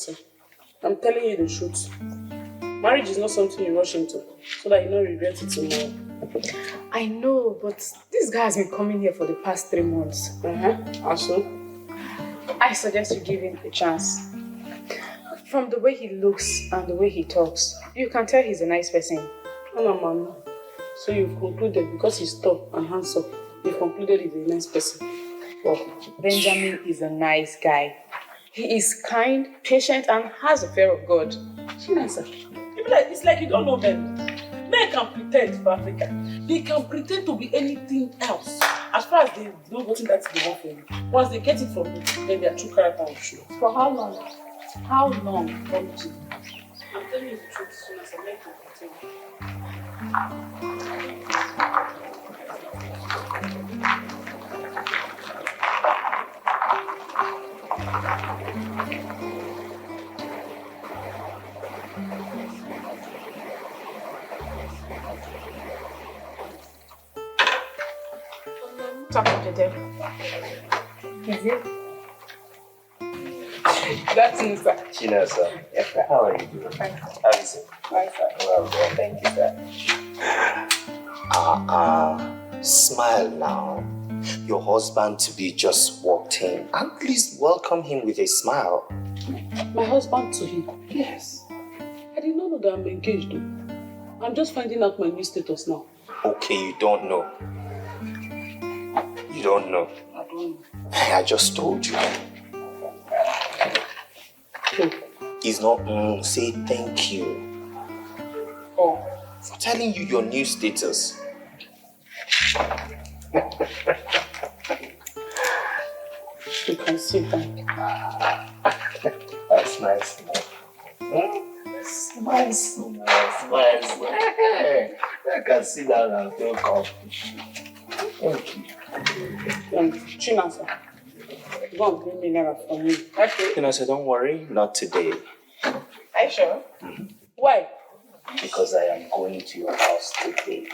Chinasa, I'm telling you the truth. Marriage is not something you rush into, so that you don't regret it tomorrow. I know, but this guy has been coming here for the past 3 months. Also? I suggest you give him a chance. From the way he looks and the way he talks, you can tell he's a nice person. No, Mama. So you've concluded, because he's tall and handsome, you've concluded he's a nice person. Well, Benjamin is a nice guy. He is kind, patient, and has a fear of God. Chinasa, it's like you don't know men. Men can pretend for Africa. They can pretend to be anything else. As far as they know what that they want from you. Once they get it from you, then their true character will show. For how long? How long? I'm telling you the truth, Chinasa, men can pretend. Talking to them. Is it? That's it, sir. Chinasa, Yes, sir. how are you doing? Fine. How is it? Fine, sir. Well, Thank you, sir. Smile now. Your husband-to-be just walked in. At least welcome him with a smile. My husband to him? Yes. I did not know that I'm engaged, though. I'm just finding out my new status now. Okay, you don't know. You don't know. I don't know. I just told you. It's not say thank you. Oh. For telling you your new status. You can see that. That's nice. Smile, smile. I can see that and feel comfortable. Thank you. Chinasa, go and bring me Naira for me. Okay. And I said, don't worry, not today. Are you sure? Mm-hmm. Why? Because I am going to your house today.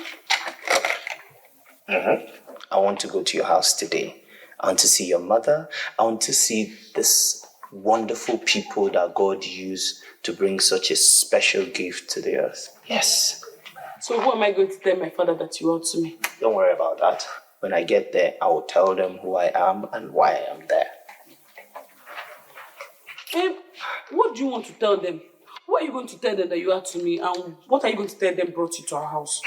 I want to go to your house today. I want to see your mother. I want to see this wonderful people that God used to bring such a special gift to the earth. Yes. So who am I going to tell my father that you are to me? Don't worry about that. When I get there, I will tell them who I am and why I am there. What do you want to tell them? What are you going to tell them that you are to me? And what are you going to tell them brought you to our house?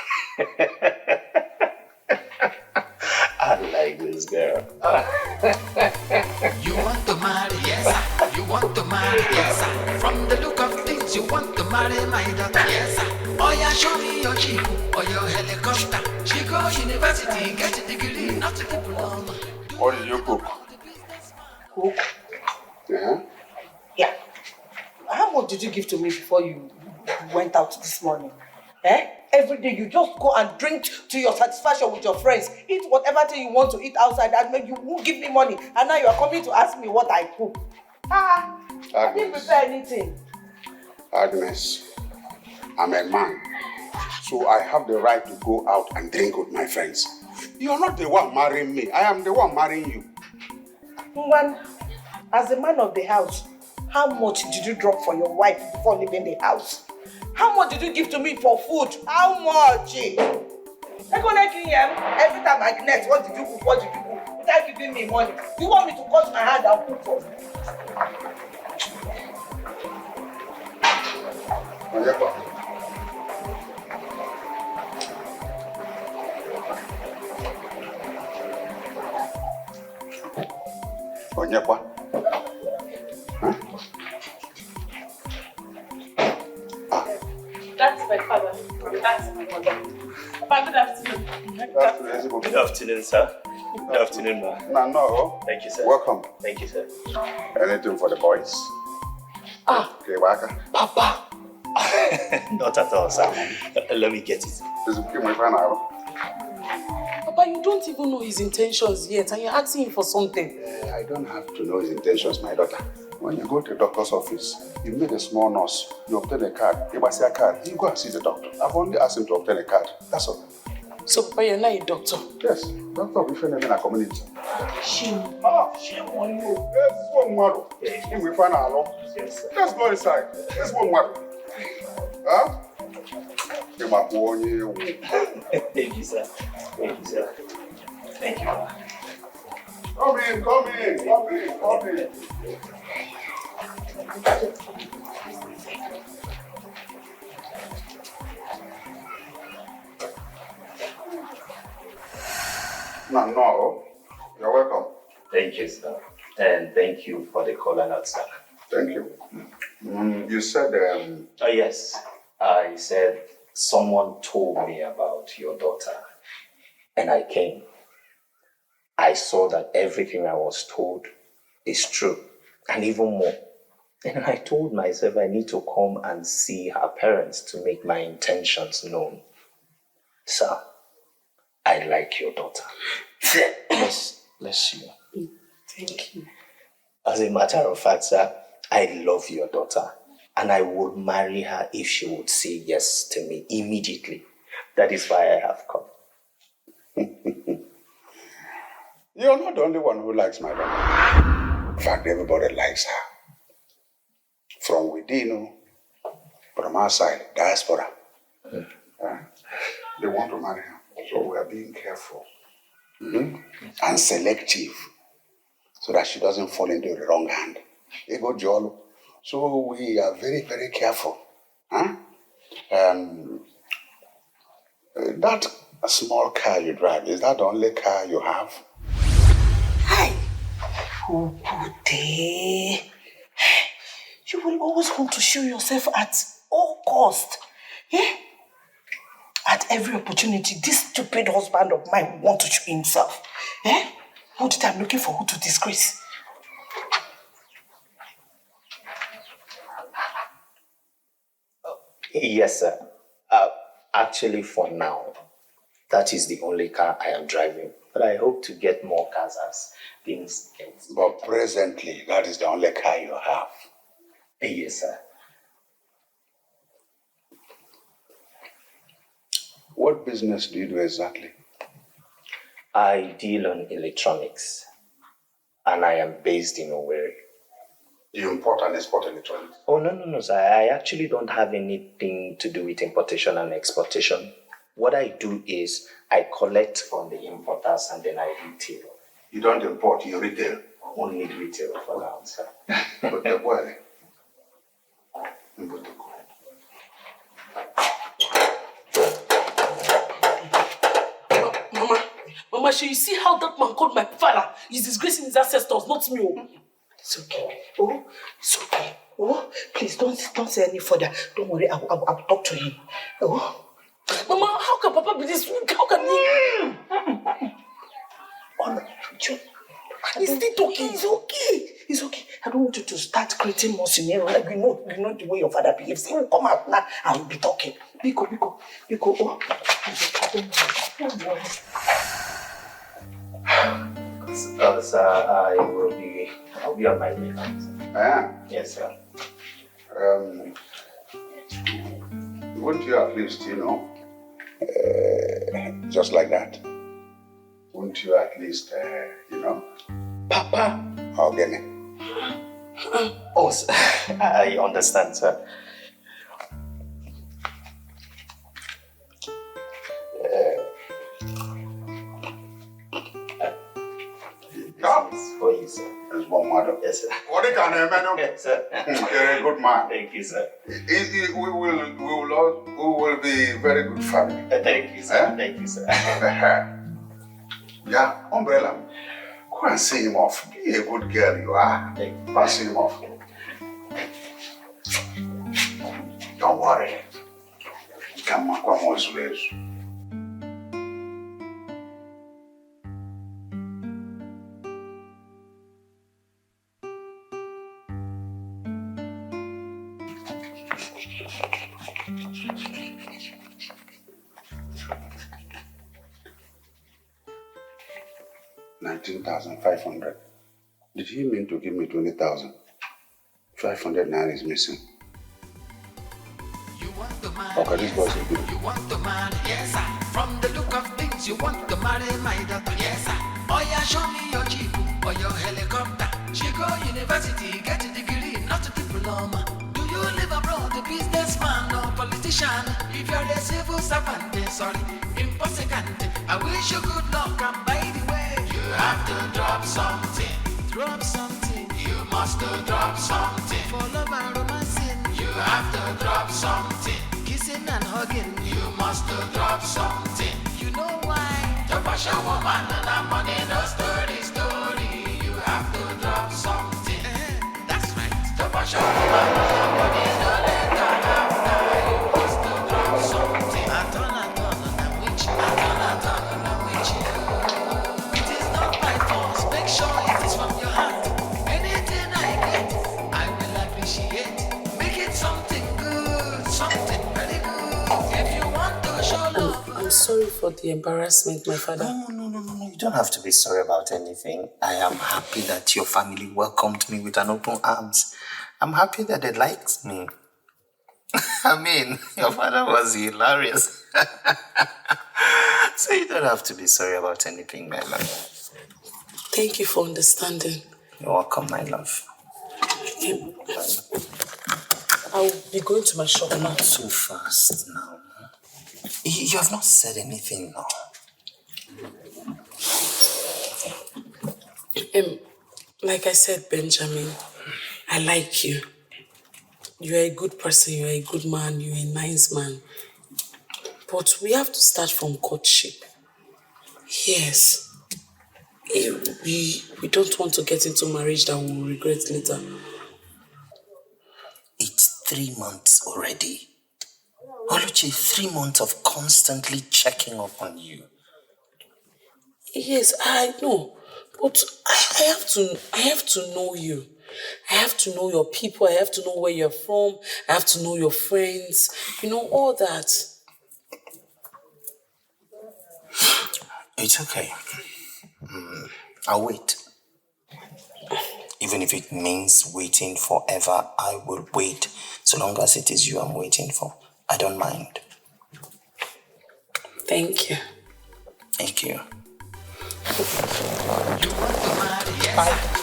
I like this girl. You want to marry, yes sir. You want to marry, yes sir. From the look of things, you want to marry my daughter, yes sir. Oh yeah, show me your jeep or your helicopter. She go university, get a degree, not a diploma. What did you cook? Cook? Yeah. Yeah. How much did you give to me before you went out this morning? Every day you just go and drink to your satisfaction with your friends. Eat whatever thing you want to eat outside and you won't give me money. And now you are coming to ask me what I cook. I didn't prepare anything. Agnes, I'm a man, so I have the right to go out and drink with my friends. You're not the one marrying me. I am the one marrying you. One, as the man of the house, how much did you drop for your wife before leaving the house? How much did you give to me for food? How much? Every time Agnes, what did you cook? What did you cook? Without giving me money. You want me to cut my hand and cook for you? Onyekwa. Huh? That's my father. That's my mother. Papa, good afternoon. Good afternoon, sir. Good afternoon, ma. No. Thank you, sir. Welcome. Thank you, sir. Anything for the boys? Okay, Waka. Papa. Not at all, sir. Let me get it. Papa, you don't even know his intentions yet, and you're asking him for something. I don't have to know his intentions, my daughter. When you go to the doctor's office, you meet a small nurse, you obtain a card. You must see a card, you go and see the doctor. I've only asked him to obtain a card. That's all. So, Papa, you're not a doctor? Yes, doctor of different in our community. Sure. Oh, Shame on you. Let's go, Maro. We find our law. Yes, sir. Let's go inside. Let's go, Maro. Huh? Thank you, sir. Thank you, sir. Thank you. Come in. No. You're welcome. Thank you, sir. And thank you for the call and sir. Thank you. You said, Oh, yes. I said someone told me about your daughter. And I came. I saw that everything I was told is true. And even more. And I told myself I need to come and see her parents to make my intentions known. Sir, I like your daughter. Bless you. Thank you. As a matter of fact, sir, I love your daughter. And I would marry her if she would say yes to me immediately. That is why I have come. you're not the only one who likes my daughter. In fact, everybody likes her. From within, from outside, diaspora. They want to marry her. So we are being careful and selective so that she doesn't fall into the wrong hand. Ego Jolo. So we are very, very careful. That small car you drive, is that the only car you have? Hi. Ude. You will always want to show yourself at all cost. Eh? At every opportunity, this stupid husband of mine will want to show himself. Eh? All the time looking for who to disgrace. Yes, sir. Actually, for now, that is the only car I am driving. But I hope to get more cars as things get. But presently, that is the only car you have. Yes, sir. What business do you do exactly? I deal on electronics. And I am based in Owerri. You import and export electronics? Oh, no, sir. I actually don't have anything to do with importation and exportation. What I do is I collect from the importers and then I retail. You don't import, you retail? Only retail for now, sir. But the boy. Mama, you see how that man called my father? He's disgracing his ancestors, not me. It's okay. Oh, it's okay. Oh, please don't say any further. Don't worry, I'll talk to him. Oh. Mama, how can Papa be this weak? How can he? Oh, no, he's still talking. It's okay. I don't want you to start creating more scenario. Like you know the way your father behaves. He will come out now and we'll be talking. Biko. Oh. Sir, I'll be on my way now, sir. Yeah. Yes, sir. Wouldn't you at least, just like that? Wouldn't you at least, Papa. Organic? Oh, sir. I understand, sir. It's for you, sir. There's one mother. Yes, sir. What can I man? Yes, sir. You're a good man. Thank you, sir. We will be very good family. Thank you, sir. Thank you, sir. Yeah, umbrella. Go and see him off. Be a good girl you are. Pass him off. Don't worry. Come on, Zulezu. $19,500. Did he mean to give me 20,000? 500 naira is missing. Okay, this boy's a good. You want the man, yes sir. From the look of things, you want to marry my daughter, yes sir. Oh yeah, show me your jeep or your helicopter. She go university, get a degree, not a diploma. Do you live abroad, a businessman or politician? If you're a civil servant, sorry, impossible. I wish you good luck, and by the way, you have to drop something. Drop something. You must drop something. For love and romancing, you have to drop something. Kissing and hugging, you must drop something. You know why? To push a woman and a money, no story. You have to drop something. That's right. To push a woman and a money, no later after. You must drop something. I turn, I'm witch. I'm witch. It is not by force. Make sure it is from your heart. Anything I get, I will appreciate. Make it something good, something very good. If you want to show love. I'm sorry for the embarrassment, my father. No. You don't have to be sorry about anything. I am happy that your family welcomed me with an open arms. I'm happy that they liked me. I mean, your father was hilarious. So you don't have to be sorry about anything, my love. Thank you for understanding. You're welcome, my love. I'll be going to my shop now. Not so fast now. You have not said anything now. Like I said, Benjamin, I like you. You're a good person, you're a good man, you're a nice man. But we have to start from courtship. Yes. We don't want to get into marriage that we'll regret later. It's 3 months already. Oluchi, 3 months of constantly checking up on you. Yes, I know. But I have to know you. I have to know your people. I have to know where you're from. I have to know your friends. You know, all that. It's okay. I'll wait. Even if it means waiting forever, I will wait. So long as it is you I'm waiting for. I don't mind. Thank you. Thank you. You want to marry, yes.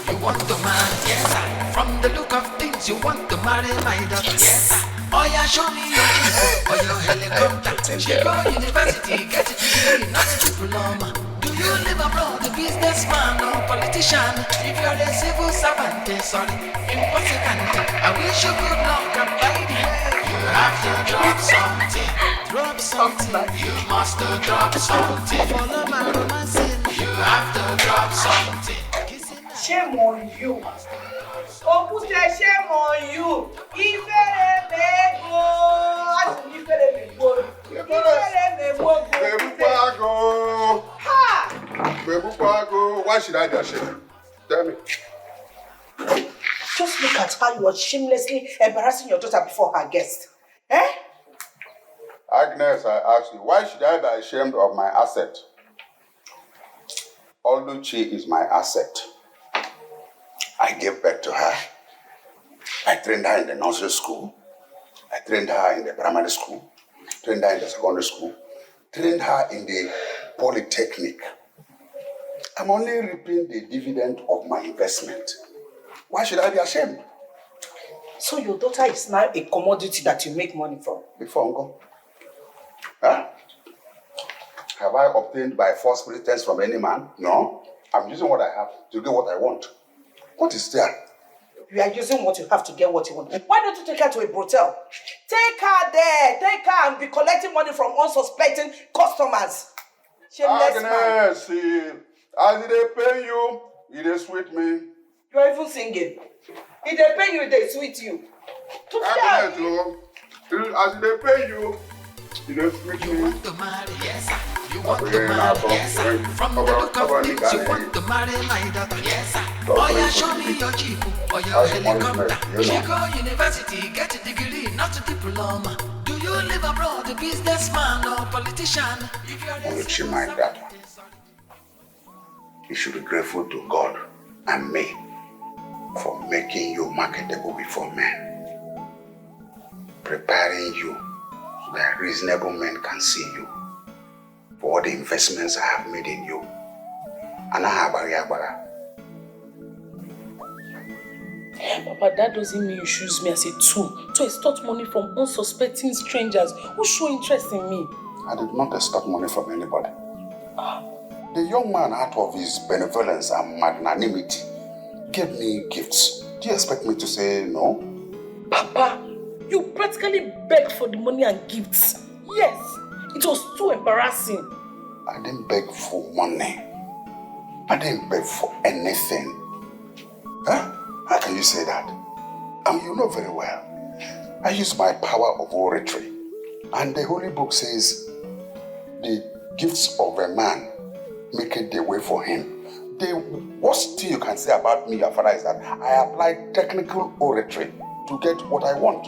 You want to marry, yes. From the look of things, you want to marry my daughter, yes. Oh yeah, show me your jeep or your helicopter. She go university, get a degree, not a diploma. Do you live abroad, a businessman or politician? If you're a civil servant, sorry, impossible. I wish you good luck, and by the way, you have to drop something. Drop something. You must drop something. Follow my romancing. You have to drop something. Shame on you. Opuse, shame on you. Ifere mego. Asu ifere mego. Ifere mego. Bebupago. Ha! Bebupago. Why should I be ashamed? Tell me. Just look at how you were shamelessly embarrassing your daughter before her guest. Eh? Agnes, I ask you, why should I be ashamed of my asset? Oluchi is my asset. I gave birth to her. I trained her in the nursery school. I trained her in the primary school. Trained her in the secondary school. Trained her in the polytechnic. I'm only reaping the dividend of my investment. Why should I be ashamed? So your daughter is now a commodity that you make money from? Before Uncle. Huh? Have I obtained by false pretense from any man? No. I'm using what I have to get what I want. What is there? You are using what you have to get what you want. Why don't you take her to a brothel? Take her there. Take her and be collecting money from unsuspecting customers. Shameless man. Agnes, see, as they pay you, it sweet me. You are even singing. If they pay you, they sweet you. Agnes, as they pay you, it sweet You me. want to marry, yes. You want to marry, yes. From the look of things, you want to marry my daughter, yes. Oh yeah, show me your jeep or your helicopter. She go university, get a degree, not a diploma. Do you live abroad, a businessman or politician? If you're Only she mind that. You should be grateful to God and me for making you marketable before men. Preparing you so that reasonable men can see you for all the investments I have made in you. Papa, that doesn't mean you choose me as a tool to extort money from unsuspecting strangers who show interest in me. I did not extort money from anybody. The young man, out of his benevolence and magnanimity, gave me gifts. Do you expect me to say no? Papa, you practically begged for the money and gifts. Yes, it was too embarrassing. I didn't beg for money. I didn't beg for anything. Huh? How can you say that? You know very well. I use my power of oratory. And the Holy Book says, the gifts of a man make it the way for him. The worst thing you can say about me, your father, is that I apply technical oratory to get what I want.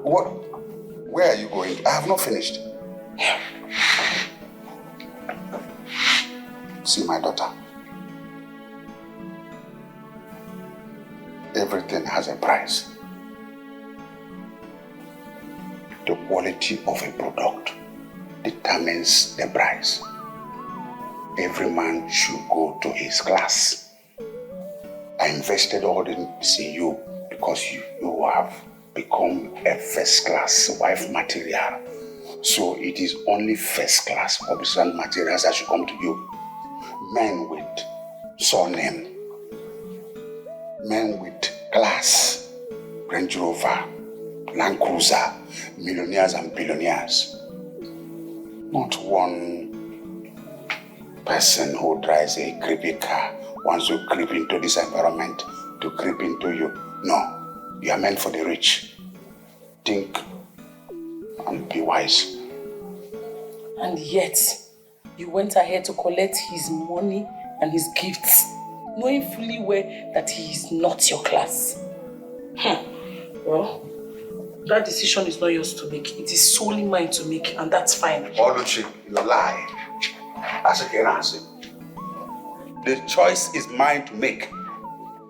What? Where are you going? I have not finished. See, my daughter. Everything has a price. The quality of a product determines the price. Every man should go to his class. I invested all this in you because you have become a first-class wife material. So it is only first-class husband materials that should come to you. Men with surname, men with class, Range Rover, Land Cruiser, millionaires and billionaires. Not one person who drives a creepy car wants to creep into this environment, to creep into you. No, you are meant for the rich. Think and be wise. And yet, you went ahead to collect his money and his gifts, knowing fully well that he is not your class. Well, that decision is not yours to make. It is solely mine to make, and that's fine. Oluchi, you lie. As again, answer. The choice is mine to make.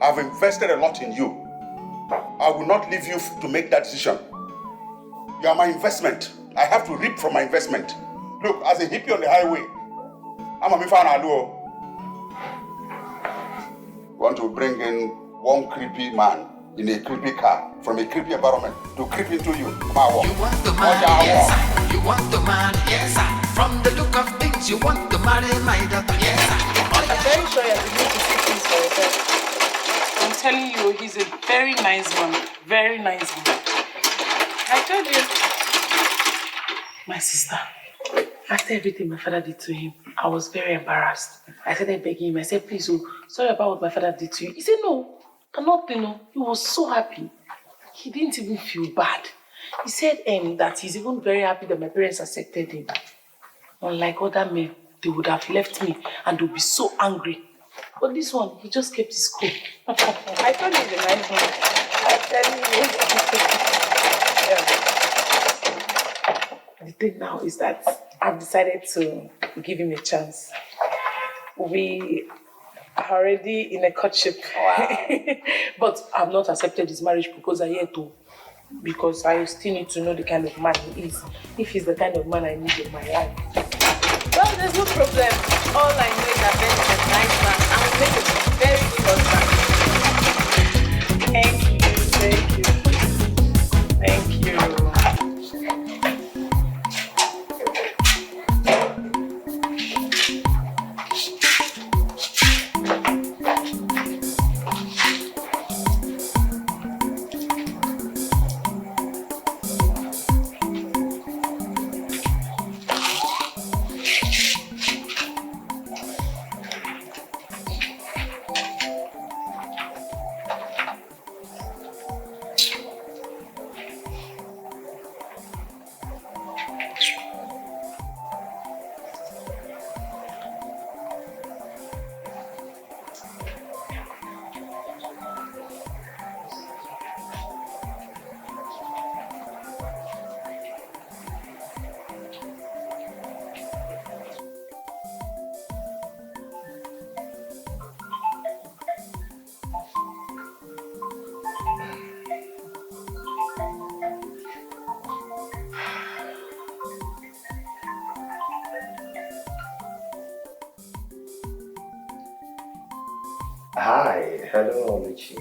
I've invested a lot in you. I will not leave you to make that decision. You are my investment. I have to reap from my investment. Look, as a hippie on the highway, I'm a Mifanaluo. Want to bring in one creepy man in a creepy car from a creepy environment to creep into you. You want to marry, yes, sir. You want to marry, yes, sir. From the look of things, you want to marry my daughter, yes, sir. I'm very sure you're beginning to see things for yourself. I'm telling you, he's a very nice man. Very nice man. I told you. My sister, after everything my father did to him, I was very embarrassed. I started begging him. I said, please, sorry about what my father did to you. He said, no, cannot, He was so happy. He didn't even feel bad. He said that he's even very happy that my parents accepted him. Unlike other men, they would have left me and they would be so angry. But this one, he just kept his cool. I told you he's a nice man. I'm telling you. Yeah. The thing now is that I've decided to give him a chance. We are already in a courtship. Wow. But I've not accepted his marriage proposal yet too. Because I still need to know the kind of man he is. If he's the kind of man I need in my life. Well, there's no problem. All I know is that Ben is a nice man and will make a very good husband. Thank you. Thank you. Hi, hello, Oluchi.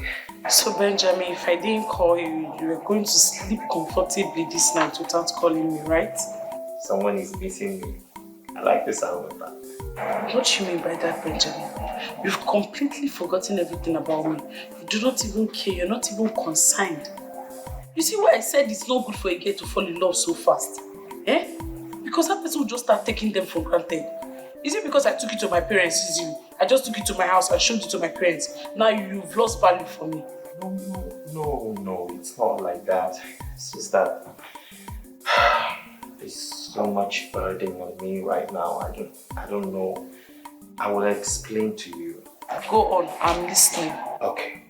So Benjamin, if I didn't call you, you were going to sleep comfortably this night without calling me, right? Someone is missing me. I like the sound of that. What do you mean by that, Benjamin? You've completely forgotten everything about me. You do not even care, you're not even concerned. You see why I said it's not good for a girl to fall in love so fast? Eh? Because that person will just start taking them for granted. Is it because I took it to my parents, is you? I just took it to my house and showed it to my parents. Now you've lost value for me. No, it's not like that. It's just that there's so much burden on me right now. I don't know. I will explain to you. Go on, I'm listening. Okay.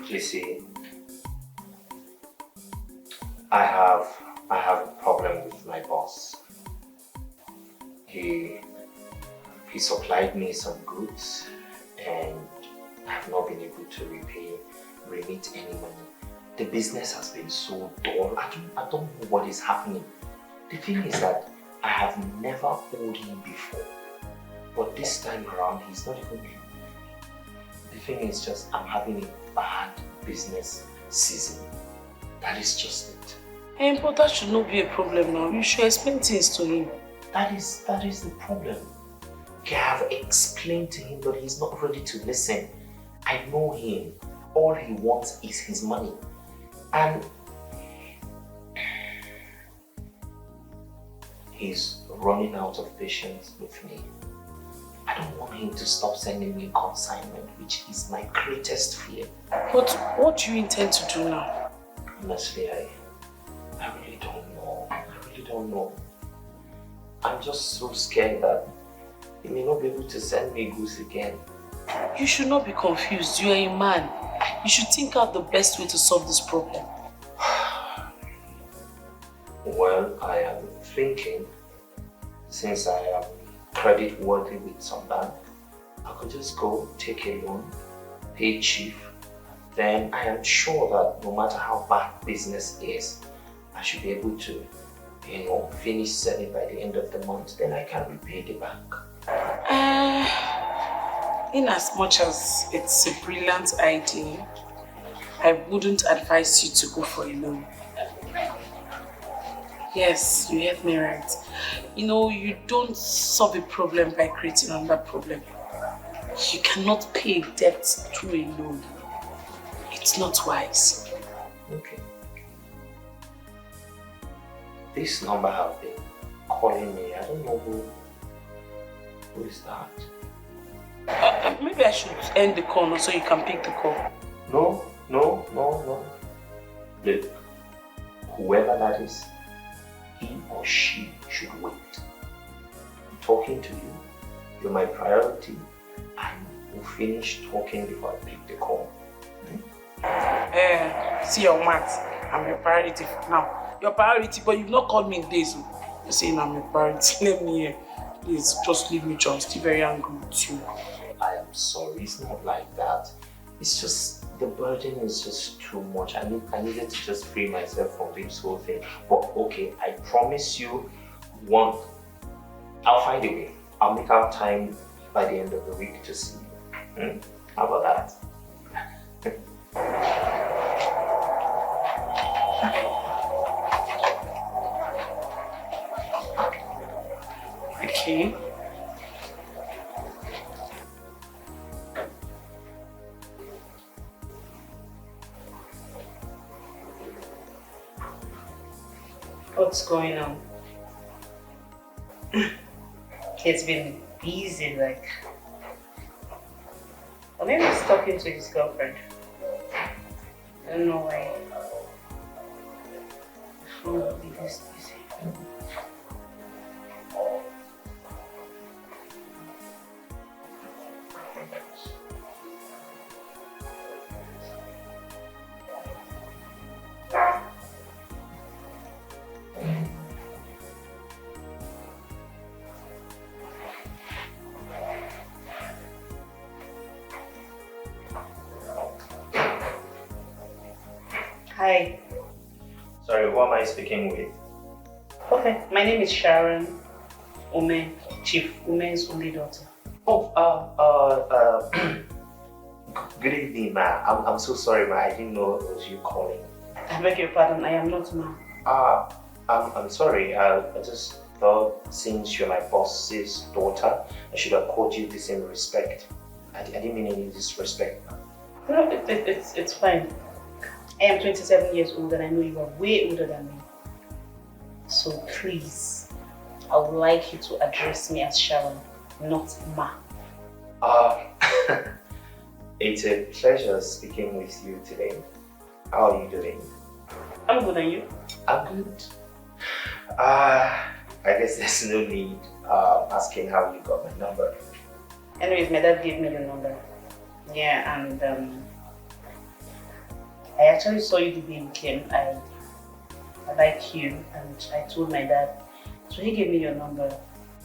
You see, I have a problem with my boss. He supplied me some goods and I have not been able to remit any money. The business has been so dull. I don't know what is happening. The thing is that I have never owed him before. But this time around, he's not even here. The thing is just, I'm having a bad business season. That is just it. Hey, but that should not be a problem now. You should explain things to him. That is the problem. Okay, I have explained to him, but he's not ready to listen. I know him. All he wants is his money. And he's running out of patience with me. I don't want him to stop sending me consignment, which is my greatest fear. But what do you intend to do now? Honestly, I really don't know. I'm just so scared that he may not be able to send me goods again. You should not be confused. You are a man. You should think out the best way to solve this problem. Well, I am thinking, since I am credit worthy with some bank, I could just go take a loan, pay chief. Then I am sure that no matter how bad business is, I should be able to, finish selling by the end of the month. Then I can repay the bank. In as much as it's a brilliant idea, I wouldn't advise you to go for a loan. Yes, you heard me right. You don't solve a problem by creating another problem. You cannot pay debt through a loan. It's not wise. Okay. This number has been calling me. I don't know who is that. Maybe I should end the call now so you can pick the call. No. Look, whoever that is, he or she should wait. I'm talking to you. You're my priority. And we'll finish talking before I pick the call. See your maths. I'm your priority for now. Your priority, but you've not called me in days. You're saying I'm your priority. Let me hear. Please, just leave me, John. I'm still very angry with you. I am sorry. It's not like that. It's just, the burden is just too much. I needed to just free myself from this whole thing. But okay, I promise you, I'll find a way. I'll make out time by the end of the week to see you. How about that? Okay. What's going on? He's been busy, like. Or maybe he's talking to his girlfriend. I don't know why. Phone will be this busy. Hi. Sorry, who am I speaking with? Okay, my name is Sharon Omen, Chief Omen's only daughter. Oh, good evening, ma. I'm so sorry, ma. I didn't know it was you calling. I beg your pardon, I am not ma. I'm sorry. I just thought since you're my boss's daughter, I should have called you the same respect. I didn't mean any disrespect, ma. No, it's fine. I am 27 years old and I know you are way older than me. So please, I would like you to address me as Sharon, not Ma. It's a pleasure speaking with you today. How are you doing? I'm good, and you? I'm good. I guess there's no need asking how you got my number. Anyways, my dad gave me your number. Yeah, and I actually saw you the day you came. I like you, and I told my dad. So he gave me your number.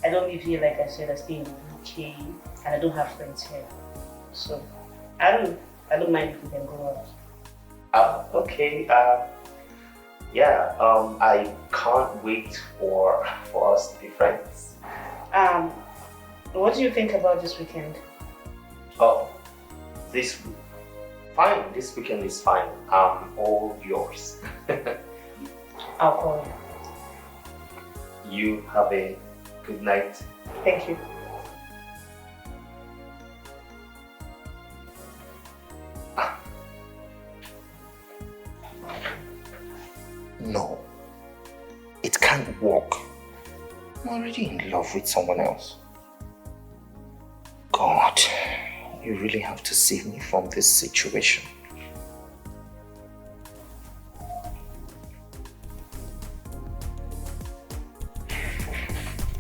I don't live here, like I said. I stay in the UK, and I don't have friends here. So I don't mind if we can go out. Okay. Yeah. I can't wait for us to be friends. What do you think about this weekend? Oh, fine. This weekend is fine. All yours. I'll call you. You have a good night. Thank you. No, it can't work. I'm already in love with someone else. God, you really have to save me from this situation.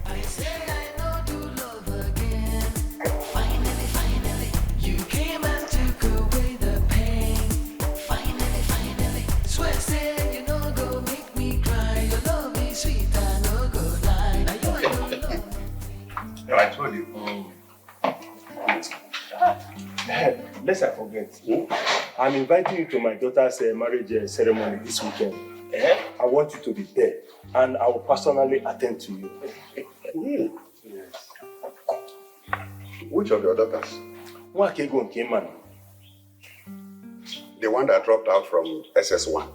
I said I know to love again. Finally, you came and took away the pain. Finally, swear say you no go make me cry. Your love is sweet, I no go lie. Now you I don't love. No, I told you. Lest I forget, I'm inviting you to my daughter's marriage ceremony this weekend. I want you to be there, and I will personally attend to you. Yes. Which of your daughters? Wakego and Keman. The one that dropped out from SS1.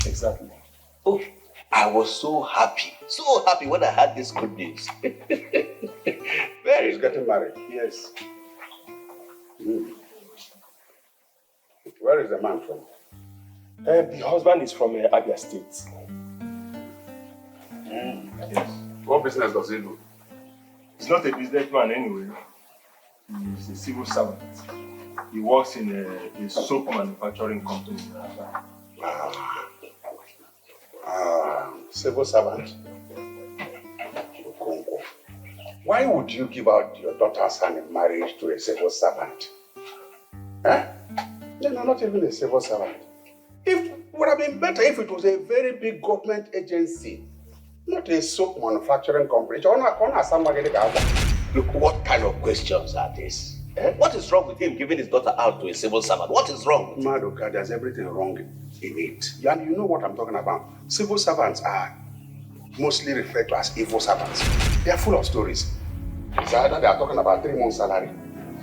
Exactly. Oh, I was so happy when I heard this good news. He's getting married. Yes. Where is the man from? The husband is from Abia State. Yes. What business does he do? He's not a businessman anyway. He's a civil servant. He works in a soap manufacturing company. Civil servant? Why would you give out your daughter's hand in marriage to a civil servant? Huh? No, not even a civil servant. It would have been better if it was a very big government agency, not a soap manufacturing company. Look, what kind of questions are these? What is wrong with him giving his daughter out to a civil servant? What is wrong? Madoka, there's everything wrong in it. And you know what I'm talking about. Civil servants are mostly referred to as evil servants. They are full of stories. It's either they are talking about 3 months' salary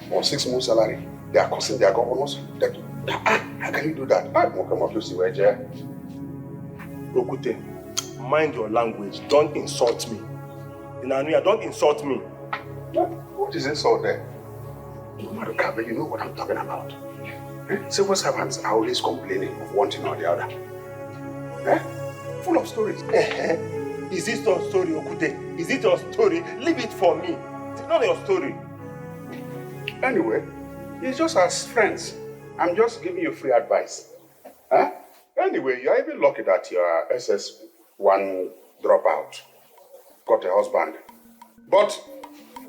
or 6 months' salary. They are cursing their governors. How can you do that? Okute, mind your language. Don't insult me. Inanuya, don't insult me. What is insult there? Madoka, you know what I'm talking about. Civil servants are always complaining of one thing or the other. Full of stories. Is it your story, Okute? Is it your story? Leave it for me. It's not your story. Anyway, it's just as friends. I'm just giving you free advice. Anyway, you're even lucky that your SS1 dropout got a husband. But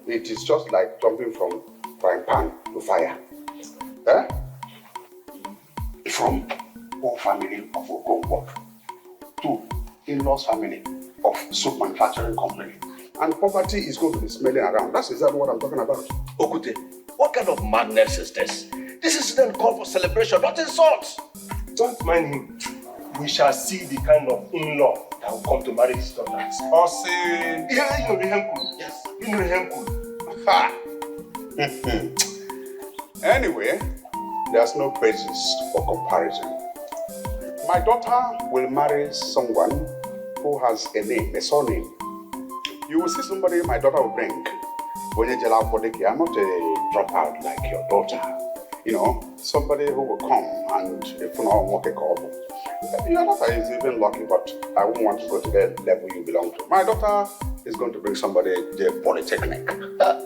it is just like jumping from frying pan to fire. From poor family of Okonkwo to in-laws family of soap manufacturing company. And poverty is going to be smelling around. That's exactly what I'm talking about. Okute, what kind of madness is this? This is then called for celebration, not insult. Don't mind him. We shall see the kind of in-law that will come to marry his daughters. Or say, Yeah, you know the Hemku. Yes. You know the Hemku. ha! Anyway, there's no basis for comparison. My daughter will marry someone who has a name, a surname. You will see somebody my daughter will bring. When you not a dropout like your daughter. You know, somebody who will come and if you know work a couple. Your daughter is even lucky, but I won't want to go to the level you belong to. My daughter is going to bring somebody the polytechnic,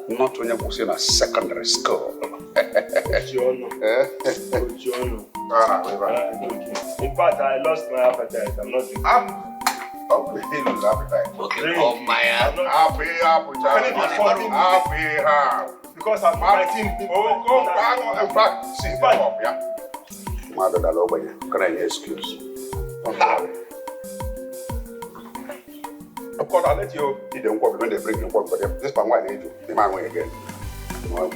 not when you're in a secondary school. In fact, I lost my appetite. I'm not doing Okay, you lose appetite. Okay, oh my Happy. because I'm 19. Oh, go back. In fact, see, up, yeah. Mother, that over you. Can I excuse? Don't worry. Of course, I'll let you eat them when they bring you work, but this time, why they do? The man way again. You want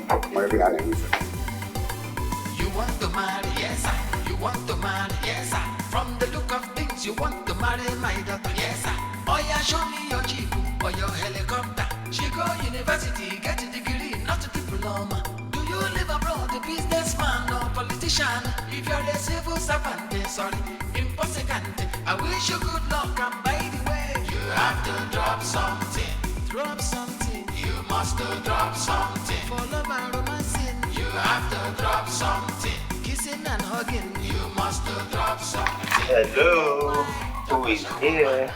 to marry, yes, sir. You want to marry, yes, sir. From the look of things, you want to marry my daughter, yes, sir. Oh yeah, show me your jeep or your helicopter. She go university, get a degree, not a diploma. Do you live abroad, a businessman or politician? If you're a civil servant, sorry, impossible. I wish you good luck, and by the way, you have to drop something. Drop something. You must drop something. For love and romancing, you have to drop something. Kissing and hugging, you must drop something. Hello, who is here?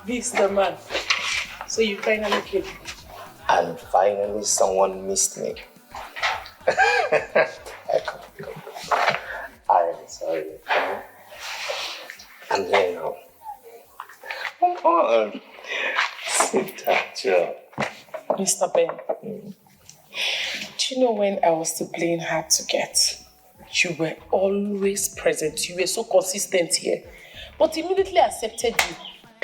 This the man. So you finally came. And finally someone missed me. I am sorry. I'm here now. Come on. Sit down, Joe. Mr. Ben, do you know when I was still playing hard to get? You were always present. You were so consistent here. But immediately I accepted you.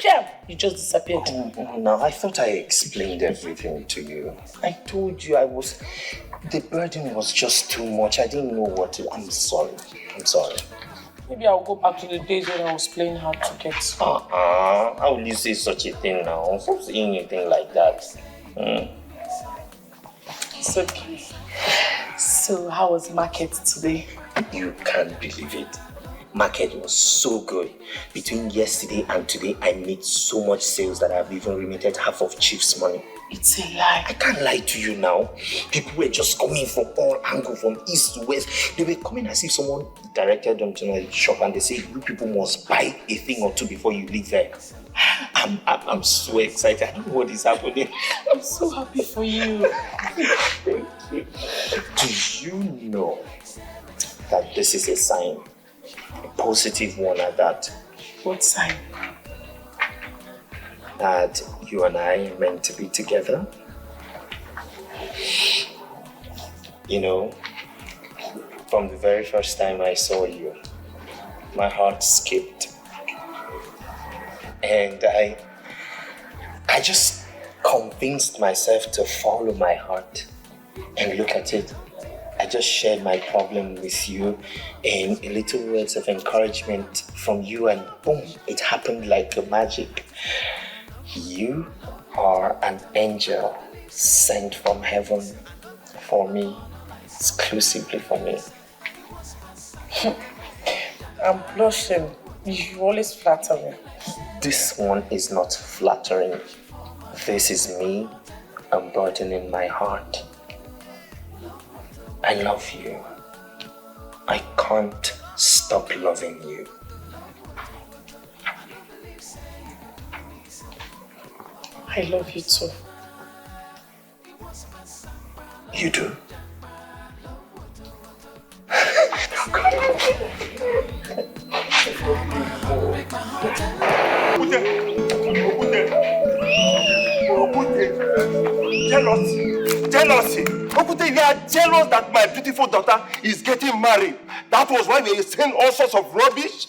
Bam! You just disappeared. Now, I thought I explained everything to you. I told you the burden was just too much. I didn't know what to. I'm sorry. Maybe I'll go back to the days when I was playing hard to get. How will you say such a thing now? I'm not saying anything like that. It's okay. So, how was market today? You can't believe it. Market was so good. Between yesterday and today, I made so much sales that I've even remitted half of Chief's money. It's a lie. I can't lie to you now. People were just coming from all angles, from east to west. They were coming as if someone directed them to my shop and they said, you people must buy a thing or two before you leave there. I'm so excited. I don't know what is happening. I'm so happy for you. Thank you. Do you know that this is a sign? A positive one at that. What sign? That you and I are meant to be together. You know, from the very first time I saw you, my heart skipped. And I just convinced myself to follow my heart. And look at it. I just shared my problem with you and a little words of encouragement from you and boom, it happened like a magic. You are an angel sent from heaven for me, exclusively for me. I'm blushing. You always flatter me. This one is not flattering. This is me unburdening my heart. I love you. I can't stop loving you. I love you too. You do? Jealousy. Okute, you are jealous that my beautiful daughter is getting married. That was why we were saying all sorts of rubbish.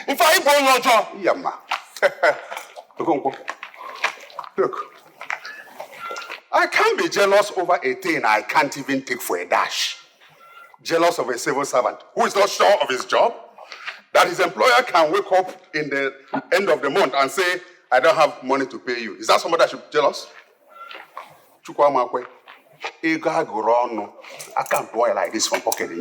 In fact, I'm going on job. Yama. Look, I can't be jealous over a thing I can't even take for a dash. Jealous of a civil servant who is not sure of his job. that his employer can wake up in the end of the month and say, I don't have money to pay you. Is that somebody that should tell us? Chukwamakwe. I can't buy like this from pocket.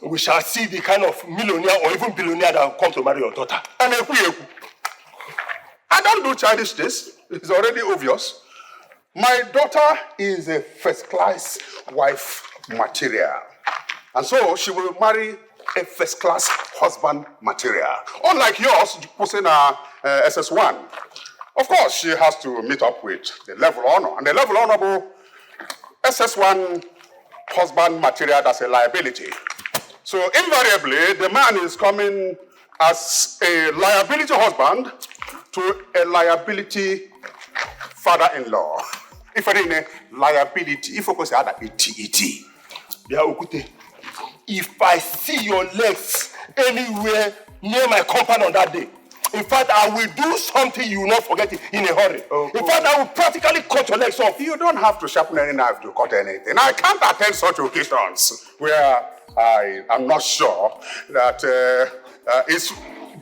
We shall see the kind of millionaire or even billionaire that will come to marry your daughter. And I don't do childish things. It's already obvious. My daughter is a first-class wife material. And so she will marry a first-class husband material. Unlike yours, posting a SS1. Of course, she has to meet up with the level honor. And the level honorable SS1 husband material, that's a liability. So invariably, the man is coming as a liability husband to a liability father-in-law. If I didn't liability, if I could say that it. If I see your legs anywhere near my compound on that day, in fact, I will do something you will not forget it in a hurry. In fact, I will practically cut your legs off. You don't have to sharpen any knife to cut anything. I can't attend such occasions where I am not sure that it's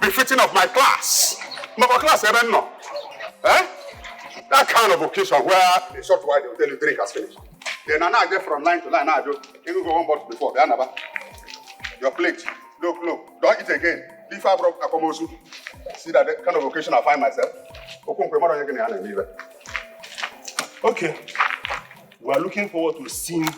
befitting of my class. My class, I don't know. That kind of occasion where a short while they will tell you drink has finished. Then I now get from line to line. Now I do. You go one bottle before. Your plate. Look. Don't eat again. If I broke Akomosu. See that kind of occasion I find myself. Okay. We are looking forward to seeing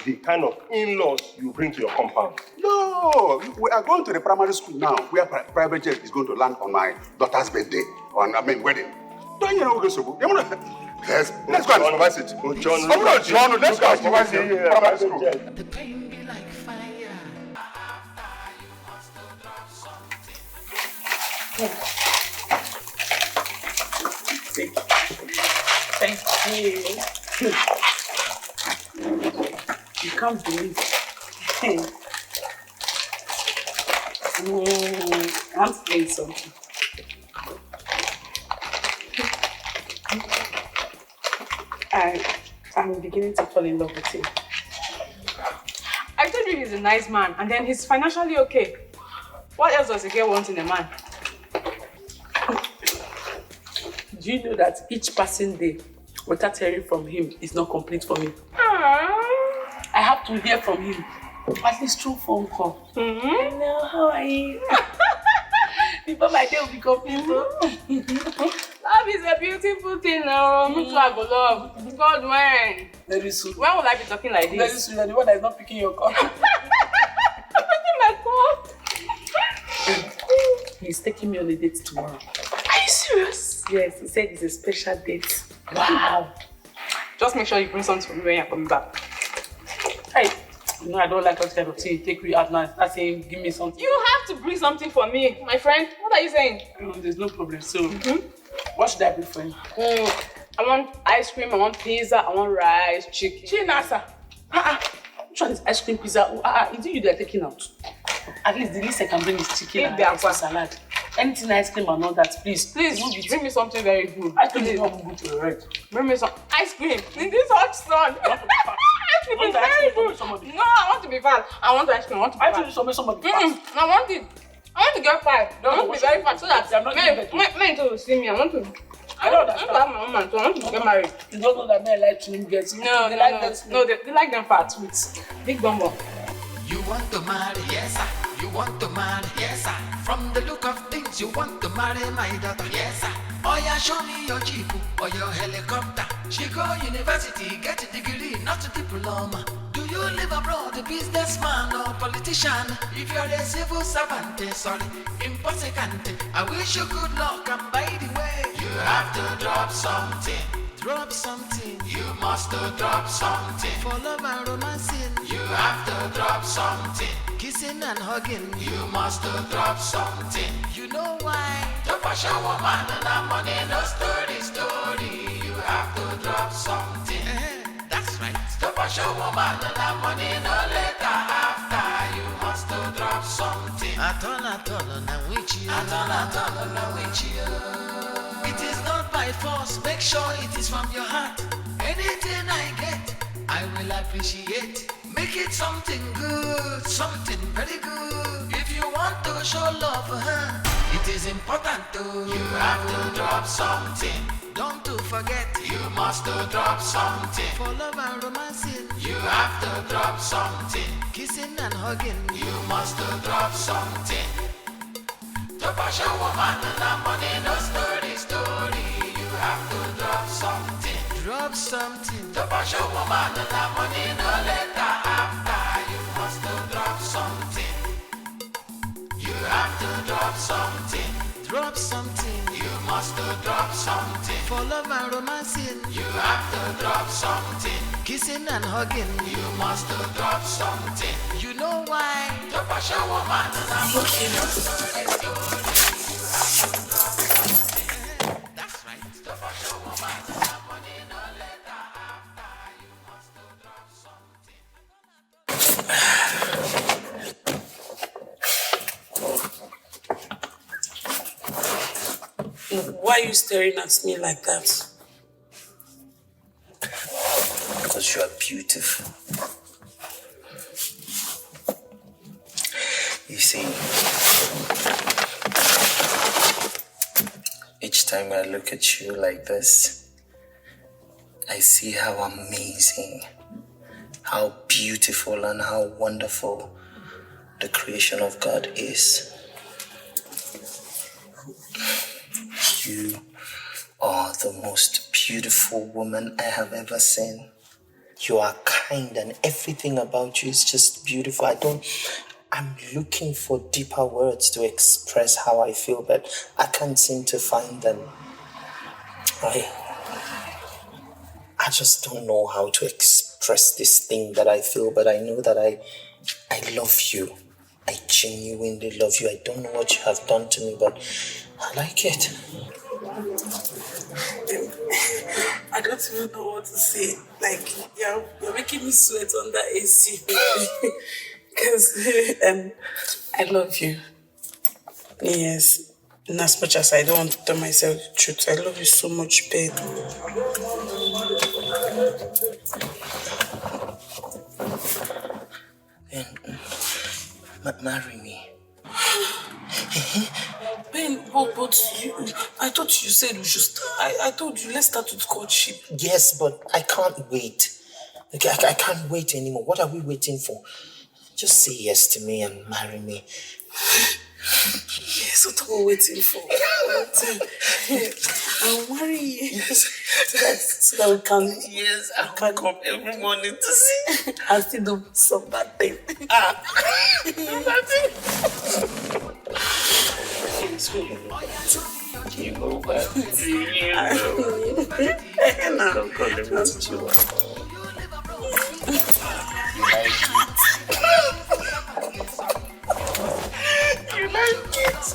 the kind of in-laws you bring to your compound. No, we are going to the primary school now, where private jet is going to land on my daughter's birthday, wedding. Don't you know what we're going to do? Let's go and supervise it. John, let's go and supervise it. Primary school. The pain be like fire. Thank you. You can't believe it. I want to say something. I'm beginning to fall in love with him. I told you he's a nice man, and then he's financially okay. What else does a girl want in a man? Do you know that each passing day without hearing from him is not complete for me? Aww. I have to hear from him, at least through phone call. Hello, how are you? Before my day will be complete. Love is a beautiful thing. Me too, I go love. God, when? Very soon. When will I be talking like this? Very soon, you're the one that is not picking your call. I'm picking my call. He's taking me on a date tomorrow. Are you serious? Yes, he said it's a special date. Wow. Just make sure you bring something for me when you're coming back. Hey, you know I don't like that kind of thing. Take me out now and start saying, give me something. You have to bring something for me, my friend. What are you saying? There's no problem. So, what should I bring for you? I want ice cream, I want pizza, I want rice, chicken. Chinasa. Which one is ice cream, pizza? Is it you that are taking out? At least the least I can bring is chicken and rice and salad. Anything ice cream and all that, please. Please, bring me something very good. Ice cream is not good to the red. Bring me some ice cream in this hot sun. Ice cream is very good. No, I want to be fat. I want ice cream. I want to be fat. I want somebody fast. I want it. I want to get fat. I want to be very fat so that men will see me. I want to. I don't have my own man, so I want to get married. You don't know that men like to get No, they like them fat with big bumbo. You want to marry, yes sir. You want to marry, yes sir. From the look of things, you want to marry my daughter, yes sir. Oh yeah, show me your jeep or your helicopter. She go university, get a degree, not a diploma. Do you live abroad, a businessman or politician? If you're a civil servant, sorry, impossible. I wish you good luck, and by the way, you have to drop something. Drop something. You must drop something. For love and romancing, you have to drop something. Kissing and hugging, you must drop something. You know why? Don't push a woman and that money, no story. You have to drop something. That's right. Don't push a woman and that money, no later after. You must drop something. Atol, na wichi. Atol, na wichi. It is not by force, make sure it is from your heart. Anything I get, I will appreciate. Make it something good, something very good. If you want to show love for her, it is important to. You have to drop something. Don't to forget, you must to drop something. For love and romancing, you have to drop something. Kissing and hugging, you must to drop something. To push a woman and money, no story. You have to drop something. Drop something. To push a woman and money, no later after. You must to drop something. You have to drop something. Drop something. You must to drop something. For love and romancing, you have to drop something. Kissing and hugging, you must to drop something. You know why? To push a woman and a money, no story. You have to drop something. That's right. To push a woman and a money, no later after. You must to drop something. Why are you staring at me like that? Because you are beautiful. You see, each time I look at you like this, I see how amazing, how beautiful and how wonderful the creation of God is. You are the most beautiful woman I have ever seen. You are kind and everything about you is just beautiful. I'm looking for deeper words to express how I feel, but I can't seem to find them. I just don't know how to express this thing that I feel, but I know that I love you. I genuinely love you. I don't know what you have done to me, but I like it. I don't even know what to say. Like, you're making me sweat under AC. Because I love you. Yes. And as much as I don't want to tell myself the truth, I love you so much, babe. Then, marry me. Ben, but I thought you said we should start. I told you, let's start with courtship. Yes, but I can't wait. Okay, I can't wait anymore. What are we waiting for? Just say yes to me and marry me. Yes, what are we waiting for? I'll marry you. Yes. So that we can. Yes, I can come every morning to see. I'll still do some bad thing. You go back. Come, let me teach you one. You like it?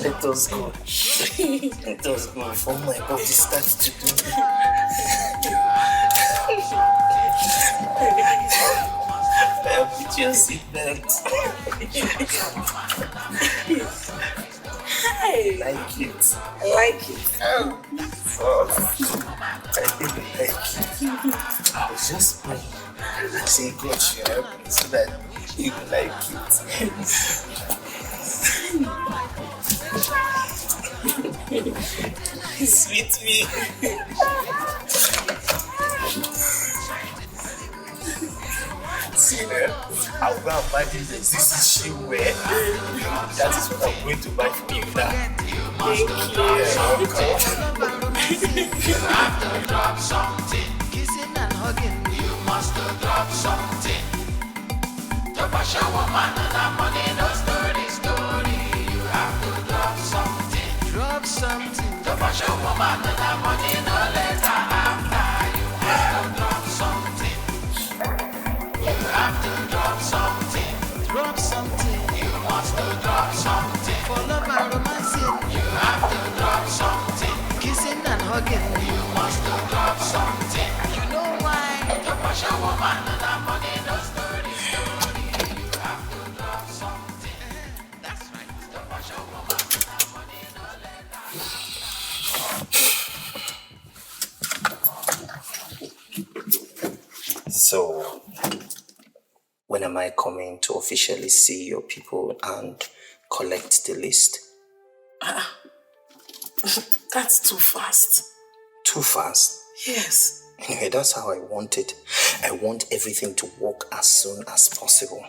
Let us go. Let us go before my body starts to do. Put your seatbelt. Hey, Like it. I like it. I really like it. I was just praying. I say God should help me so that you like it. Sweet me. See there, I'll go and buy this shoe wear. That is what I'm going to buy for you now. Thank you. You have to drop something. Kissing and hugging, you must drop something. To push a woman and a money, no story. You have to drop something. Drop something. To push a woman and a money, no later after. You have to drop something. You have to drop something. Drop something. You must drop something. For love and romancing, you have to drop something. Kissing and hugging, you must drop something. You know why? To push a woman and a money, no story. You have to drop something. That's right. To push a woman and a money, no So, when am I coming to officially see your people and collect the list? That's too fast. Too fast? Yes. Anyway, that's how I want it. I want everything to work as soon as possible.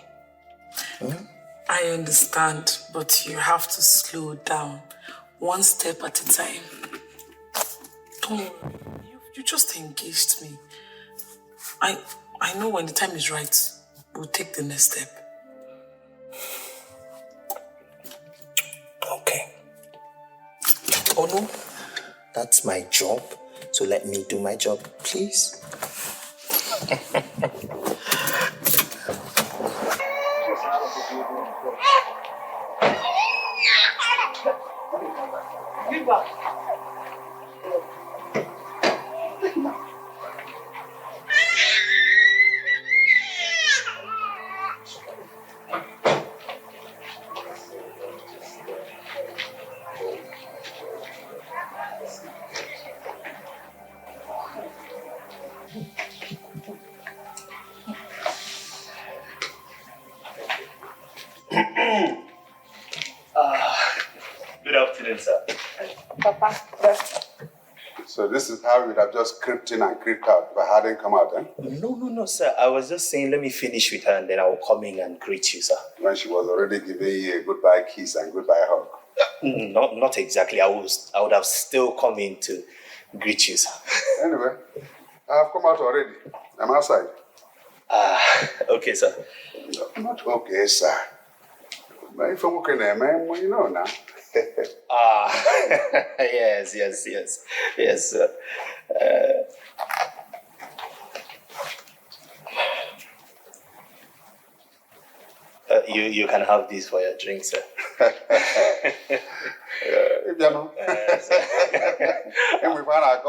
I understand, but you have to slow down. One step at a time. Don't worry. You just engaged me. I know when the time is right, we'll take the next step. Okay. Oh no, that's my job. So let me do my job, please. Good afternoon, sir. Papa, So this is how you'd have just creeped in and creeped out if I hadn't come out, eh? No, sir. I was just saying, let me finish with her and then I will come in and greet you, sir. When she was already giving you a goodbye kiss and goodbye hug. Not exactly. I would have still come in to greet you, sir. Anyway, I've come out already. I'm outside. Okay, sir. Not okay, sir. But if I'm working there, man, well, you know now. Yes, sir. You can have this for your drink, sir. If you know. And we find out.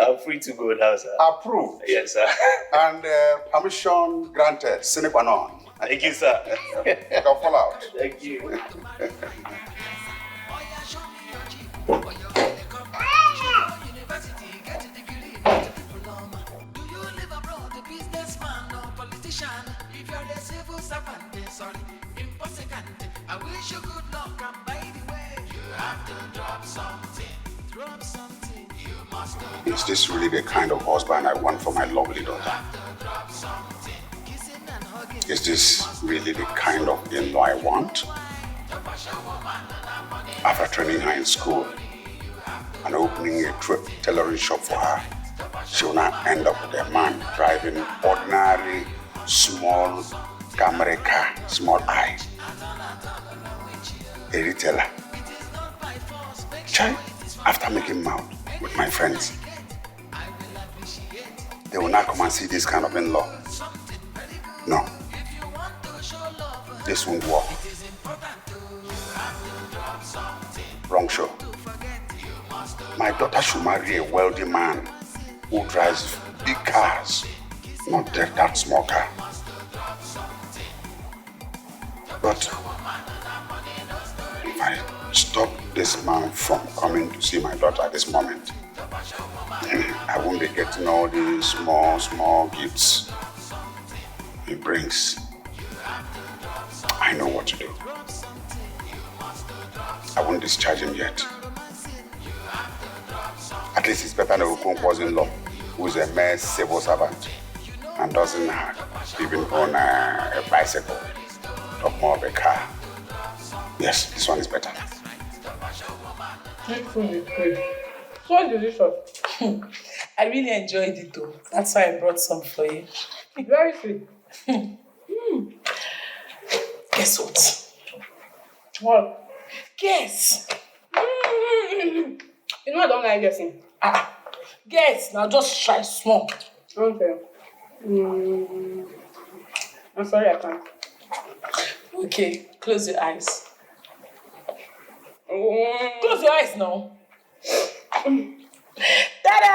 I'm free to go now, sir. Approved. Yes, sir. And permission granted. Sine qua non. Thank you, sir. You can fall out. Thank you. If you're a civil servant, sorry, impossible. I wish you good luck, and by the way, you have to drop something. Drop something. You must do. Is this really the kind of husband I want for my lovely daughter? Is this really the kind of in-law I want? After training her in school and opening a tailoring shop for her, she will now end up with a man driving ordinary small Camry car, small eye. A retailer. Chai, after making mouth with my friends, they will not come and see this kind of in-law. No. This won't work. Wrong show. My daughter should marry a wealthy man who drives big cars, not that small car. But if I stop this man from coming to see my daughter at this moment, I won't be getting all these small gifts he brings. I know what to do. I won't discharge him yet. At least it's better than Okonkwo's in-law, who is a mere civil servant and doesn't even own a bicycle, or more of a car. Yes, this one is better. this food is good. So delicious. I really enjoyed it though. That's why I brought some for you. Very sweet. Guess what? What? Guess. You know I don't like guessing. Guess. Now just try small. Okay. I'm sorry, I can't. Okay, close your eyes. Close your eyes now. Ta-da!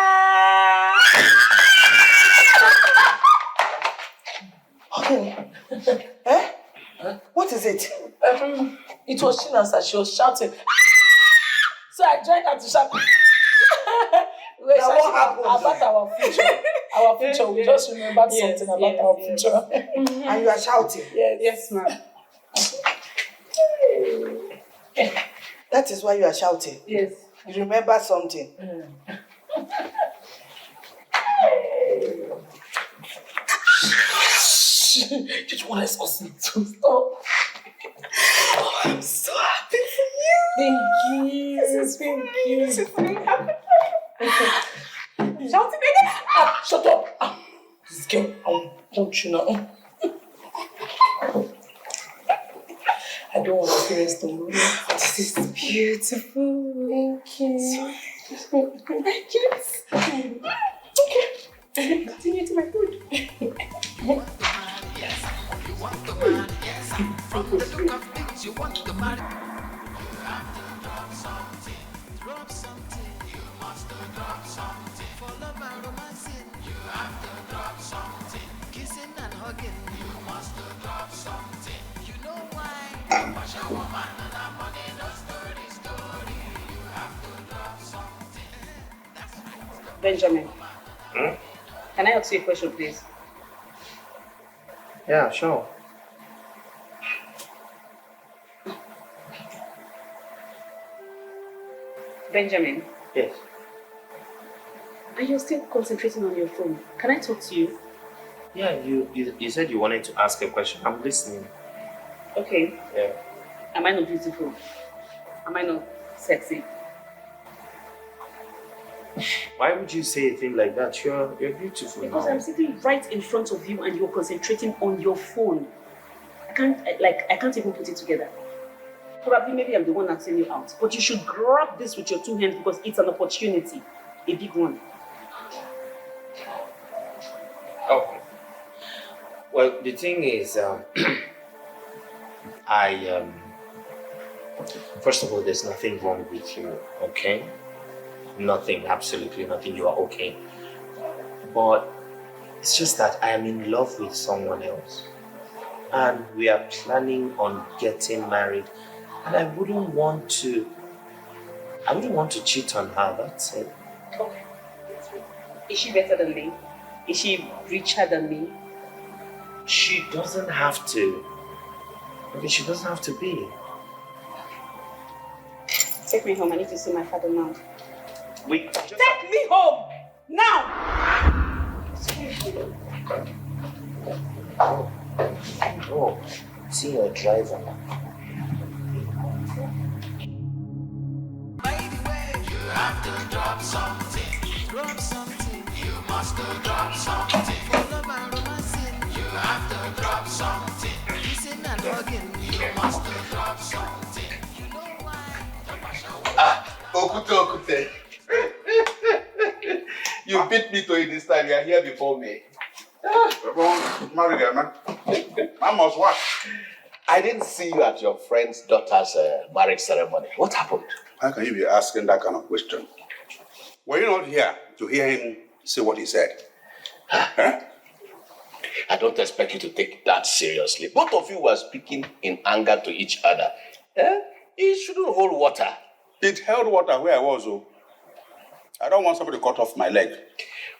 Okay. What is it? It was Chinasa. She was shouting. So I joined her to shout. We were Now what shouting happened? about our future. our future. We just remembered something about our future. And you are shouting. Yes, ma'am. That is why you are shouting. Yes. You remember something. Just want us to stop. Oh, I'm so happy for you. Thank you. Thank you. Shouting again. Shut up. This girl, I'll punch you now. I don't want to experience the movie. This is beautiful. Thank you. Thank you. Okay. Continue to my food. You want the man, yes. From the look of things, you want the man. You have to drop something. Drop something. You must drop something. For love and romancing, you have to drop something. Kissing and hugging, you must drop something. You know why? Wash a woman and a money, no story. You have to drop something. That's right. Benjamin, can I ask you a question, please? Yeah, sure. Benjamin, Yes. are you still concentrating on your phone? Can I talk to you? Yeah, you said you wanted to ask a question. I'm listening. Okay. Yeah. Am I not beautiful? Am I not sexy? Why would you say a thing like that? You're beautiful. Because now. I'm sitting right in front of you and you're concentrating on your phone. I can't even put it together. Probably maybe I'm the one asking you out. But you should grab this with your two hands because it's an opportunity. A big one. Oh. Well, the thing is, first of all, there's nothing wrong with you, okay? Nothing, absolutely nothing. You are okay. But it's just that I am in love with someone else. And we are planning on getting married. And I wouldn't want to cheat on her, that's it. Okay. Is she better than me? Is she richer than me? She doesn't have to. Okay, she doesn't have to be. Take me home. I need to see my father now. Wait, just Take me home now. Oh, see your driver. By the way, you have to drop something. Drop something. You must drop something. For love and romancing, you have to drop something. Kissing and hugging, you must drop something. You know why? Okute. You beat me to it this time. You are here before me. Marry girl, man. I must watch. I didn't see you at your friend's daughter's marriage ceremony. What happened? How can you be asking that kind of question? Were you not here to hear him say what he said? Huh? I don't expect you to take that seriously. Both of you were speaking in anger to each other. It shouldn't hold water. It held water where I was. Oh. I don't want somebody to cut off my leg.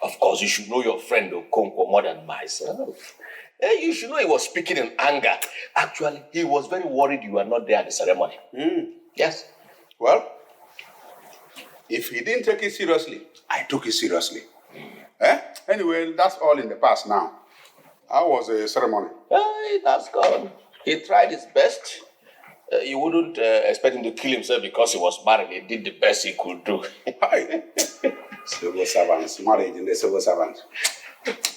Of course, you should know your friend Okonkwo more than myself. You should know he was speaking in anger. Actually, he was very worried you were not there at the ceremony. Yes. Well, if he didn't take it seriously, I took it seriously. Anyway, that's all in the past now. How was the ceremony? That's gone. He tried his best. You wouldn't expect him to kill himself because he was married. He did the best he could do. Civil servants, marriage in the civil servants.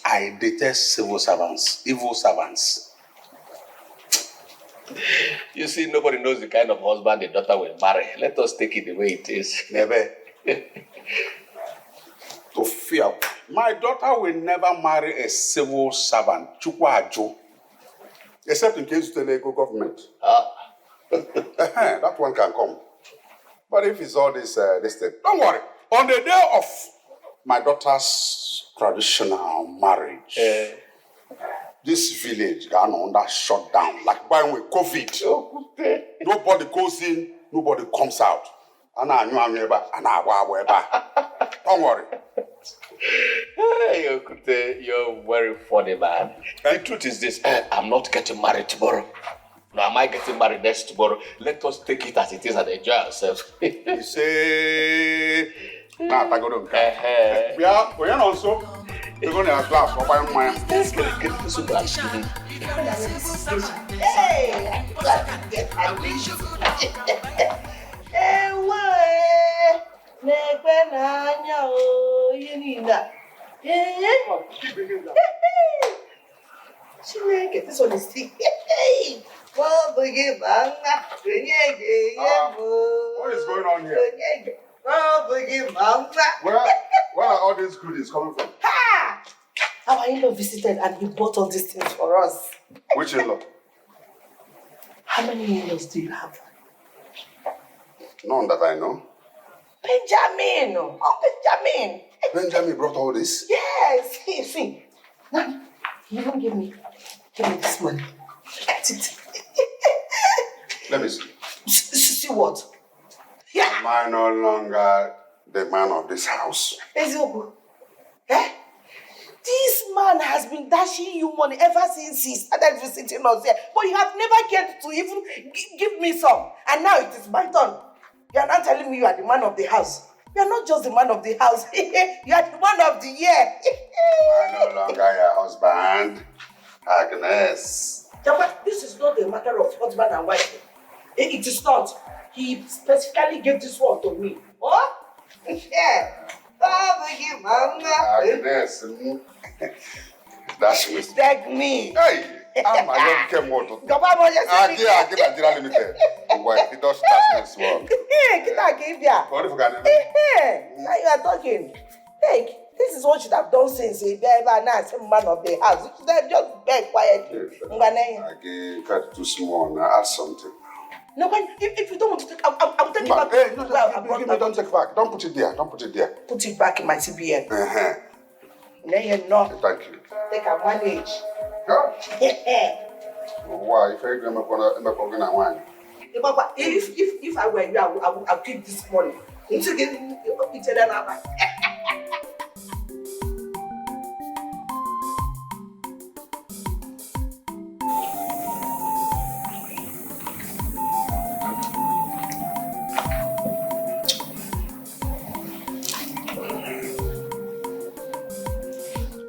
I detest civil servants, evil servants. You see, nobody knows the kind of husband the daughter will marry. Let us take it the way it is. Never. To fear. My daughter will never marry a civil servant, Chukwajo, except in case it's the local government. That one can come. But if it's all this thing, don't worry. On the day of my daughter's traditional marriage, this village got under shut down, like buying with COVID. Nobody goes in, nobody comes out. Don't worry. Hey, Okute, you're very funny, man. The truth is this, I'm not getting married tomorrow. No, am I getting married next tomorrow? Let us take it as it is and enjoy ourselves. You say... Nah, I go to yeah, we're also going to have class for my mind. Hey! This one is thick. What is going on here? Where are all these goodies coming from? Ha! Our in-law visited and he bought all these things for us. Which in-law? How many in-laws do you have? None that I know. Benjamin! Oh, Benjamin! Benjamin brought all this? Yes! See. Now, he even give me this money. Look at it. Let me see. See what? Yeah. Am I no longer the man of this house? Ezioku. Eh? This man has been dashing you money ever since he started visiting us here. But you have never cared to even give me some. And now it is my turn. You are not telling me you are the man of the house. You are not just the man of the house. You are the man of the year. I'm no longer your husband. Agnes. Japa, this is not a matter of husband and wife. It is not. He specifically gave this one to me. Oh? Yeah. Agnes. That's me. Take me. Hey! I'm a young Kemoto. Nigeria Limited. Why? It does that's this one. What if Now you are talking. Hey, this is what you should have done since he ever announced him man of the house. You should have just beg quietly. Okay, cut too small. Now add something. No, but if you don't want to take, I'll take it back. Hey, no, don't take back. Don't put it there. Don't put it there. Put it back in my CBN. No, thank you. Take a manage. Yeah. Why? If you're going to wine. If I were you, I'll keep this money. Into getting each other now.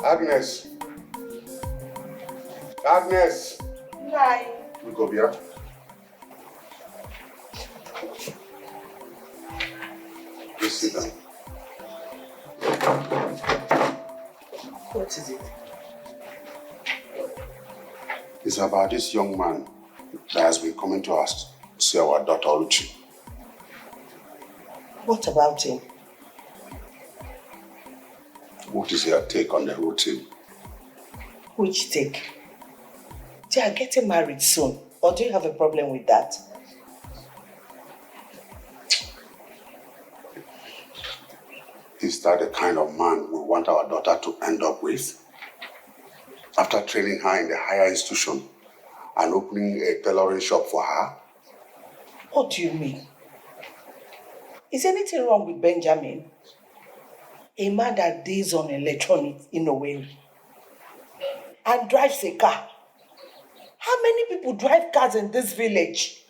Agnes. Agnes. Hi. We go here. Please sit down. What is it? It's about this young man that has been coming to us to see our daughter Uchi. What about him? What is your take on the whole thing? Which take? They are getting married soon. Or do you have a problem with that? Is that the kind of man we want our daughter to end up with? After training her in the higher institution and opening a tailoring shop for her? What do you mean? Is anything wrong with Benjamin? A man that deals on electronics in a way and drives a car. How many people drive cars in this village?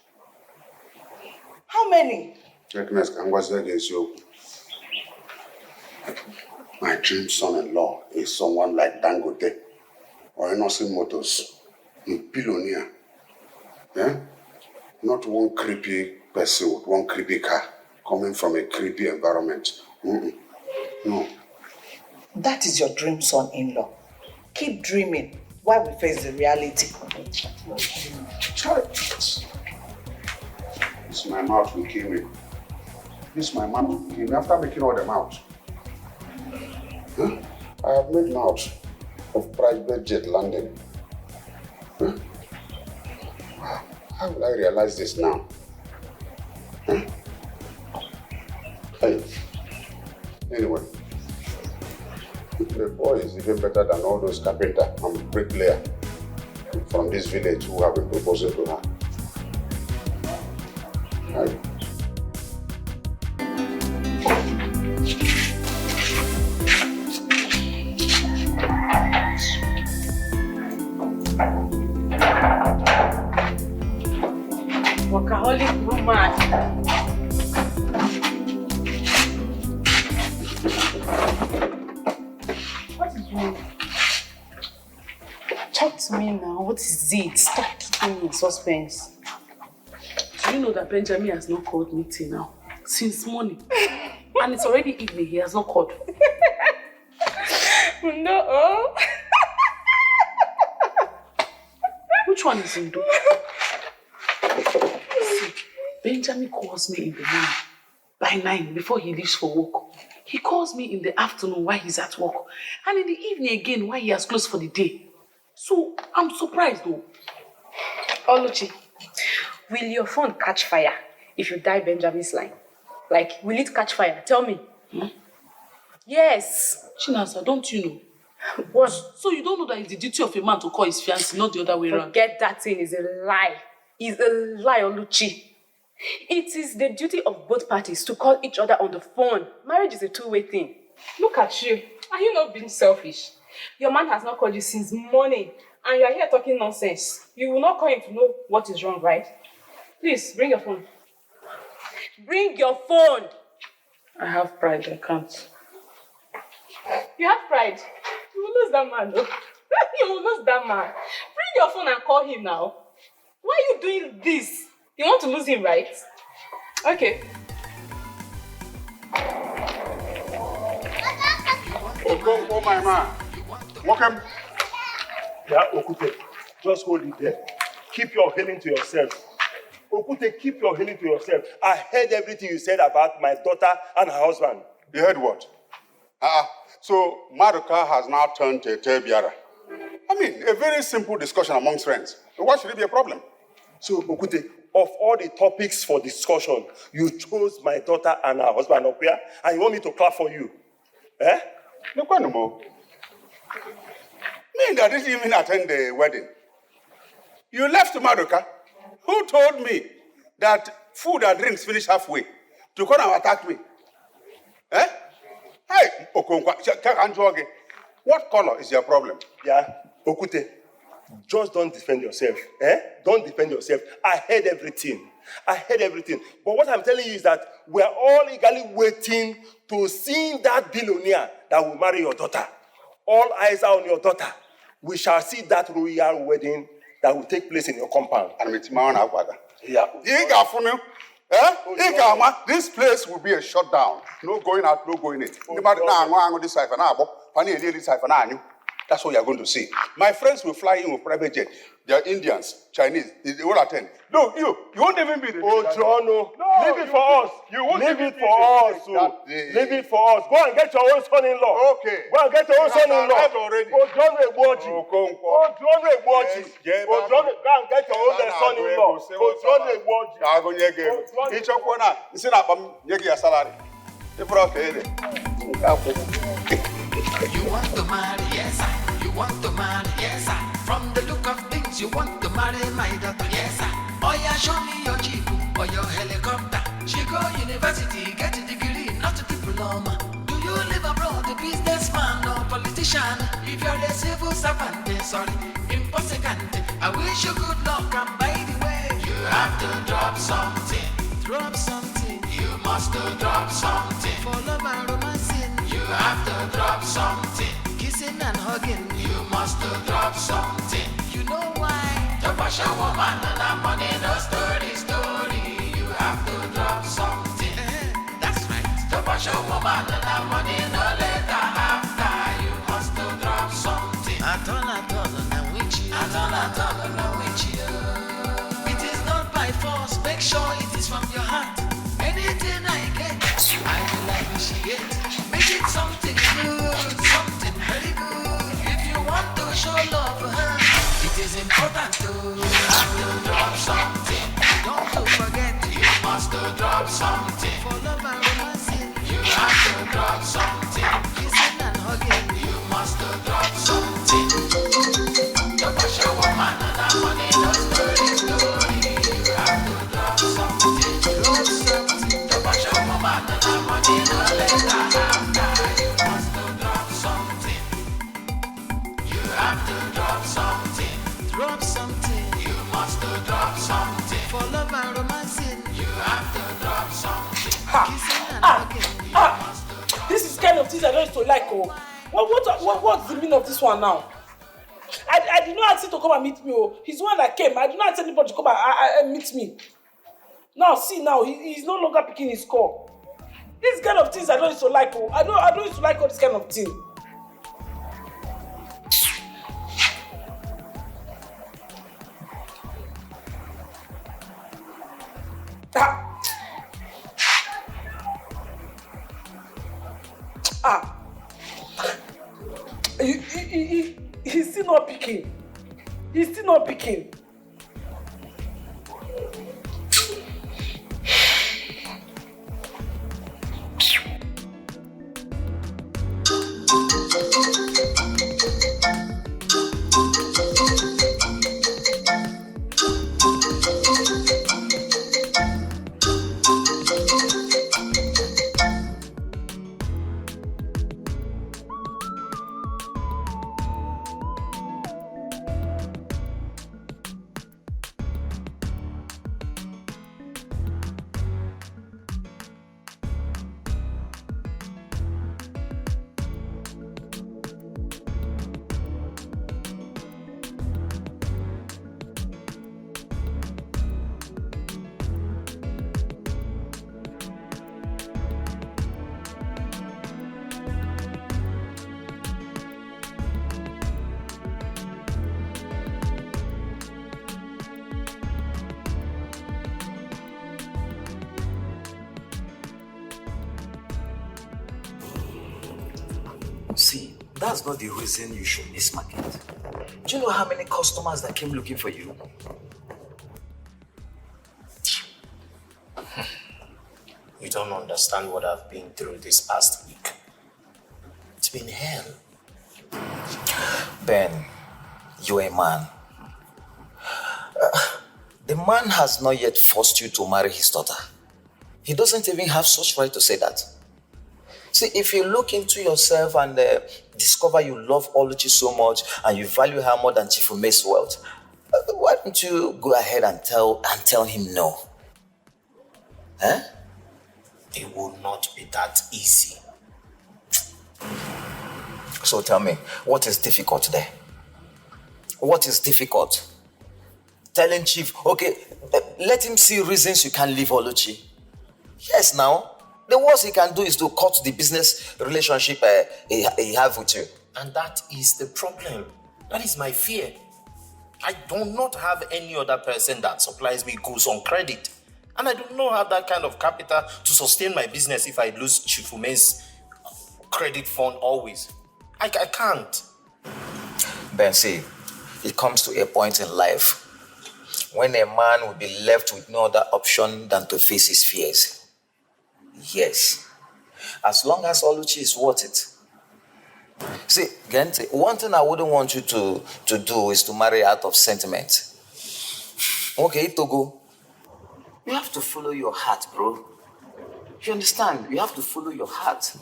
How many? My dream son-in-law is someone like Dangote or Innocent Motors, a billionaire. Yeah? Not one creepy person with one creepy car coming from a creepy environment. No. That is your dream son-in-law. Keep dreaming while we face the reality. It's my mouth will kill me. This my mouth will kill me after making all them out. Huh? I have made mouth of private jet landing. Huh? How will I realize this now? Huh? Hey. Anyway, the boy is even better than all those carpenter and bricklayer from this village who have been proposing to her. Hey. Workaholic woman. What is wrong? Talk to me now. What is it? Stop keeping me in suspense. Do you know that Benjamin has not called me till now? Since morning. And it's already evening. He has not called. No. Which one is Indo? See, Benjamin calls me in the morning by 9 before he leaves for work. He calls me in the afternoon while he's at work. And in the evening again while he has closed for the day. So I'm surprised though. Oluchi, will your phone catch fire if you die Benjamin's line? Like, will it catch fire? Tell me. Yes. Chinasa, don't you know? What? So you don't know that it's the duty of a man to call his fiancé, not the other way around? Forget that thing is a lie. It's a lie, Oluchi. It is the duty of both parties to call each other on the phone. Marriage is a two-way thing. Look at you. Are you not being selfish? Your man has not called you since morning, and you are here talking nonsense. You will not call him to know what is wrong, right? Please, bring your phone. Bring your phone! I have pride, I can't. You have pride? You will lose that man, though. You will lose that man. Bring your phone and call him now. Why are you doing this? You want to lose him, right? Okay. Oh my man. Welcome. Yeah, Okute, just hold it there. Keep your healing to yourself. Okute, keep your healing to yourself. I heard everything you said about my daughter and her husband. You heard what? So Maruka has now turned to a Tebiara. I mean, a very simple discussion amongst friends. Why should it be a problem? So, Okute, of all the topics for discussion, you chose my daughter and her husband up here, and you want me to clap for you? Eh? Look no more. Me that didn't even attend the wedding. You left Maruka. Who told me that food and drinks finish halfway to come and attack me? Eh? Hey, Okonkwa, what color is your problem? Yeah, Okute, just don't defend yourself. Eh? Don't defend yourself. I heard everything. But what I'm telling you is that we're all eagerly waiting to see that billionaire that will marry your daughter. All eyes are on your daughter. We shall see that royal wedding that will take place in your compound. And with my yeah. This place will be a shutdown. No going out, no going in. That's what you're going to see. My friends will fly in with private jet. They're Indians, Chinese. They will attend. No, you won't even be there. Oh, Toronto. Leave it for us. You won't leave it for us. Leave it for us. Go and get your own son-in-law. Okay. Go and get your own son-in-law. Already. Oh, John Eboji. Oh, John Eboji. Oh, John, go and get your own son-in-law. Oh, John Eboji. Each of one, you see that, you get a salary. You want to marry, yes, sir. You want to marry, yes, sir. From the look of things, you want to marry my daughter, yes, sir. Oh yeah, show me your jeep or your helicopter. She go university, get a degree, not a diploma. Do you live abroad, a businessman or politician? If you're a civil servant, sorry, impossible. I wish you good luck, and by the way, you have to drop something. Drop something. You must drop something. For love and romancing. You have to drop something. Kissing and hugging. You must drop something. You know why? To wash a woman and a money, no story. You have to drop something. That's right. To wash a woman and a money, no later after. You must drop something. At all, no witch. No witch. It is not by force. Make sure it is from your heart. Anything I get, I will appreciate. Make it something good, something very good. If you want to show love, it is important to have to drop something. Don't forget, you must drop something. For love and romancing, you have to drop something. Kissing and hugging, you must drop something. Don't push a woman and a money, no story. You have to drop something. Drop something. Don't push a woman and a money, no later after. You must drop something. You have to drop something. Drop something. You must drop something. For love and romance. to like, oh. What's the meaning of this one now? I did not ask him to come and meet me, oh. He's the one that came. I did not ask anybody to come and meet me. Now, see now, he's no longer picking his call. This kind of things I don't used to like, oh. I don't used to like all this kind of thing. He's still not picking. He's still not picking. See, that's not the reason you should miss market. Do you know how many customers that came looking for you? You don't understand what I've been through this past week. It's been hell. Ben, you're a man. The man has not yet forced you to marry his daughter. He doesn't even have such right to say that. See, if you look into yourself and discover you love Oluchi so much and you value her more than Chief Ume's wealth, why don't you go ahead and tell him no? Huh? It will not be that easy. So tell me, what is difficult there? What is difficult? Telling Chief, okay, let him see reasons you can't leave Oluchi. Yes, now. The worst he can do is to cut the business relationship he have with you. And that is the problem. That is my fear. I do not have any other person that supplies me goods on credit. And I do not have that kind of capital to sustain my business if I lose Chief Ume's credit fund always. I can't. Ben, see, it comes to a point in life when a man will be left with no other option than to face his fears. Yes, as long as Oluchi is worth it. See, Gente, one thing I wouldn't want you to do is to marry out of sentiment. Okay, Togo, you have to follow your heart, bro. You understand? You have to follow your heart.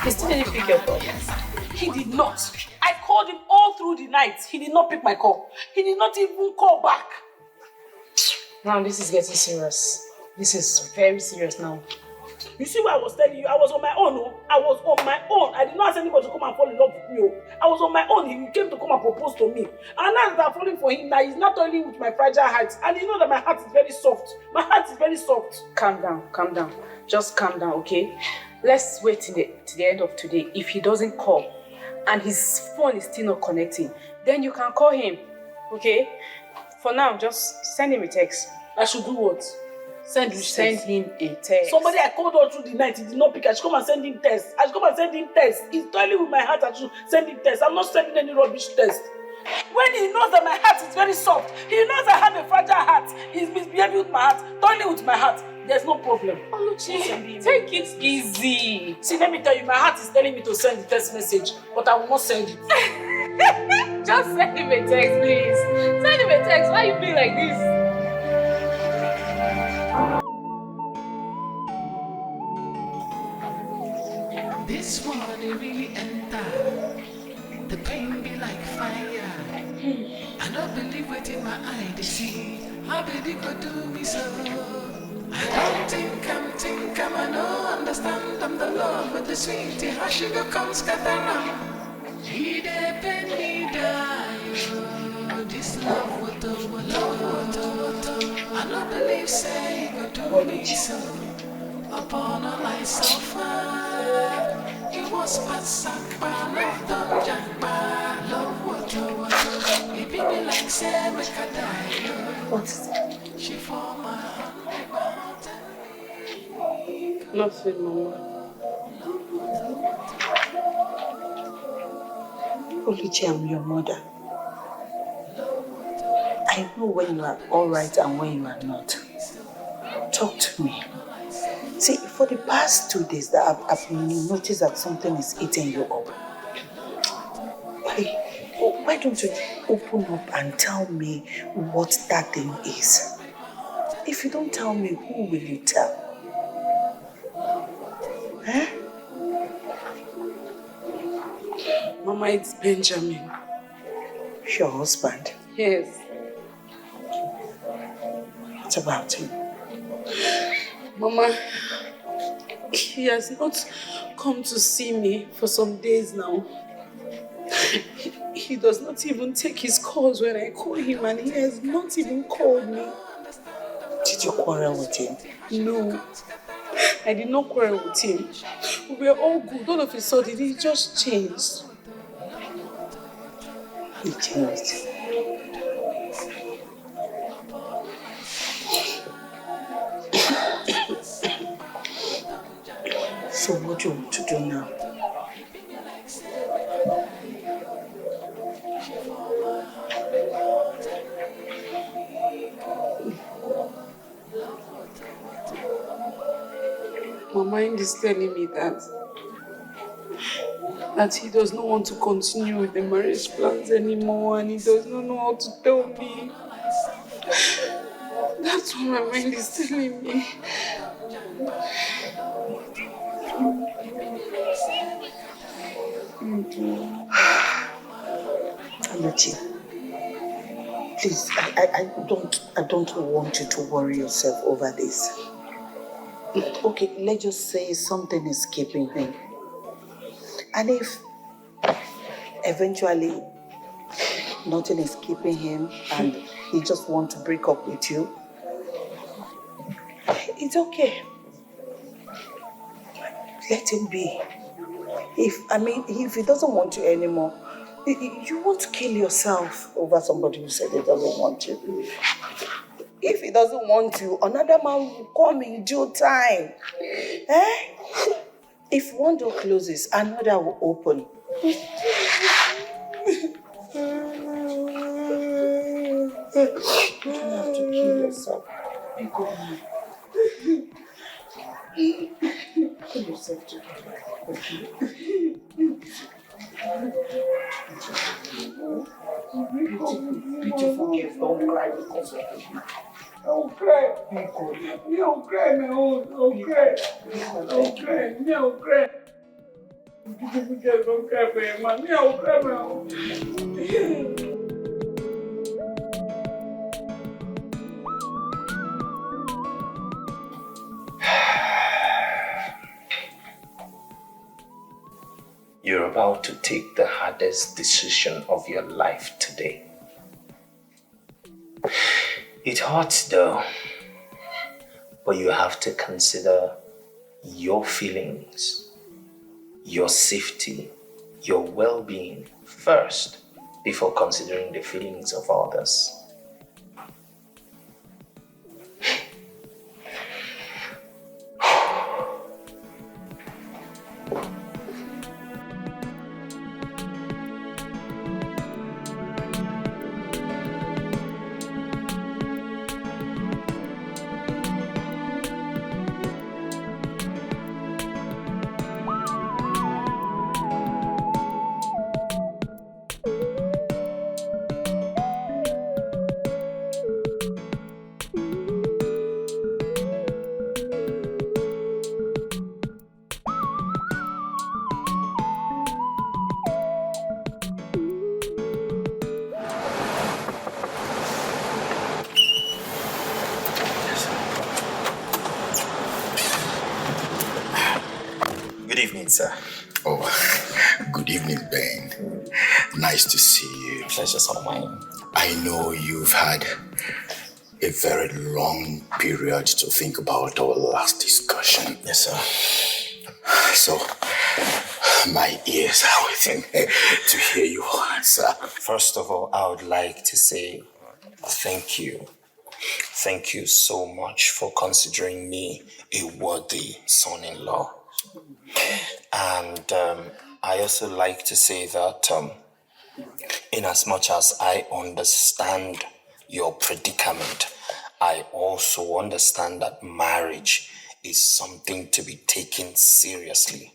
He still didn't pick your call. He did not. I called him all through the night. He did not pick my call. He did not even call back. Now this is getting serious. This is very serious now. You see what I was telling you? I was on my own. Oh. I was on my own. I did not ask anybody to come and fall in love with me. Oh. I was on my own. He came to come and propose to me. And now that I'm falling for him, now he's not toiling with my fragile heart. And you know that my heart is very soft. My heart is very soft. Calm down. Just calm down, okay? Let's wait till the end of today. If he doesn't call and his phone is still not connecting, then you can call him, okay? For now, just send him a text. I should do what? Send him a text. Somebody I called all through the night, he did not pick. I should come and send him text. He's toiling with my heart. I should send him text. I'm not sending any rubbish text. When he knows that my heart is very soft, he knows I have a fragile heart, he's misbehaving with my heart, toiling with my heart, there's no problem. Oluchi, take it easy. See, let me tell you, my heart is telling me to send the text message, but I will not send it. Just send him a text, please. Send him a text. Why are you being like this? This one it really enter. The pain be like fire. I don't believe what in my eye they see. How baby could do me so? I don't think I'm I know understand I'm the love with the sweetie. How sugar comes scatter around. He dey pen me die. This love water. I don't believe say he could do me so. Upon a light so far. It was pasak by love don't jack by love water. It be me like say make I die. What is it? She for my heart. Nothing, Mama. Oluchi, I'm your mother. I know when you are all right and when you are not. Talk to me. See, for the past 2 days that I've noticed that something is eating you up. Why don't you open up and tell me what that thing is? If you don't tell me, who will you tell? Huh? Mama, it's Benjamin. Your husband? Yes. What about him? Mama, he has not come to see me for some days now. He does not even take his calls when I call him, and he has not even called me. Did you quarrel with him? No, I did not quarrel with him. We were all good. All of a sudden, he just changed. He changed. So what do you want to do now? My mind is telling me that he does not want to continue with the marriage plans anymore, and he does not know how to tell me. That's what my mind is telling me. Oluchi, please, I don't want you to worry yourself over this. Okay, let's just say something is keeping him. And if eventually nothing is keeping him and he just wants to break up with you, it's okay. Let him be. If he doesn't want you anymore, you won't kill yourself over somebody who said he doesn't want you. If he doesn't want you, another man will come in due time. If one door closes, another will open. You don't have to kill yourself. Be good. Pull yourself together. Beautiful gift, don't cry because of it. Don't cry. Don't cry, my own. Don't cry. Don't cry. Don't cry. Don't cry for your man. Don't cry, my own. You're about to take the hardest decision of your life today. It hurts though, but you have to consider your feelings, your safety, your well-being first before considering the feelings of others. evening, sir. Oh, good evening, Ben. Nice to see you. Pleasure's all mine. I know you've had a very long period to think about our last discussion. Yes, sir. So, my ears are waiting to hear you answer. First of all, I would like to say thank you. Thank you so much for considering me a worthy son-in-law. And I also like to say that in as much as I understand your predicament, I also understand that marriage is something to be taken seriously.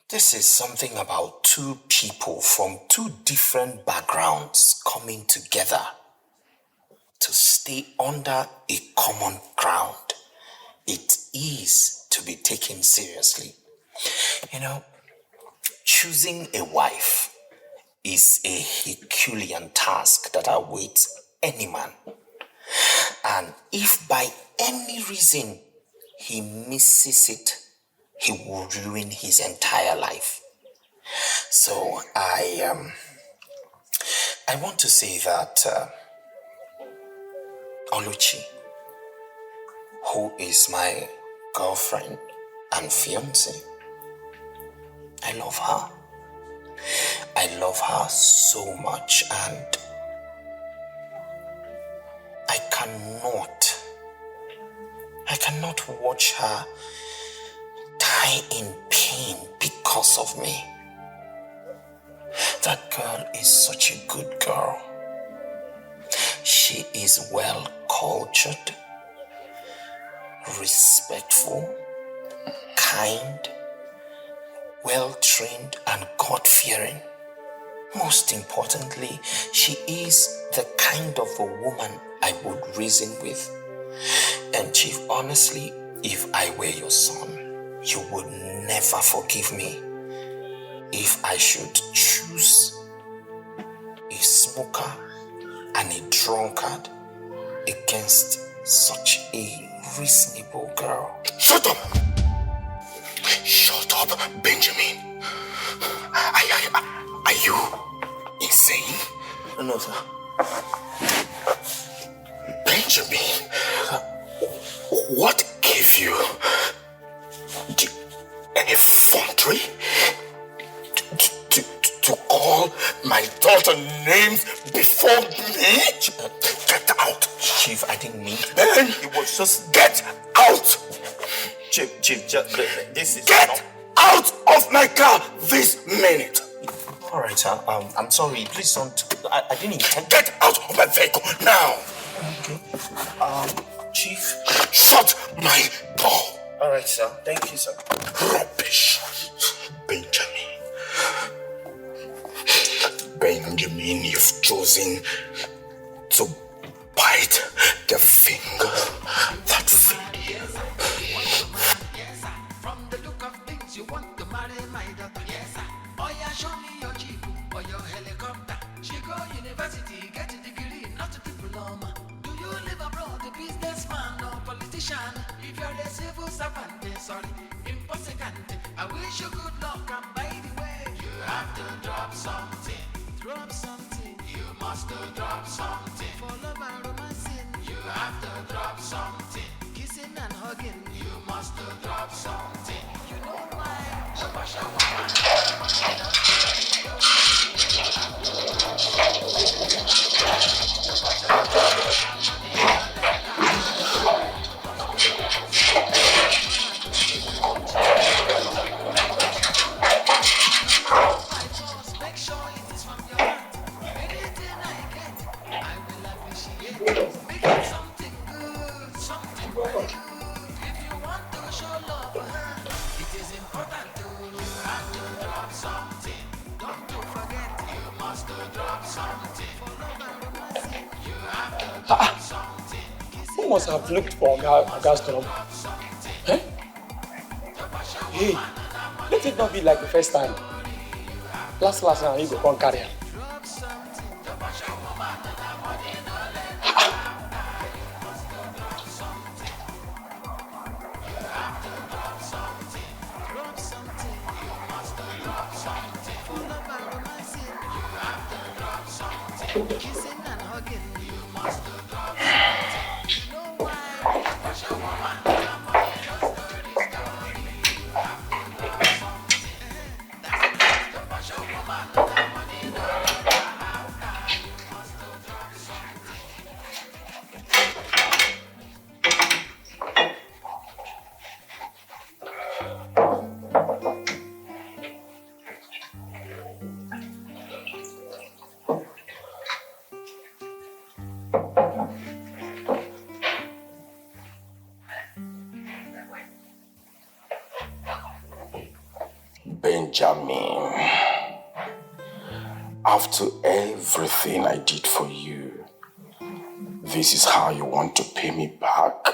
This is something about two people from two different backgrounds coming together to stay under a common ground. It is to be taken seriously. You know, choosing a wife is a Herculean task that awaits any man. And if by any reason he misses it, he will ruin his entire life. So I want to say that Oluchi, who is my girlfriend and fiancée, I love her. I love her so much, and I cannot watch her die in pain because of me. That girl is such a good girl. She is well cultured, respectful, kind, well trained, and God-fearing. Most importantly, she is the kind of a woman I would reason with. And Chief, honestly, if I were your son, you would never forgive me if I should choose a smoker and a drunkard against such a reasonable girl. Shut up! Shut up, Benjamin. Are you insane? No, sir. Benjamin, what gave you any effrontery to call my daughter names before me? Get out. Chief, I didn't mean to. Ben, it was just... Get out! Chief, this is... Get out of my car this minute! Alright, sir. I'm sorry. Please don't... I didn't intend... Get out of my vehicle now! Okay. Chief... Shut my door! Alright, sir. Thank you, sir. Rubbish. Benjamin, you've chosen to bite the finger that fed you. Yes, sir. From the look of things, you want to marry my daughter. Yes, sir. Oh yeah, show me your jeep or your helicopter. She go university, get a degree, not a diploma. Do you live abroad, a businessman or politician? If you're a civil servant, sorry, impossible. I wish you good luck, and by the way, you have to drop something. Drop something. You must drop something. Follow my romancing. You have to drop something. Kissing and hugging. You must drop something. You know why? Make sure it is from your heart. Anything I get, I will appreciate. Make it something good, something very good. If you want to show love, it is important to have to drop something. Don't you forget, you must drop something. Follow my romancing. You have to drop something. Who must have looked for Aga's number? Eh? Hey, let it not be like the first time. Last now, you go come carry her. Kissing and hugging, you must do something. You know why? Because your woman, come on, just story, story. You have to do something. That's because your woman, the money, no after. You must do something. Benjamin, after everything I did for you, this is how you want to pay me back?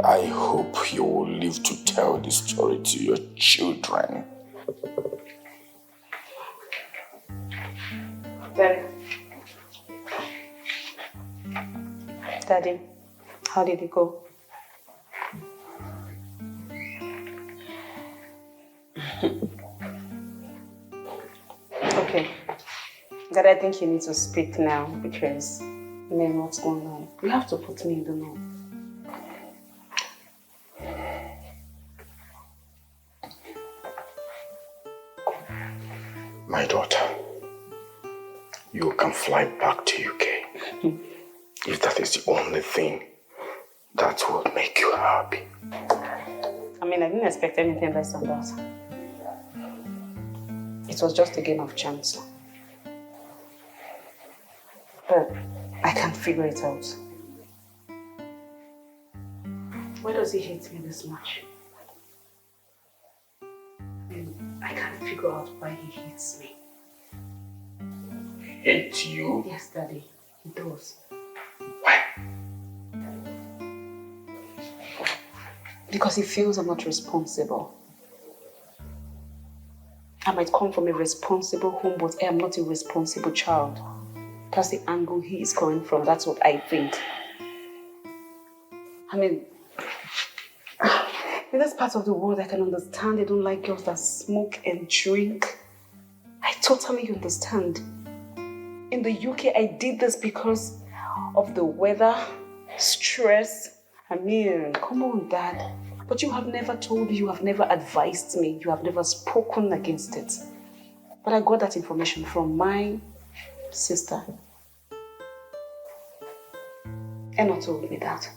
I hope you will live to tell this story to your children. Daddy, how did it go? Okay. Dad, I think you need to speak now because, man, what's going on? You have to put me in the know. My daughter, you can fly back to UK. If that is the only thing that will make you happy. I mean, I didn't expect anything less than that. It was just a game of chance. But I can't figure it out. Why does he hate me this much? I can't figure out why he hates me. Hate you? Yes, Daddy, he does. Why? Because he feels I'm not responsible. I might come from a responsible home, but I am not a responsible child. That's the angle he is coming from. That's what I think. I mean, in this part of the world, I can understand they don't like girls that smoke and drink. I totally understand. In the UK, I did this because of the weather, stress. I mean, come on, Dad. But you have never told me, you have never advised me, you have never spoken against it. But I got that information from my sister. Emma told me that.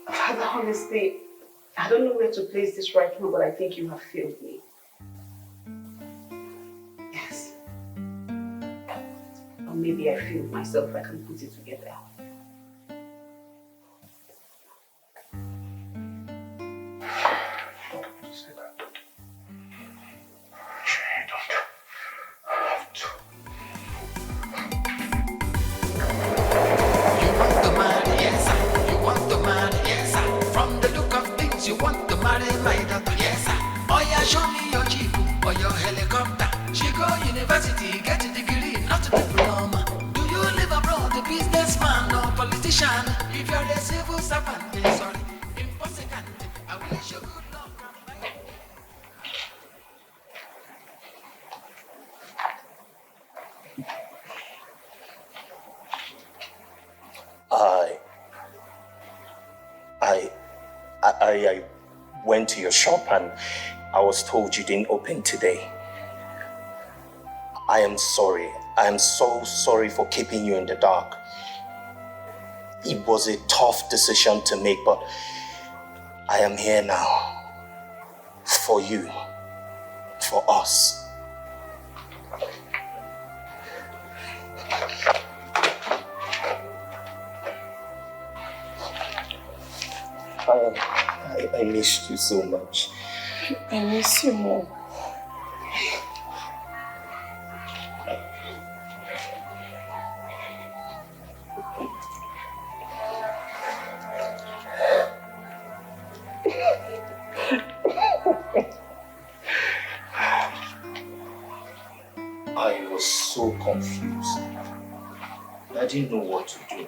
Father, honestly, I don't know where to place this right now, but I think you have failed me. Yes. Or maybe I failed myself, I can put it together. You want to marry my daughter? Yes, sir. Oh yeah, show me your jeep or your helicopter. She go university, get a degree, not a diploma. Do you live abroad, a businessman or politician? If you're a civil servant, sorry, impossible. I wish you good luck. I went to your shop and I was told you didn't open today. I am sorry. I am so sorry for keeping you in the dark. It was a tough decision to make, but I am here now. For you. For us. I missed you so much. I miss you more. I was so confused. I didn't know what to do.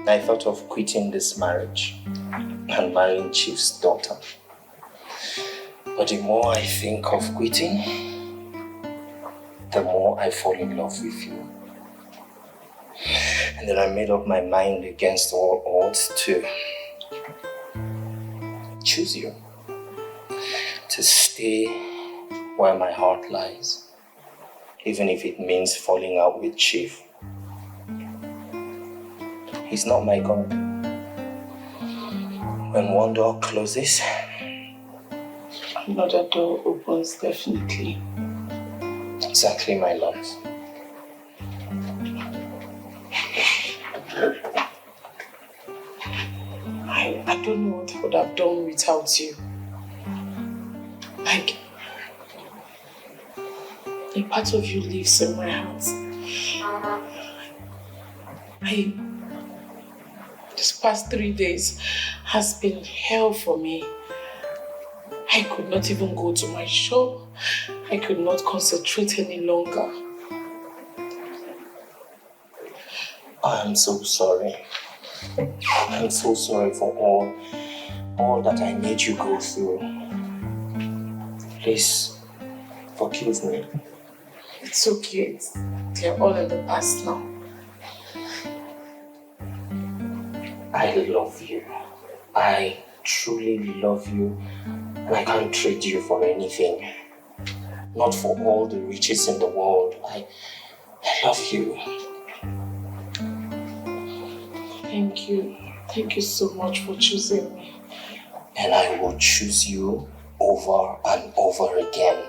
I thought of quitting this marriage. and marrying Chief's daughter. But the more I think of quitting, the more I fall in love with you. And then I made up my mind against all odds to choose you. To stay where my heart lies, even if it means falling out with Chief. He's not my God. When one door closes, another door opens, definitely. Exactly, my love. I don't know what I would have done without you. Like, a part of you lives in my heart. This past 3 days has been hell for me. I could not even go to my shop. I could not concentrate any longer. I'm so sorry. I'm so sorry for all that I made you go through. Please, forgive me. It's okay. They're all in the past now. I love you. I truly love you. And I can't trade you for anything. Not for all the riches in the world. I love you. Thank you. Thank you so much for choosing me. And I will choose you over and over again.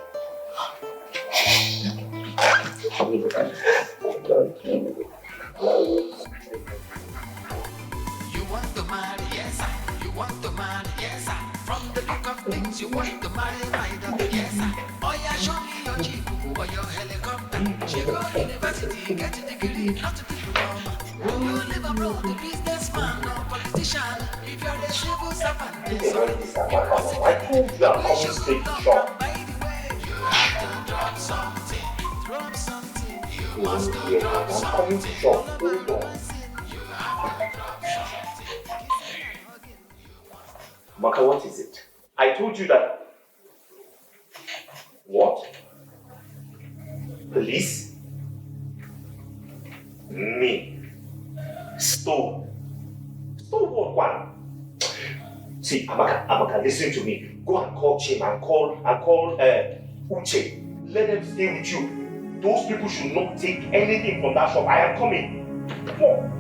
You want to marry, yes sir. You want to marry, yes sir. From the look of things, you want to marry my daughter, yes sir. Oh yeah, show me your jeep or your helicopter. She go university, get a degree, not a diploma. Will you live abroad, a businessman or politician? If you're a civil servant, then so you must by the way, you have to drop something. Drop something. You must drop something. Maka, what is it? I told you that. What? Police? Me? Stole? Stole what one? See, Amaka, listen to me. Go and call Chim and call Uche. Let them stay with you. Those people should not take anything from that shop. I am coming. Come on.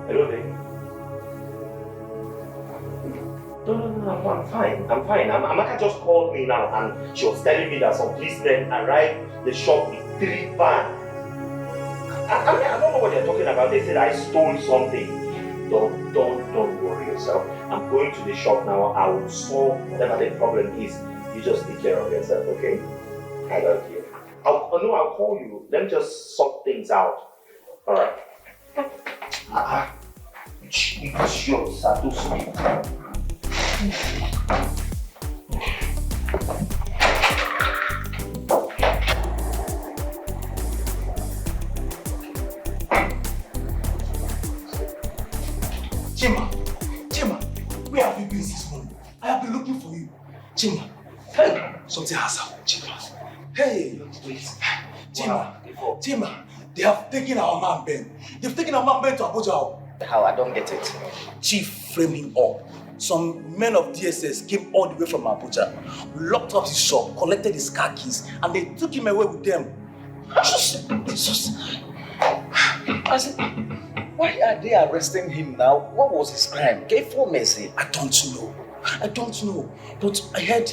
Hello there. No, I'm fine. Amaka just called me now and she was telling me that some policemen arrived the shop with 3 vans. I don't know what they're talking about. They said I stole something. Don't worry yourself. I'm going to the shop now. I will solve whatever the problem is. You just take care of yourself, okay? I love you. I'll call you. Let me just sort things out. Alright. It's yours, Chima, where have you been this morning? I have been looking for you. Chima, hey, something has happened, Chima. Hey, wait. Chima, they have taken our man Ben. They've taken our man Ben to Abuja. How? I don't get it. Chief framed him up. Some men of DSS came all the way from Abuja, locked up his shop, collected his car keys, and they took him away with them. I said, why are they arresting him now? What was his crime? Gave for mercy. I don't know. But I heard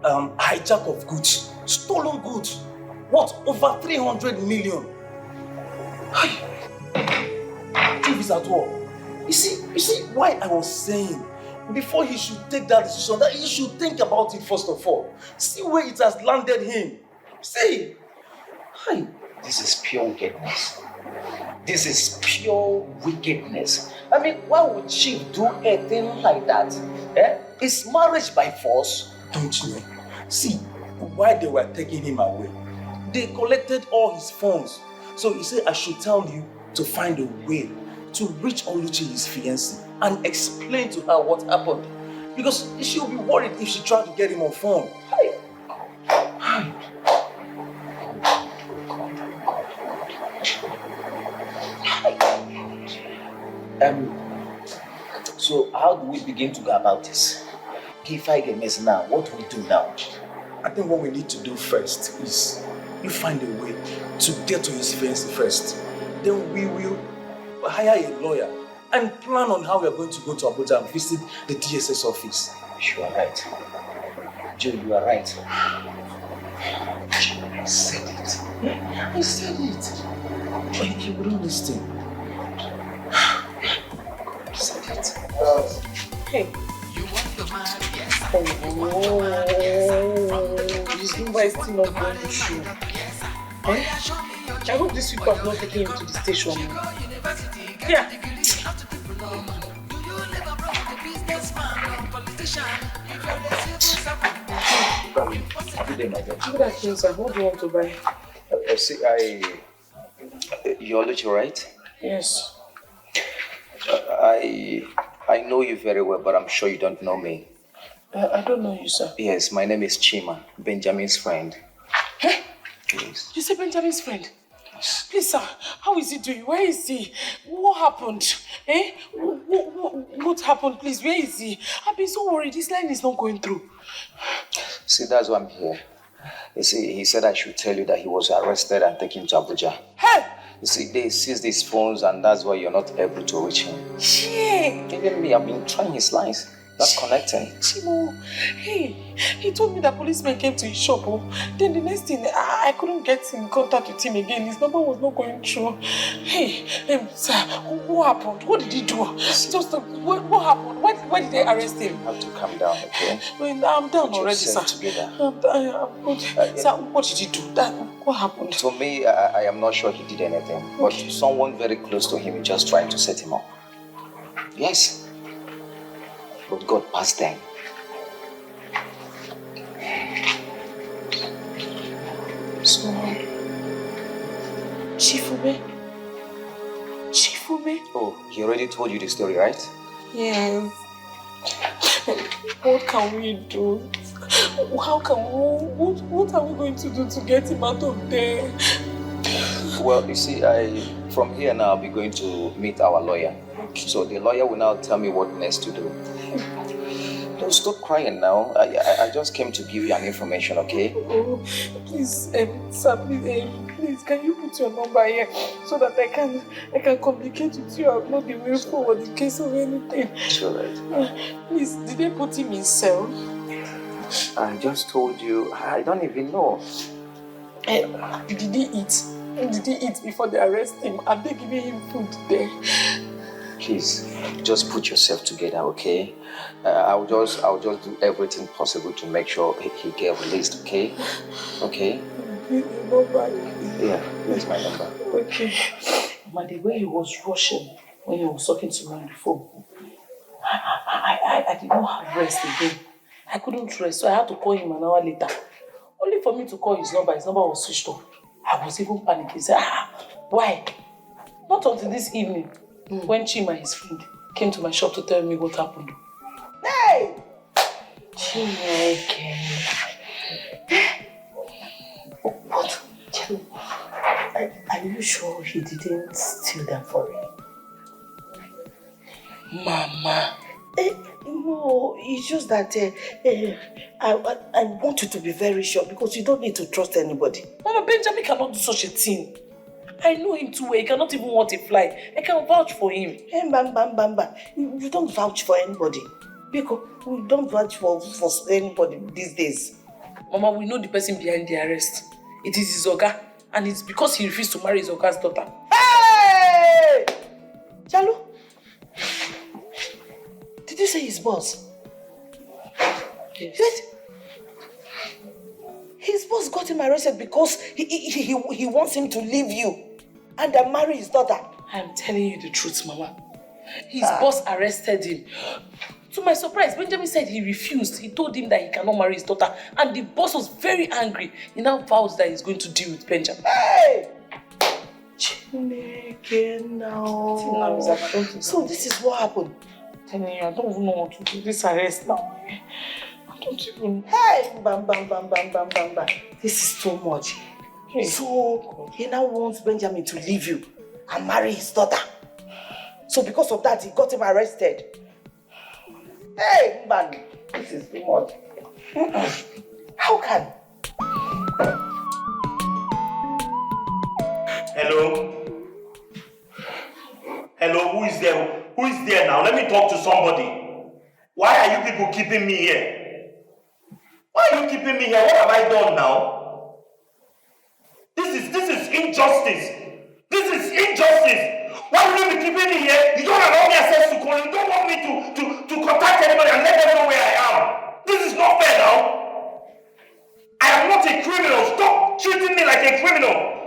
hijack of goods, stolen goods. What? Over 300 million. Chief is at war. You see why I was saying before he should take that decision, that he should think about it first of all. See where it has landed him. See. This is pure wickedness. This is pure wickedness. I mean, why would Chief do a thing like that? Is marriage by force? Don't you know? See, while they were taking him away, they collected all his phones. So he said I should tell you to find a way to reach Oluchi, his fiancée, and explain to her what happened. Because she'll be worried if she tried to get him on phone. So how do we begin to go about this? If I get mess now, what do we do now? I think what we need to do first is you find a way to get to his fiancée first. Then we will hire a lawyer and plan on how we are going to go to Abuja and visit the DSS office. You are right. Joe, you are right. I said it. I said it. But he wouldn't listen. I said it. Hey. His number is still not going to show. I hope this week I've not taken him to the station. Yeah. Good day, my dear. Good afternoon, sir. What do you want to buy? You're Oluchi, right? Yes. I know you very well, but I'm sure you don't know me. I don't know you, sir. Yes, my name is Chima, Benjamin's friend. Hey? Yes. You say Benjamin's friend? Please, sir, how is he doing? Where is he? What happened? Eh? What happened, please? Where is he? I've been so worried. This line is not going through. See, that's why I'm here. You see, he said I should tell you that he was arrested and taken to Abuja. Hey! You see, they seized his phones and that's why you're not able to reach him. Shit! Even me, I've been trying his lines. Not connecting. Chimo, hey, he told me that policemen came to his shop. Oh. Then the next thing, I couldn't get in contact with him again. His number was not going through. Hey, sir, what happened? What did he do? What happened? Why did they arrest him? You have to calm down, okay? Well, I'm down already, sir. Together. I'm good. Sir, what did he do? What happened? To me, I am not sure he did anything. But someone very close to him is just trying to set him up. Yes. But God passed them. So, Chifume? Oh, he already told you the story, right? Yes. What can we do? What are we going to do to get him out of there? Well, you see, from here now, I'll be going to meet our lawyer. So the lawyer will now tell me what next to do. Don't stop crying now. I just came to give you an information, okay? Oh, please, sir, please, can you put your number here so that I can communicate with you? I'll not be way forward in case of anything. It's alright. Please, did they put him in cell? I just told you, I don't even know. Did he eat? Did he eat before they arrest him? Are they giving him food there? Please, just put yourself together, okay? I'll just do everything possible to make sure he get released, okay? Okay? Yeah, here's my number. Okay. But the way he was rushing when he was talking to me on the phone, I did not have rest again. I couldn't rest, so I had to call him an hour later. Only for me to call his number was switched off. I was even panicking. He said, why? Not until this evening, when Chima, his friend, came to my shop to tell me what happened. Hey! Chineke. But, are you sure he didn't steal them for you? Mama. No, it's just that I want you to be very sure because you don't need to trust anybody. Mama, Benjamin cannot do such a thing. I know him too well. He cannot even want a fly. I can vouch for him. You don't vouch for anybody. Because we don't vouch for anybody these days. Mama, we know the person behind the arrest. It is his Oga. And it's because he refused to marry his Oga's daughter. Hey! Chalu? Did you say his boss? Yes. Wait. His boss got him arrested because he wants him to leave you and then marry his daughter. I'm telling you the truth, Mama. His boss arrested him. To my surprise, Benjamin said he refused. He told him that he cannot marry his daughter. And the boss was very angry. He now vowed that he's going to deal with Benjamin. Hey! again now. Now is about so this is what happened. Telling you, I don't even know what to do. This arrest now. I don't even. Hey, bam, bam, bam, bam, bam, bam, bam. This is too much. Hey. So he now wants Benjamin to leave you and marry his daughter. So because of that, he got him arrested. Hey, man, this is too much. How can? Hello? Hello, who is there? Who is there now? Let me talk to somebody. Why are you people keeping me here? Why are you keeping me here? What have I done now? This is injustice. This is injustice. Why would you be keeping me here? You don't allow me access to call. You don't want me to contact anybody and let them know where I am. This is not fair now. I am not a criminal. Stop treating me like a criminal.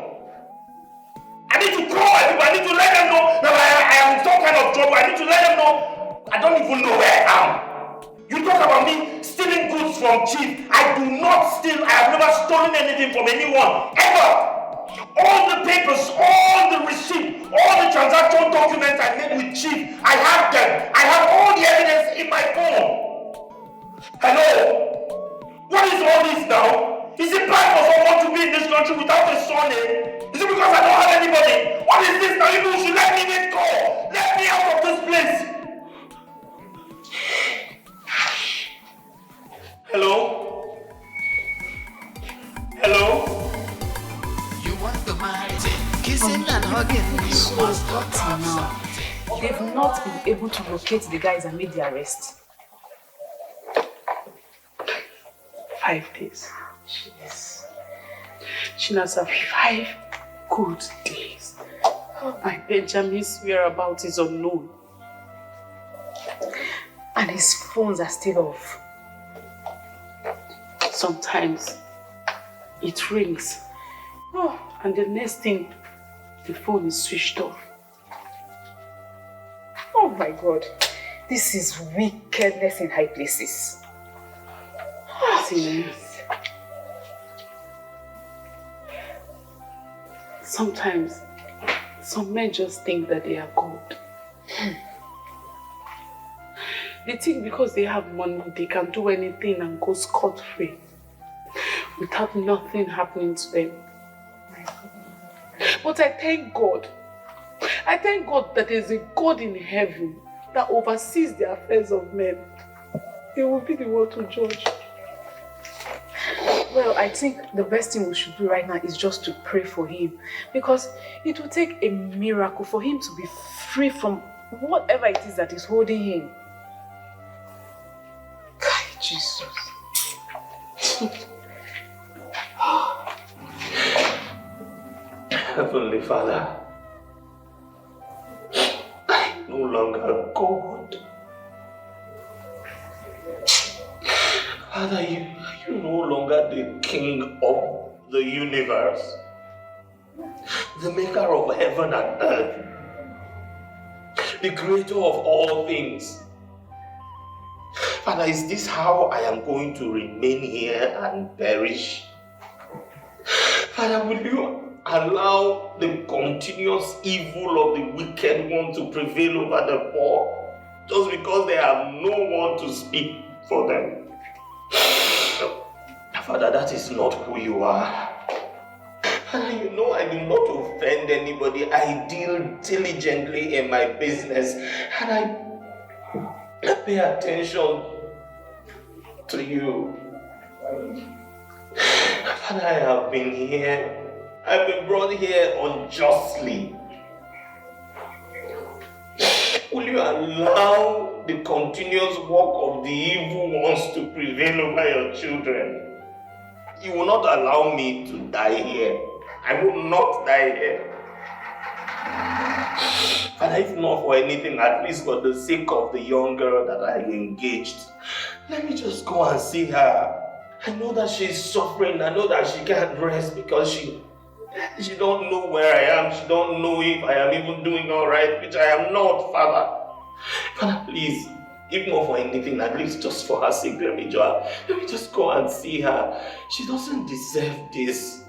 I need to call my people. I need to let them know that I am in some kind of trouble. I need to let them know. I don't even know where I am. You talk about me stealing goods from Chief. I do not steal. I have never stolen anything from anyone. Ever. All the papers, all the receipts, all the transaction documents I made with Chief, I have them. I have all the evidence in my phone. Hello? What is all this now? Is it bad for someone to be in this country without a surname? Is it because I don't have anybody? What is this now? You should let me make call. Let me out of this place. Hello? Hello? You want the marriage, kissing and hugging. You must not now. They've not been able to locate the guys and make the arrest. 5 days. Yes. Chinasa, 5 good days. My Benjamin's whereabouts is unknown. And his phones are still off. Sometimes it rings. Oh, and the next thing, the phone is switched off. Oh my God. This is wickedness in high places. Sometimes some men just think that they are God. They think because they have money, they can do anything and go scot-free without nothing happening to them. But I thank God. I thank God that there's a God in heaven that oversees the affairs of men. He will be the one to judge. Well, I think the best thing we should do right now is just to pray for him, because it will take a miracle for him to be free from whatever it is that is holding him. God, Jesus. Heavenly Father, I no longer God. Father, you're no longer the king of the universe, the maker of heaven and earth, the creator of all things. Father, is this how I am going to remain here and perish? Father, will you allow the continuous evil of the wicked one to prevail over the poor just because they have no one to speak for them? Father, that is not who you are. Father, you know I do not offend anybody. I deal diligently in my business and I pay attention to you. Father, I have been here. I've been brought here unjustly. Will you allow the continuous work of the evil ones to prevail over your children? You will not allow me to die here. I will not die here. And if not for anything, at least for the sake of the young girl that I engaged, let me just go and see her. I know that she's suffering. I know that she can't rest because she don't know where I am. She don't know if I am even doing all right, which I am not, Father. Father, please, if not for anything, at least just for her sake, let me just go and see her. She doesn't deserve this.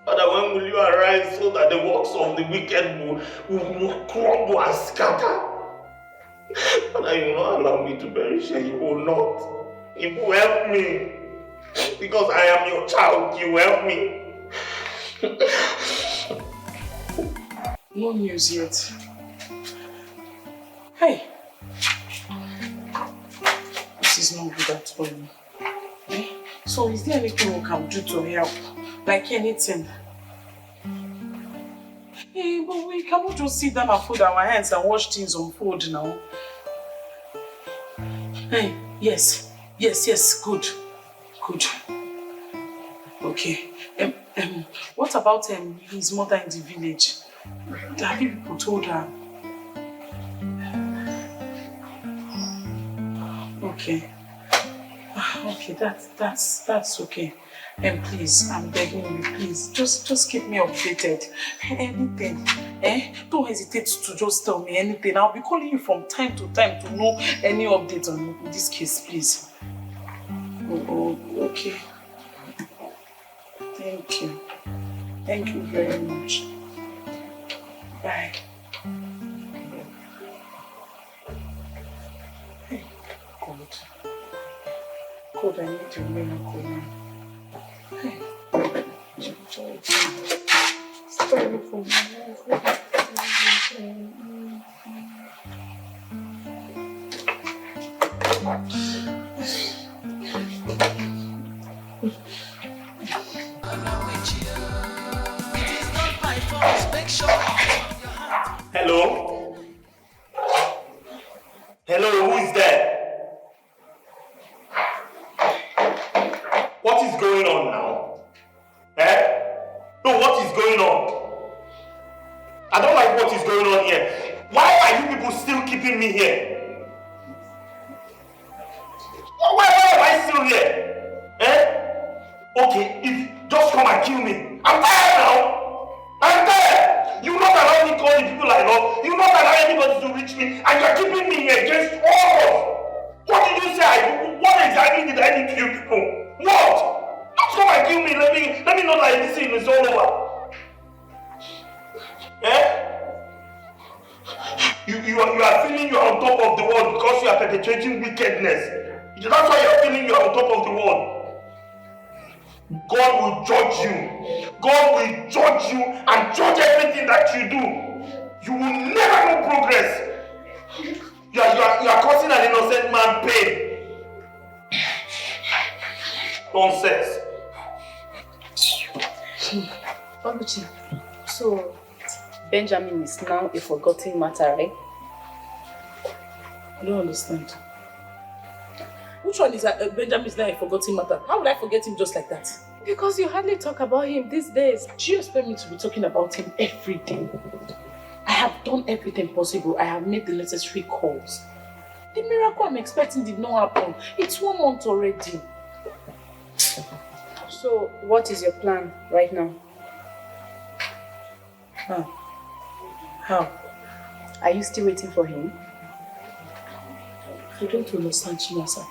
Father, when will you arise so that the works of the wicked will crumble and scatter? Father, you will not allow me to perish, and you will not. You will help me. Because I am your child, you will help me. No news yet. Hey. This is not good at all. Eh? So is there anything we can do to help? Like anything? Hey, but we cannot just sit down and fold our hands and watch things unfold now. Hey, yes, good. Okay. What about his mother in the village? Have people told her? Okay. Okay, that's okay. And please, I'm begging you, please, just keep me updated. Anything, Don't hesitate to just tell me anything. I'll be calling you from time to time to know any update on this case, please. Oh, okay. Thank you. Thank you very much. Bye. Hey, God, I need your miracle now. Hey, sorry for my life. Hello? Hello, who is there? What is going on now? No, what is going on? I don't like what is going on here. Why are you people still keeping me here? Why am I still here? Okay, just come and kill me. I'm tired now. I'm tired. You not allow me to call the people I love. You not allow anybody to reach me, and you're keeping me here against all of. What did you say I do? What exactly did I do to you people? What? Just come and kill me. Let me know that this thing is all over. You are feeling you are on top of the world because you are perpetrating wickedness. That's why you are feeling you are on top of the world. God will judge you. God will judge you and judge everything that you do. You will never know progress. You are causing an innocent man pain. Nonsense. Babuchi, so Benjamin is now a forgotten matter, right? I don't understand. Which one is Benjamin is now a forgotten matter? How would I forget him just like that? Because you hardly talk about him these days. Do you expect me to be talking about him every day? I have done everything possible. I have made the necessary calls. The miracle I'm expecting did not happen. It's 1 month already. So, what is your plan right now? How? Are you still waiting for him? I don't understand, Chinasa.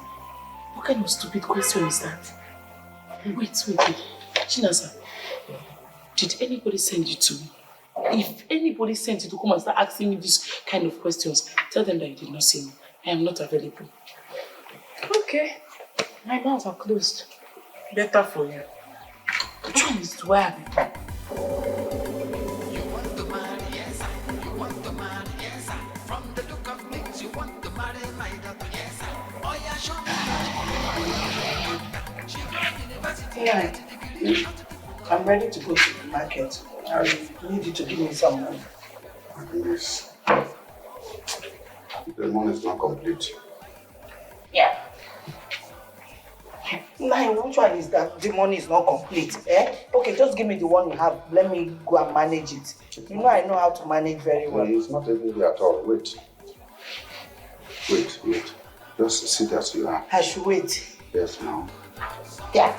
What kind of stupid question is that? Wait. Chinasa, did anybody send you to me? If anybody sent you to come and start asking me these kind of questions, tell them that you did not see me. I am not available. Okay. My mouths are closed. Better for you. Which one is where have you done? Yeah. I'm ready to go to the market. I need you to give me some money. Yes. The money is not complete. Yeah. Now, which one is that? The money is not complete. Okay, just give me the one you have. Let me go and manage it. You know I know how to manage very well. It's not even there at all. Wait. Just sit as you are. I should wait. Yes, now. Yeah.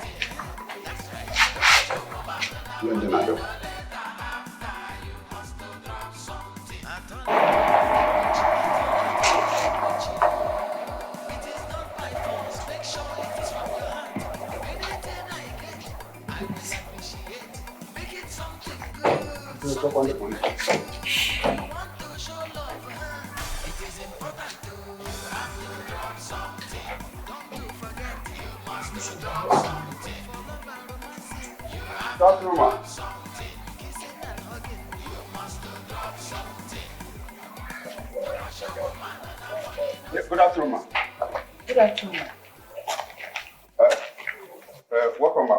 We'll talk on the phone. Stop, Roma. Yeah, good afternoon, ma. Good afternoon. Welcome, ma.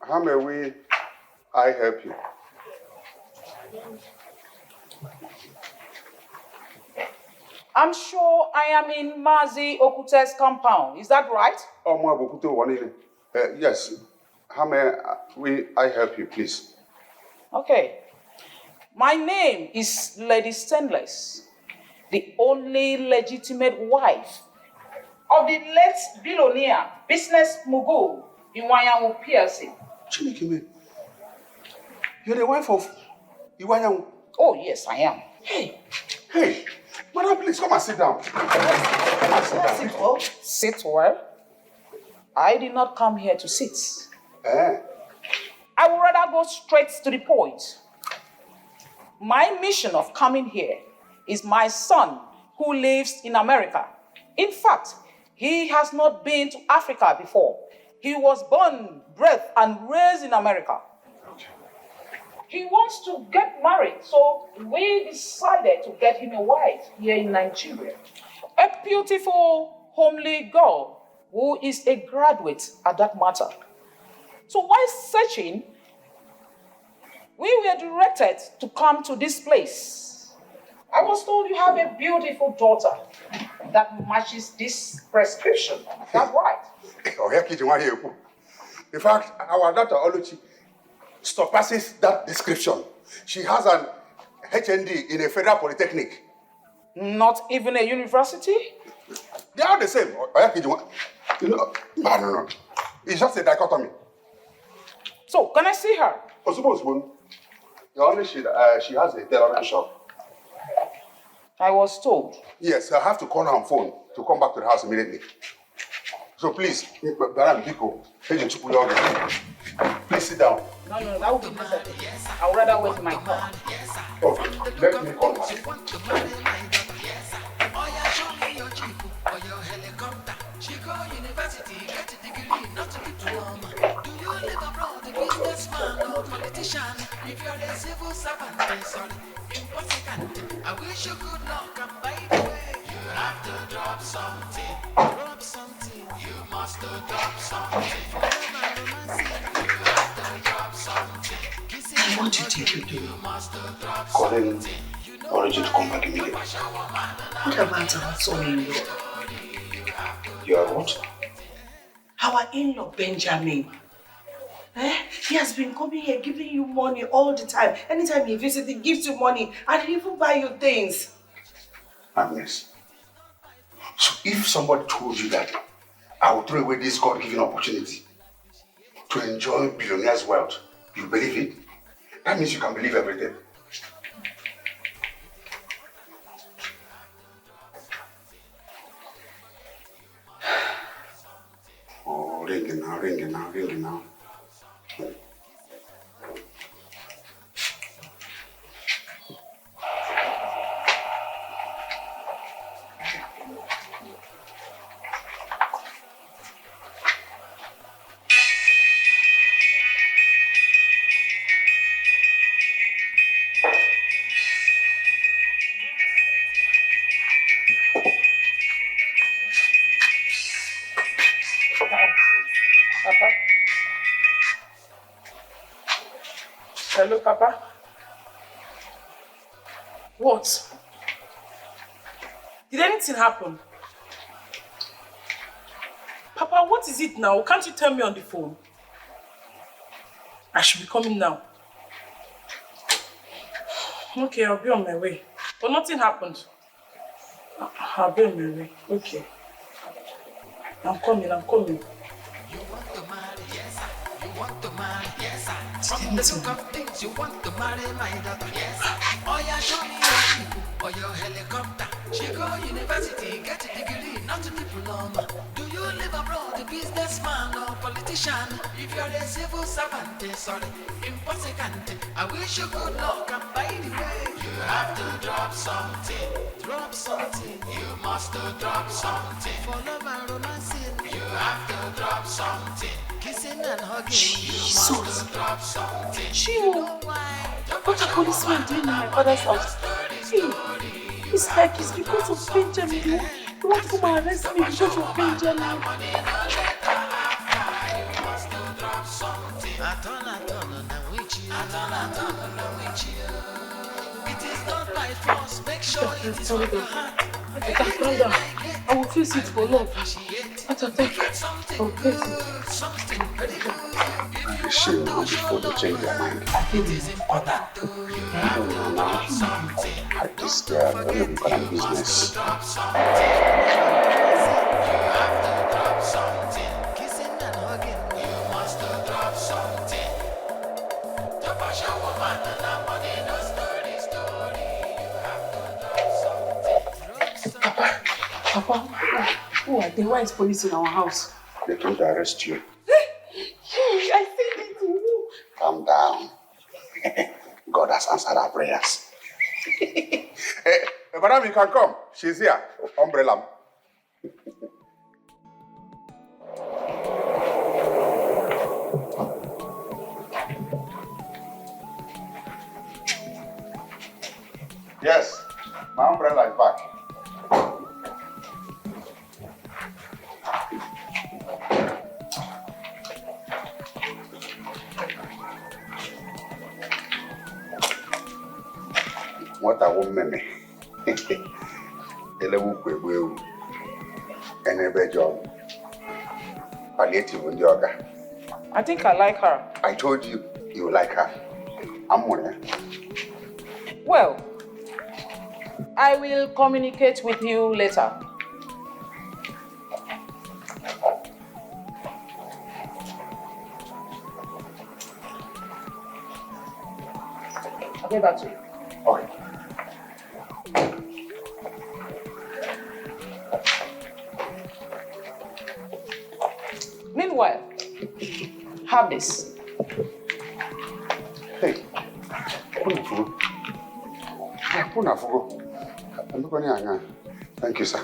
How may I help you? I'm sure I am in Mazi Okute's compound. Is that right? Oh, Ma Bokuto Wanile. Yes. How may I help you, please? Okay. My name is Lady Stainless, the only legitimate wife of the late billionaire business mogul in Iwanyanwu PLC. Chinekime, you're the wife of Iwanyanwu? Oh, yes, I am. Hey, madam, please come and sit down. Sit well. Sit well. I did not come here to sit. I would rather go straight to the point. My mission of coming here is my son who lives in America. In fact, he has not been to Africa before. He was born, bred, and raised in America. He wants to get married, so we decided to get him a wife here in Nigeria. A beautiful, homely girl who is a graduate at that matter. So while searching, we were directed to come to this place. I was told you have a beautiful daughter that matches this prescription. That's right. In fact, our daughter Oluchi surpasses that description. She has an HND in a federal polytechnic. Not even a university? They are the same. You know, no. It's just a dichotomy. So, can I see her? I suppose, she has a tailoring shop. I was told. Yes, I have to call her on phone to come back to the house immediately. So please, please sit down. No, that would be necessary. I would rather wait in my car. Okay, let me call her. She go university, get a degree, not a diploma. Do you live abroad, a businessman or politician? If you're a civil servant, sorry, important. I wish you good luck, and by the way, you have to drop something. Drop something. You must drop something. You have to drop something. I want you to take you to calling Origin to come back immediately. What about our son-in-law? You are what? Our in-law, Benjamin. He has been coming here giving you money all the time. Anytime he visits, he gives you money and he even buy you things. Agnes, so if somebody told you that I will throw away this God-given opportunity to enjoy billionaire's wealth, you believe it? That means you can believe everything. Oh, ringing now. Hello, Papa. What? Did anything happen? Papa, what is it now? Can't you tell me on the phone? I should be coming now. Okay, I'll be on my way. But nothing happened. I'll be on my way. Okay. I'm coming. From the look of things, you want to marry my daughter. Yes. Oh, yeah, show me your jeep or your helicopter. She go university, get a degree, not a diploma. Do you live abroad, a businessman or politician? If you're a civil servant, sorry, important. I wish you good luck, and by the way, you have to drop something. Drop something. You must drop something. For love and romancing, you have to drop something. Kissing and hugging, you must drop something. Chio, what a policeman doing in my father's house? Hey, it's like it's because of Benjamin. You want to come and arrest me because of Benjamin. It is not by force, make sure it is from your heart. I can calm down. I will face it for love. What a thing. I will face it. I shame now before they change their mind. It is important. No. I just don't even call them business. Papa, who are the wise police in our house? They can't arrest you. I said it to you. Calm down. God has answered our prayers. Hey, madam, you can come. She's here. Umbrella. Yes, my umbrella is back. What a woman. Job. Palliative with yoga. I think I like her. I told you you like her. I'm one. Well, I will communicate with you later. I'll get back to you. Okay. Meanwhile, have this. Hey, thank you, sir.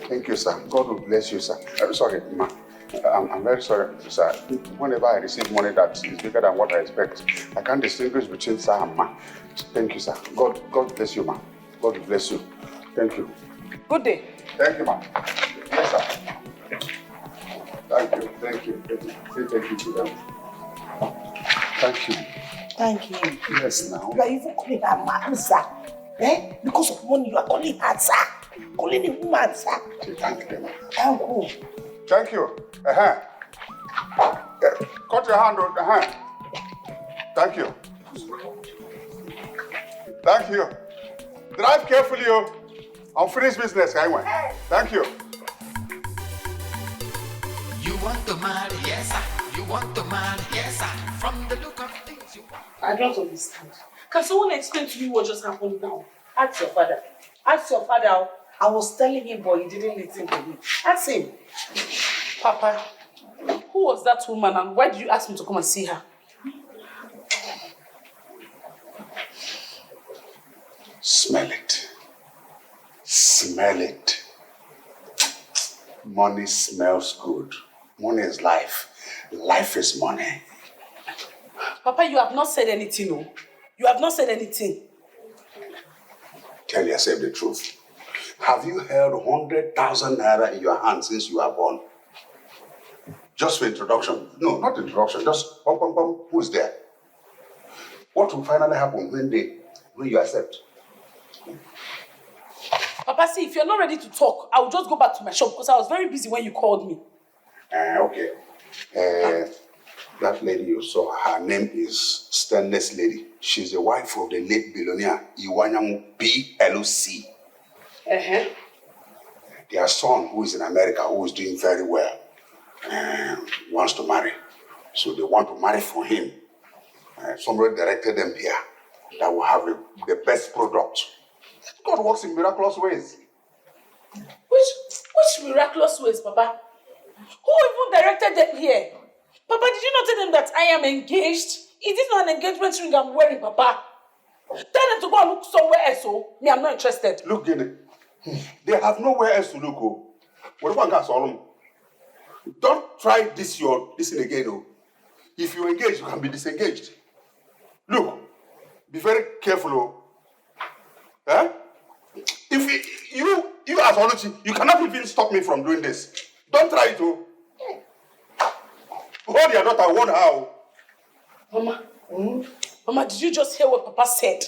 Thank you, sir. God will bless you, sir. I'm sorry, ma. I'm very sorry, sir. Whenever I receive money that is bigger than what I expect, I can't distinguish between sir and ma. Thank you, sir. God bless you, ma. God will bless you. Thank you. Good day. Thank you, ma. Yes, sir. Thank you. Say thank you to them. Thank you. Thank you. Yes, now. You are even calling her man, sir. Eh? Because of money, you are calling her sir. Calling him man, sir. Thank you. Thank you. Thank you. Cut your hand. Thank you. Thank you. Drive carefully, yo. Unfinished business, anyway. Thank you. You want to marry, yes sir. You want to marry, yes sir. From the look of things you want. I don't understand. Can someone explain to me what just happened now? Ask your father. Ask your father. I was telling him, but he didn't listen to me. Ask him. Papa, who was that woman and why did you ask me to come and see her? Smell it. Smell it. Money smells good. Money is life. Life is money. Papa, you have not said anything, no? You have not said anything. Tell yourself the truth. Have you held 100,000 naira in your hand since you were born? Just for introduction. No, not introduction. Just bum, bum, bum. Who's there? What will finally happen when you accept? Papa, see, if you're not ready to talk, I will just go back to my shop because I was very busy when you called me. Okay. That lady you saw, her name is Stainless Lady. She's the wife of the late billionaire Iwanyamu PLC. Their son, who is in America, who is doing very well, wants to marry. So they want to marry for him. Somebody directed them here that will have the best product. God works in miraculous ways. Which miraculous ways, Papa? Who even directed them here? Papa, did you not tell them that I am engaged? Is this not an engagement ring I'm wearing, Papa? Tell them to go and look somewhere else, oh. Me, I'm not interested. Look, Guinea. They have nowhere else to look, oh. What one can solve them? Don't try this thing again, oh. If you engage, you can be disengaged. Look, be very careful, oh. Eh? If you as Oluchi, you cannot even stop me from doing this. Don't try it, oh. Hold your daughter, warn her, oh. Mama, Mama, did you just hear what Papa said?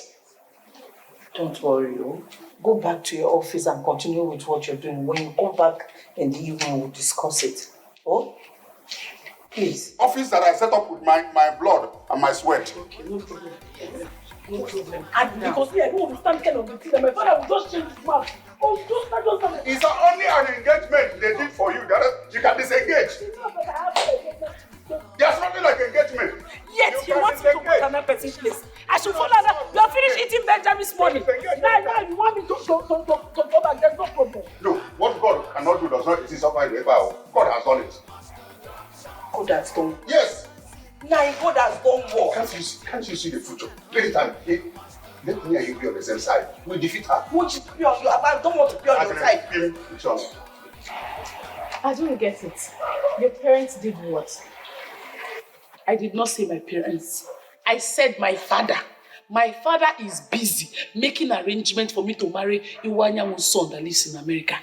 Don't worry, oh. Go back to your office and continue with what you're doing. When you come back in the evening, we'll discuss it. Oh? Please. Office that I set up with my blood and my sweat. Okay, no problem. No problem. And because I don't understand kind of the thing, and my father will just change his mind. Oh, just It's only an engagement they did for you. You can disengage. There's nothing like engagement. Yes, you want me to put another person's place. I should follow that. You have finished eating Benjamin's money. Now you want me to go back. There's no problem. No, what God cannot do does not exist over the ever. God has done it. God has done. Yes. Now God has done what? Can't you see the future? Anytime, let me and you be on the same side. We defeat her. Which is be on your side? I don't want to be on your side. I don't get it. Your parents did what? I did not say my parents. I said my father. My father is busy making arrangements for me to marry Iwanyamu's son that lives in America.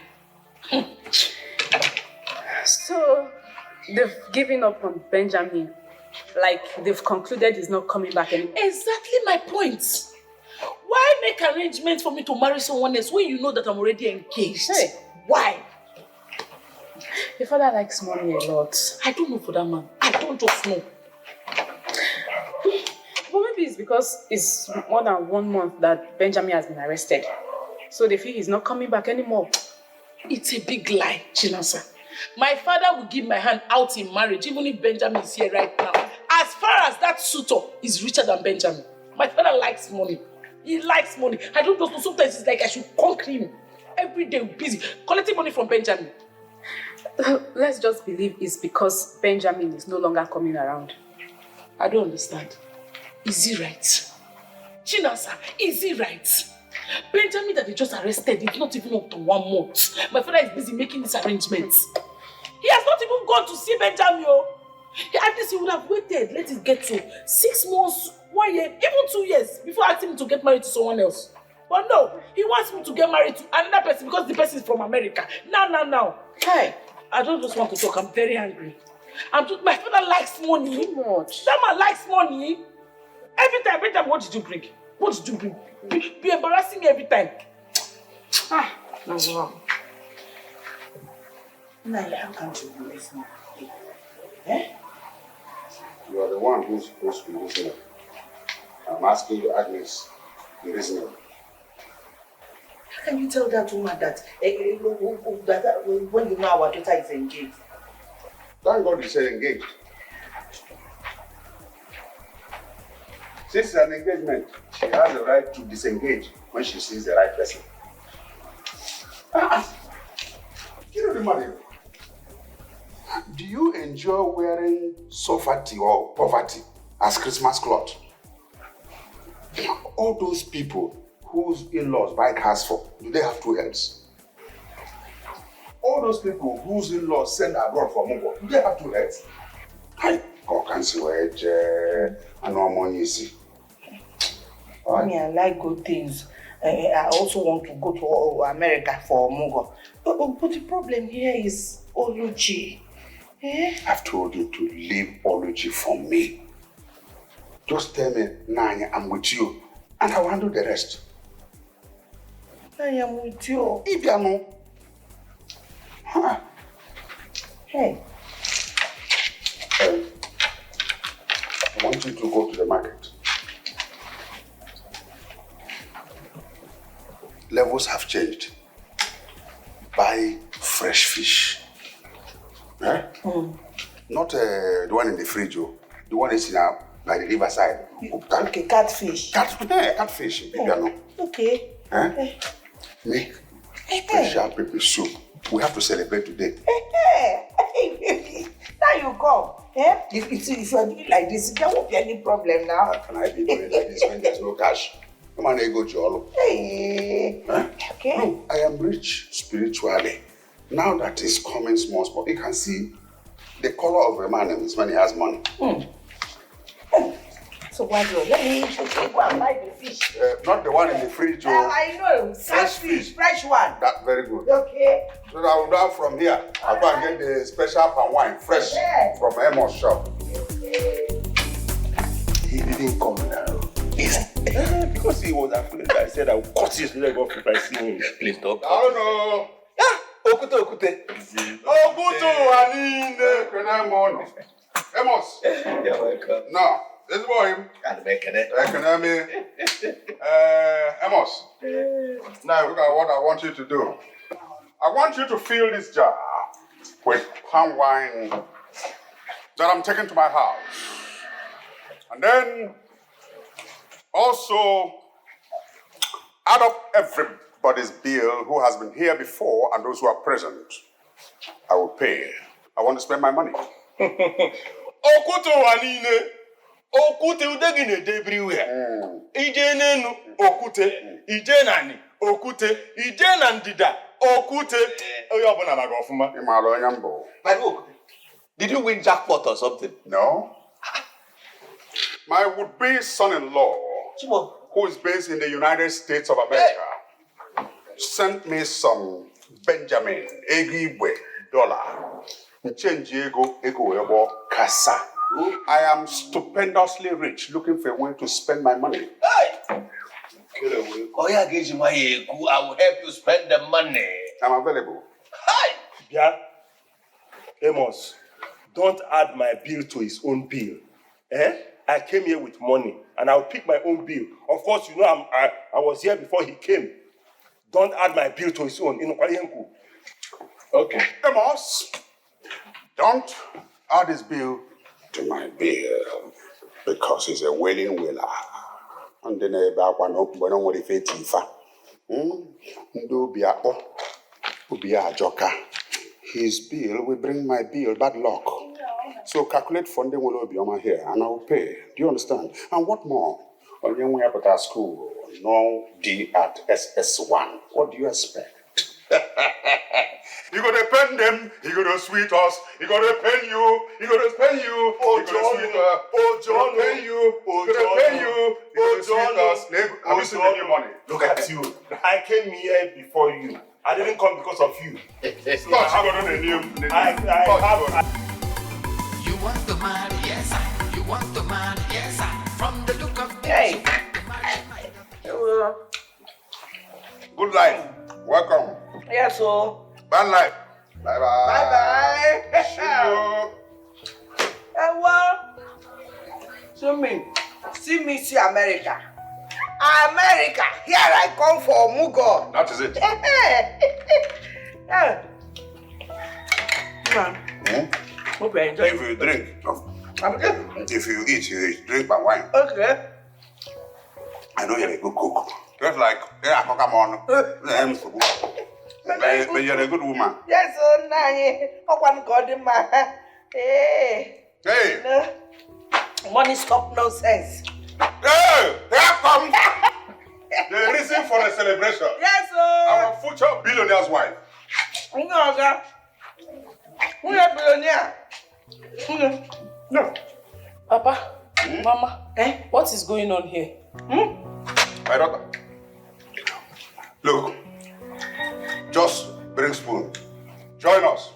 So, they've given up on Benjamin. Like, they've concluded he's not coming back anymore. Exactly my point. Why make arrangements for me to marry someone else when you know that I'm already engaged? Hey. Why? Your father likes money a lot. I don't know for that man. I don't just know. But maybe it's because it's more than 1 month that Benjamin has been arrested. So they feel he's not coming back anymore. It's a big lie, Chinasa. My father will give my hand out in marriage even if Benjamin is here right now. As far as that suitor is richer than Benjamin. My father likes money. He likes money. I don't just know. Sometimes it's like I should conquer him. Every day busy collecting money from Benjamin. Let's just believe it's because Benjamin is no longer coming around. I don't understand. Is he right? Chinasa, is he right? Benjamin that they just arrested is not even up to 1 month. My father is busy making these arrangements. He has not even gone to see Benjamin. At least he would have waited. Let it get to 6 months, 1 year, even 2 years before asking me to get married to someone else. But no, he wants me to get married to another person because the person is from America. Now. Hey, I don't just want to talk. I'm very angry. My father likes money. Too much. That man likes money. Every time, what did you bring? What did you bring? Be embarrassing me every time. That's wrong. Now, how can't you be listening? Eh? You are the one who's supposed to be listening. I'm asking you, Agnes, be listening. How can you tell that woman that when you know our daughter is engaged? Thank God you said engaged. Since it's an engagement, she has the right to disengage when she sees the right person. You know the money. Do you enjoy wearing soffati or poverty as Christmas cloth? All those people whose in-laws buy cars for, do they have 2 heads? All those people whose in-laws send abroad for Mungo, do they have 2 heads? Hi, God can see where I know money is. I like good things. I also want to go to America for Mungo. But the problem here is Oluchi. I've told you to leave Oluchi for me. Just tell me, Nanya, I'm with you, and I'll handle the rest. I am with you. If you know. Hey. I want you to go to the market. Levels have changed. Buy fresh fish. Eh? Not the one in the fridge, the one is by the riverside. Okay, catfish. Catfish. Okay. Make special pepper soup. We have to celebrate today. Hey, baby. Now you go. Yeah? If you are doing like this, there won't be any problem now. How can I be doing like this when there's no cash? Come on, go Jolo. Hey. Huh? Okay. Look, I am rich spiritually. Now that is coming small, you can see the color of a man is when he has money. So why do let me go and buy the fish? Not the one in the fridge. I know. Fresh fish, fresh one. That's very good. Okay. So I will do from here. I'll go and get the special palm wine, fresh from Amos shop. He didn't come now. Because he was afraid. I said I would cut his leg off if I see him. Please don't. Oh no. Okute. Okutu Anine. Amos. You're welcome. Now, this boy. Amos. Now look at what I want you to do. I want you to fill this jar with palm wine that I'm taking to my house. And then also add up everybody's bill who has been here before and those who are present. I will pay. I want to spend my money. Okutu Anine. Okute udegine everywhere. Ije nenu okute, ije nani okute, ije na ndida okute. Oya obuna maga ofuma. Imalo Yambo. But look, did you win jackpot or something? No. My would-be son-in-law, who is based in the United States of America, sent me some Benjamin Egiwe dollar. Ego Kasa. I am stupendously rich, looking for a way to spend my money. I will help you spend the money. I'm available. Hi! Yeah. Amos, don't add my bill to his own bill. I came here with money and I'll pick my own bill. Of course, you know I was here before he came. Don't add my bill to his own. Okay. Amos, don't add his bill to my bill because he's a willing willer. And then we don't want to fit Tifa. His bill will bring my bill bad luck. So calculate funding will be on my hair and I will pay. Do you understand? And what more? When we have at our school, no D at SS1. What do you expect? You gotta pen them, you gotta sweet us, you gotta pen you, you gotta pen you, oh, you gotta sweet us, John, pen you, you gotta pen you, you gotta sweet us. Have you seen the new money? Look at you. I came here before you. I didn't come because of you. So I have the new. You want to marry, yes, sir. You want to marry, yes, sir. From the look of things, Hey. you want to marry, my Hello. Good life. Welcome. Yes, so. Bad life. Bye bye. Bye bye. See you. See me, see America. America, here I come for Mugo. That is it. Hope you enjoy. If you drink, if you eat, you drink my wine. Okay. I know you're a good cook. Just like, yeah, come on. But you're a good woman. Yes, oh, Nani. Oh, one God in my. Hey. Hey. No. Money stop nonsense. Hey, here comes the reason for the celebration. Yes, sir. Our future billionaire's wife. No, sir. We are billionaire. No. Papa, Mama, what is going on here? My daughter. Look, just bring spoon. Join us.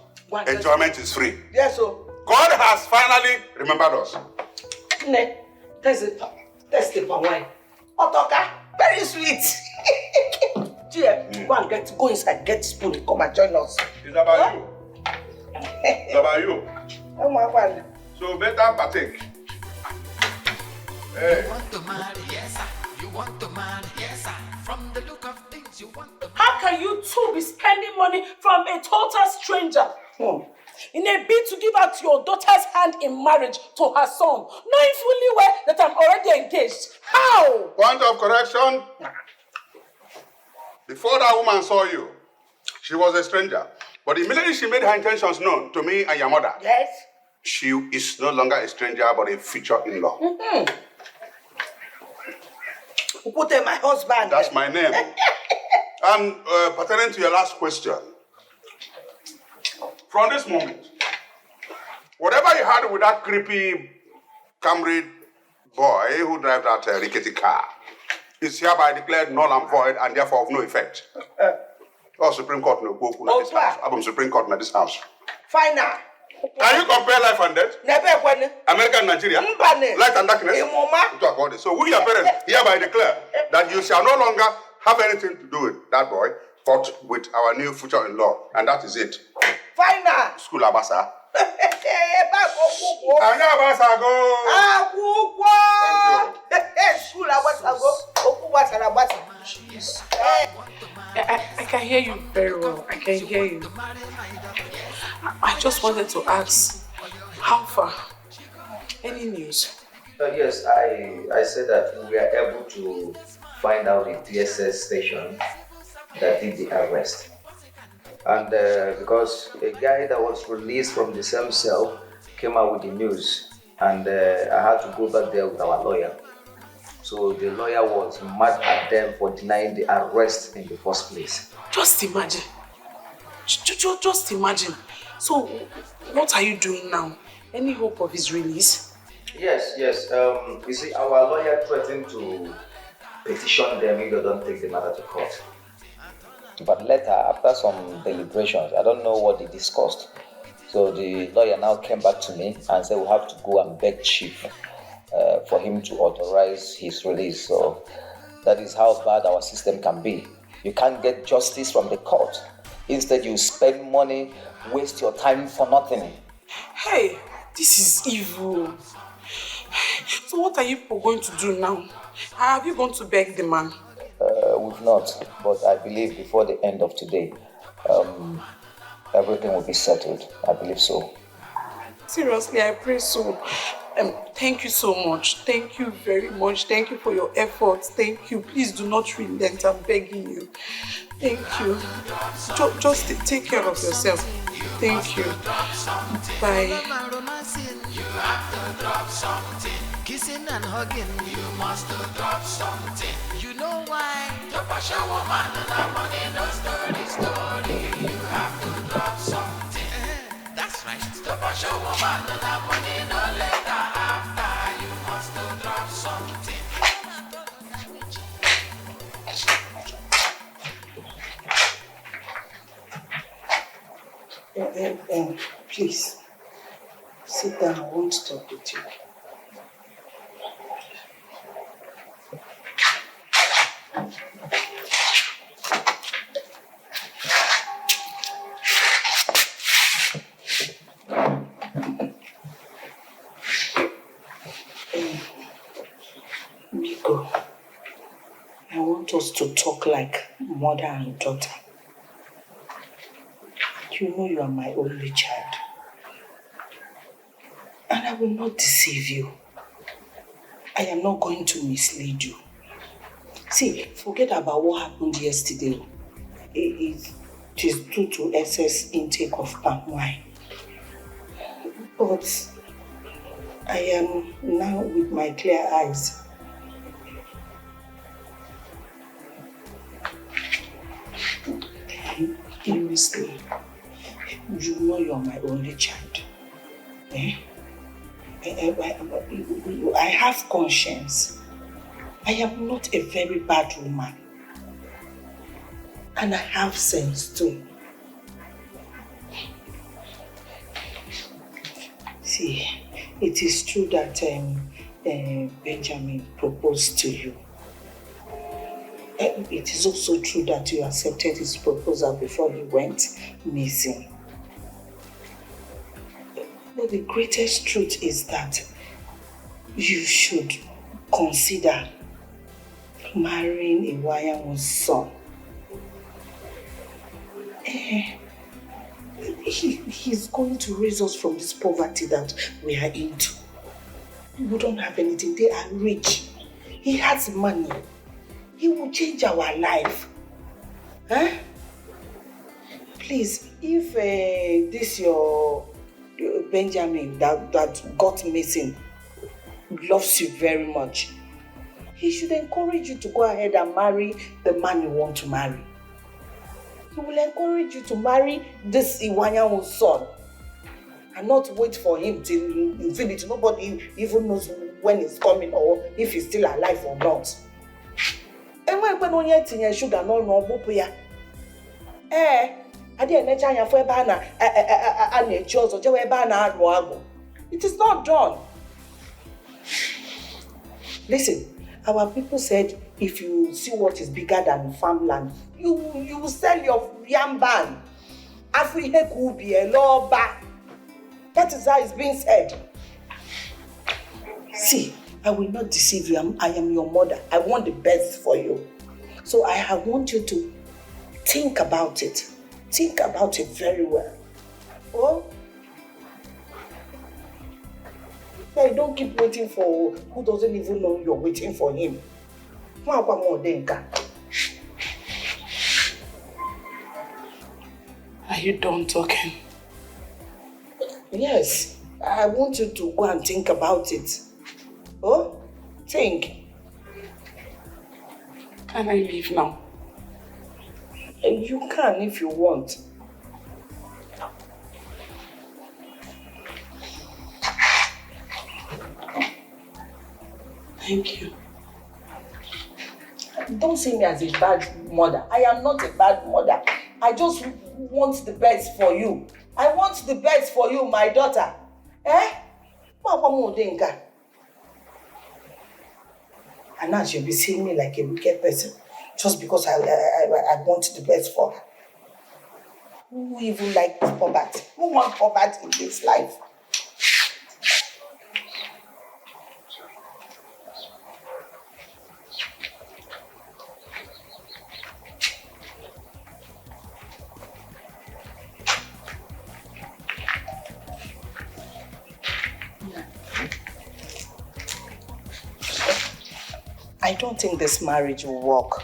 Enjoyment is free. Yes, sir. God has finally remembered us. Ne, that's the palm wine. Otoka, very sweet. Dear, go inside, get spoon, come and join us. It's about you. It's about you. Oh my God. So better partake. Hey. You want to marry, yes, sir. You want to marry, yes, sir. From the look of things, you want to. How can you two be spending money from a total stranger? In a bid to give out your daughter's hand in marriage to her son, knowing fully well that I'm already engaged. How? Point of correction. Before that woman saw you, she was a stranger. But immediately she made her intentions known to me and your mother. Yes. she is no longer a stranger but a future in-law. Ukute, my husband. That's my name. And pertaining to your last question, from this moment, whatever you had with that creepy Camry boy who drives that rickety car is hereby declared null and void and therefore of no effect. Oh, Supreme Court no go this house. I'm Supreme Court in this house. Final. Can you compare life and death? America and Nigeria? Light and darkness? So we, your parents, hereby declare that you shall no longer have anything to do with that boy, but with our new future-in-law, and that is it. Final. School Abasa. Thank you. I can hear you very well. I can hear you. I just wanted to ask, how far? Any news? Yes, I said that we are able to find out the DSS station that did the arrest. And because a guy that was released from the same cell came out with the news, and I had to go back there with our lawyer. So the lawyer was mad at them for denying the arrest in the first place. Just imagine. Just imagine. So, what are you doing now? Any hope of his release? Yes. You see, our lawyer threatened to petition them if they don't take the matter to court. But later, after some deliberations, I don't know what they discussed. So the lawyer now came back to me and said we have to go and beg Chief for him to authorize his release. So that is how bad our system can be. You can't get justice from the court. Instead, you spend money, waste your time for nothing. Hey, this is evil. So what are you going to do now? Have you gone to beg the man? We've not, but I believe before the end of today, everything will be settled. I believe so. Seriously, I pray so. Thank you so much. Thank you very much. Thank you for your efforts. Thank you. Please do not relent. I'm begging you. Thank you. Just take care of yourself. Thank you. Bye. You have to drop something. Kissing and hugging, you must drop something. You know why? The passion woman and the money, no story. You have to drop something. That's right. The passion woman and the money, no later after. You must drop something. Please, sit down. I want to talk with you. Biko, I want us to talk like mother and daughter. You know you are my only child. And I will not deceive you. I am not going to mislead you. See, forget about what happened yesterday. It is due to excess intake of palm wine. But I am now with my clear eyes. Seriously, you know you are my only child. I have conscience. I am not a very bad woman. And I have sense too. See, it is true that Benjamin proposed to you. It is also true that you accepted his proposal before he went missing. But the greatest truth is that you should consider marrying a Iwayamu's son. He's going to raise us from this poverty that we are into. We don't have anything. They are rich. He has money. He will change our life. Huh? Please, if this your Benjamin that got missing loves you very much. He should encourage you to go ahead and marry the man you want to marry. He will encourage you to marry this Iwanyan's son and not wait for him till infinity. Nobody even knows when he's coming or if he's still alive or not. And when onye tinye sugar no bupu ya. Adi enecha anya fo ebe ana echi ozo je ebe ana aru agu. It is not done. Listen, our people said if you see what is bigger than farmland, you will sell your yam ban. Afrihe kubi eloba. That is how it's being said. See, I will not deceive you. I am your mother. I want the best for you. So I want you to think about it. Think about it very well. Oh? Hey, don't keep waiting for who doesn't even know you're waiting for him. Are you done talking? Yes. I want you to go and think about it. Oh? Think. Can I leave now? You can if you want. Thank you. Don't see me as a bad mother. I am not a bad mother. I just want the best for you. I want the best for you, my daughter. And now she'll be seeing me like a wicked person just because I want the best for her. Who even likes poverty? Who wants poverty in this life? I don't think this marriage will work.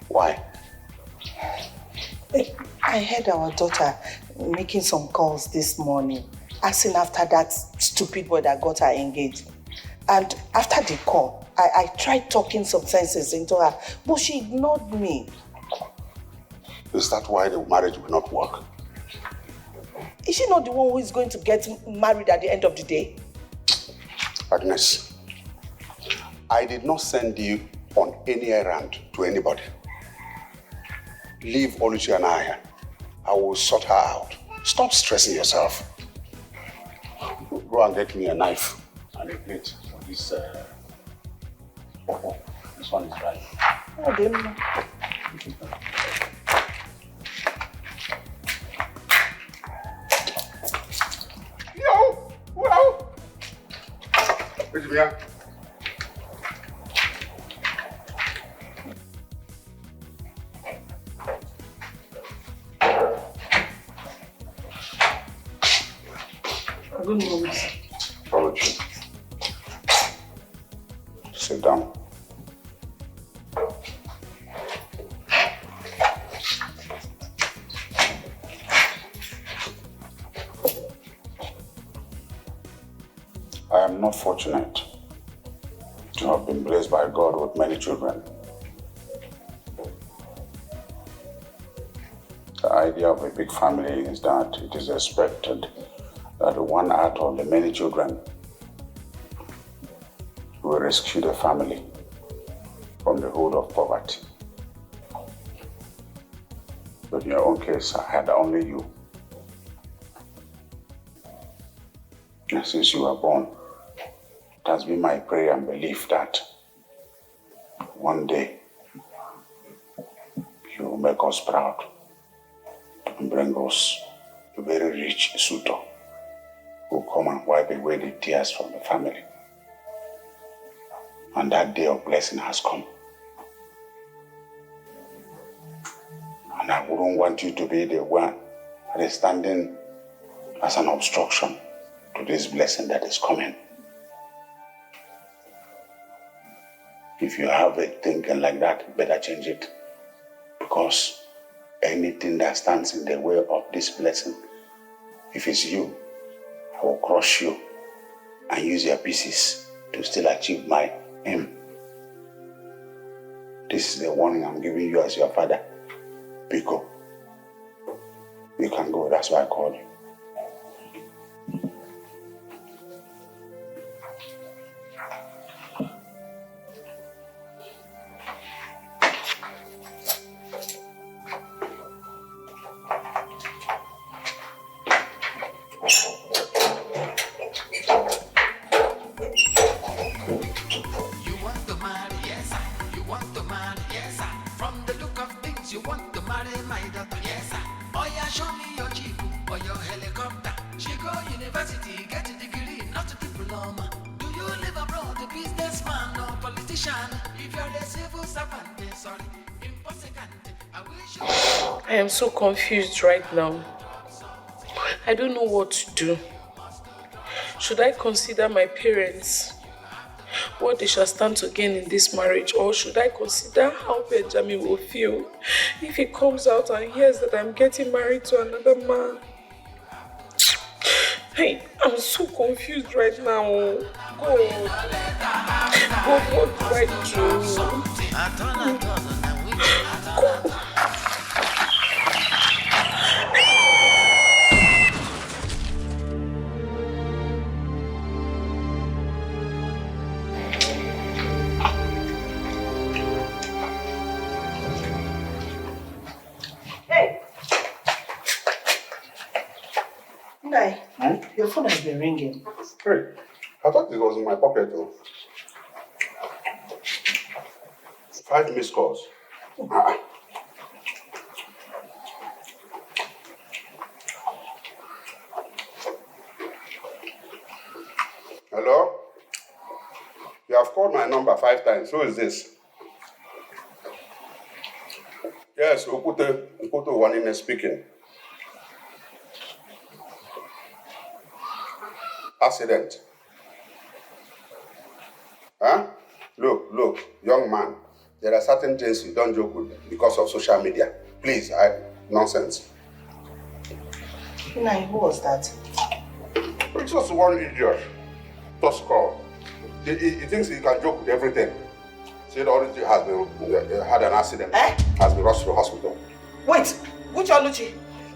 Why? I heard our daughter making some calls this morning, asking after that stupid boy that got her engaged. And after the call, I tried talking some senses into her, but she ignored me. Is that why the marriage will not work? Is she not the one who is going to get married at the end of the day? Agnes, I did not send you on any errand to anybody. Leave Oluchi and I will sort her out. Stop stressing yourself. Go and get me a knife and a plate for this. This one is right. Oh, damn. Yo! Wow! Where's me? Good morning. Apology. Sit down. I am not fortunate to have been blessed by God with many children. The idea of a big family is that it is expected that one out of the many children will rescue the family from the hold of poverty. But in your own case, I had only you. And since you were born, it has been my prayer and belief that one day you will make us proud and bring us a very rich suitor who will come and wipe away the tears from the family. And that day of blessing has come. And I wouldn't want you to be the one that is standing as an obstruction to this blessing that is coming. If you have a thinking like that, better change it. Because anything that stands in the way of this blessing If it's you, I will crush you and use your pieces to still achieve my aim. This is the warning I'm giving you as your father. Biko, you can go, that's why I called you. I am so confused right now. I don't know what to do. Should I consider my parents, what they shall stand to gain in this marriage, or should I consider how Benjamin will feel if he comes out and hears that I'm getting married to another man? Hey, I'm so confused right now. God, what do I do? God. Your phone has been ringing. Hey, I thought it was in my pocket though. 5 missed calls. Hello? You have called my number 5 times. Who is this? Yes, Okute Wanine speaking. Accident. Huh? Look, young man. There are certain things you don't joke with because of social media. Please, nonsense. Nai, who was that? It's just one idiot. Just call. He thinks he can joke with everything. Said already has been had an accident. Has been rushed to the hospital. Wait, which Oluchi?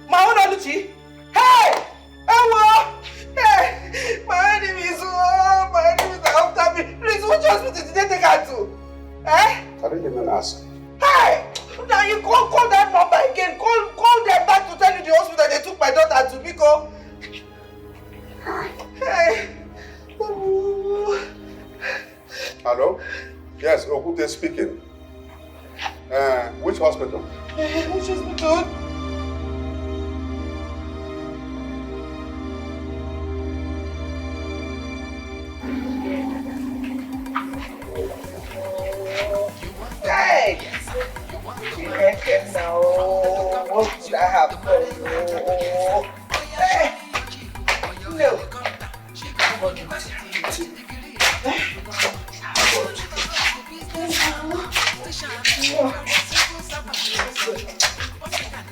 My own Oluchi? Hey! Ewa! Hey! My enemy is after me. Please, which hospital did they take her to? I didn't even ask. Hey! Now you call that number again. Call them back to tell you the hospital they took my daughter to because. Hey! Hello? Yes, Okute speaking. Which hospital? Which hospital? Hey! Now, what should I have done? Hey! No.